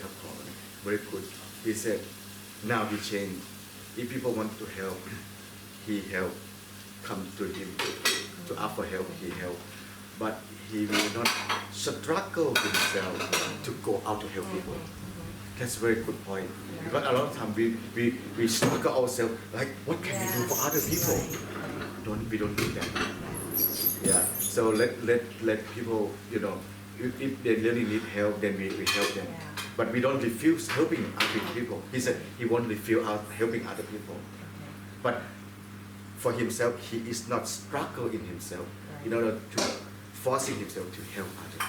very good. He said now he changed. If people want to help, he help. Come to him to ask for help, he help. But he will not struggle himself to go out to help people. That's a very good point. Because a lot of time we struggle ourselves like what can we do for other people? We don't do that. Yeah. So let people, if they really need help, then we help them. But we don't refuse helping other people. He said he won't refuse out helping other people. But for himself, he is not struggle in himself in order to forcing himself to help others.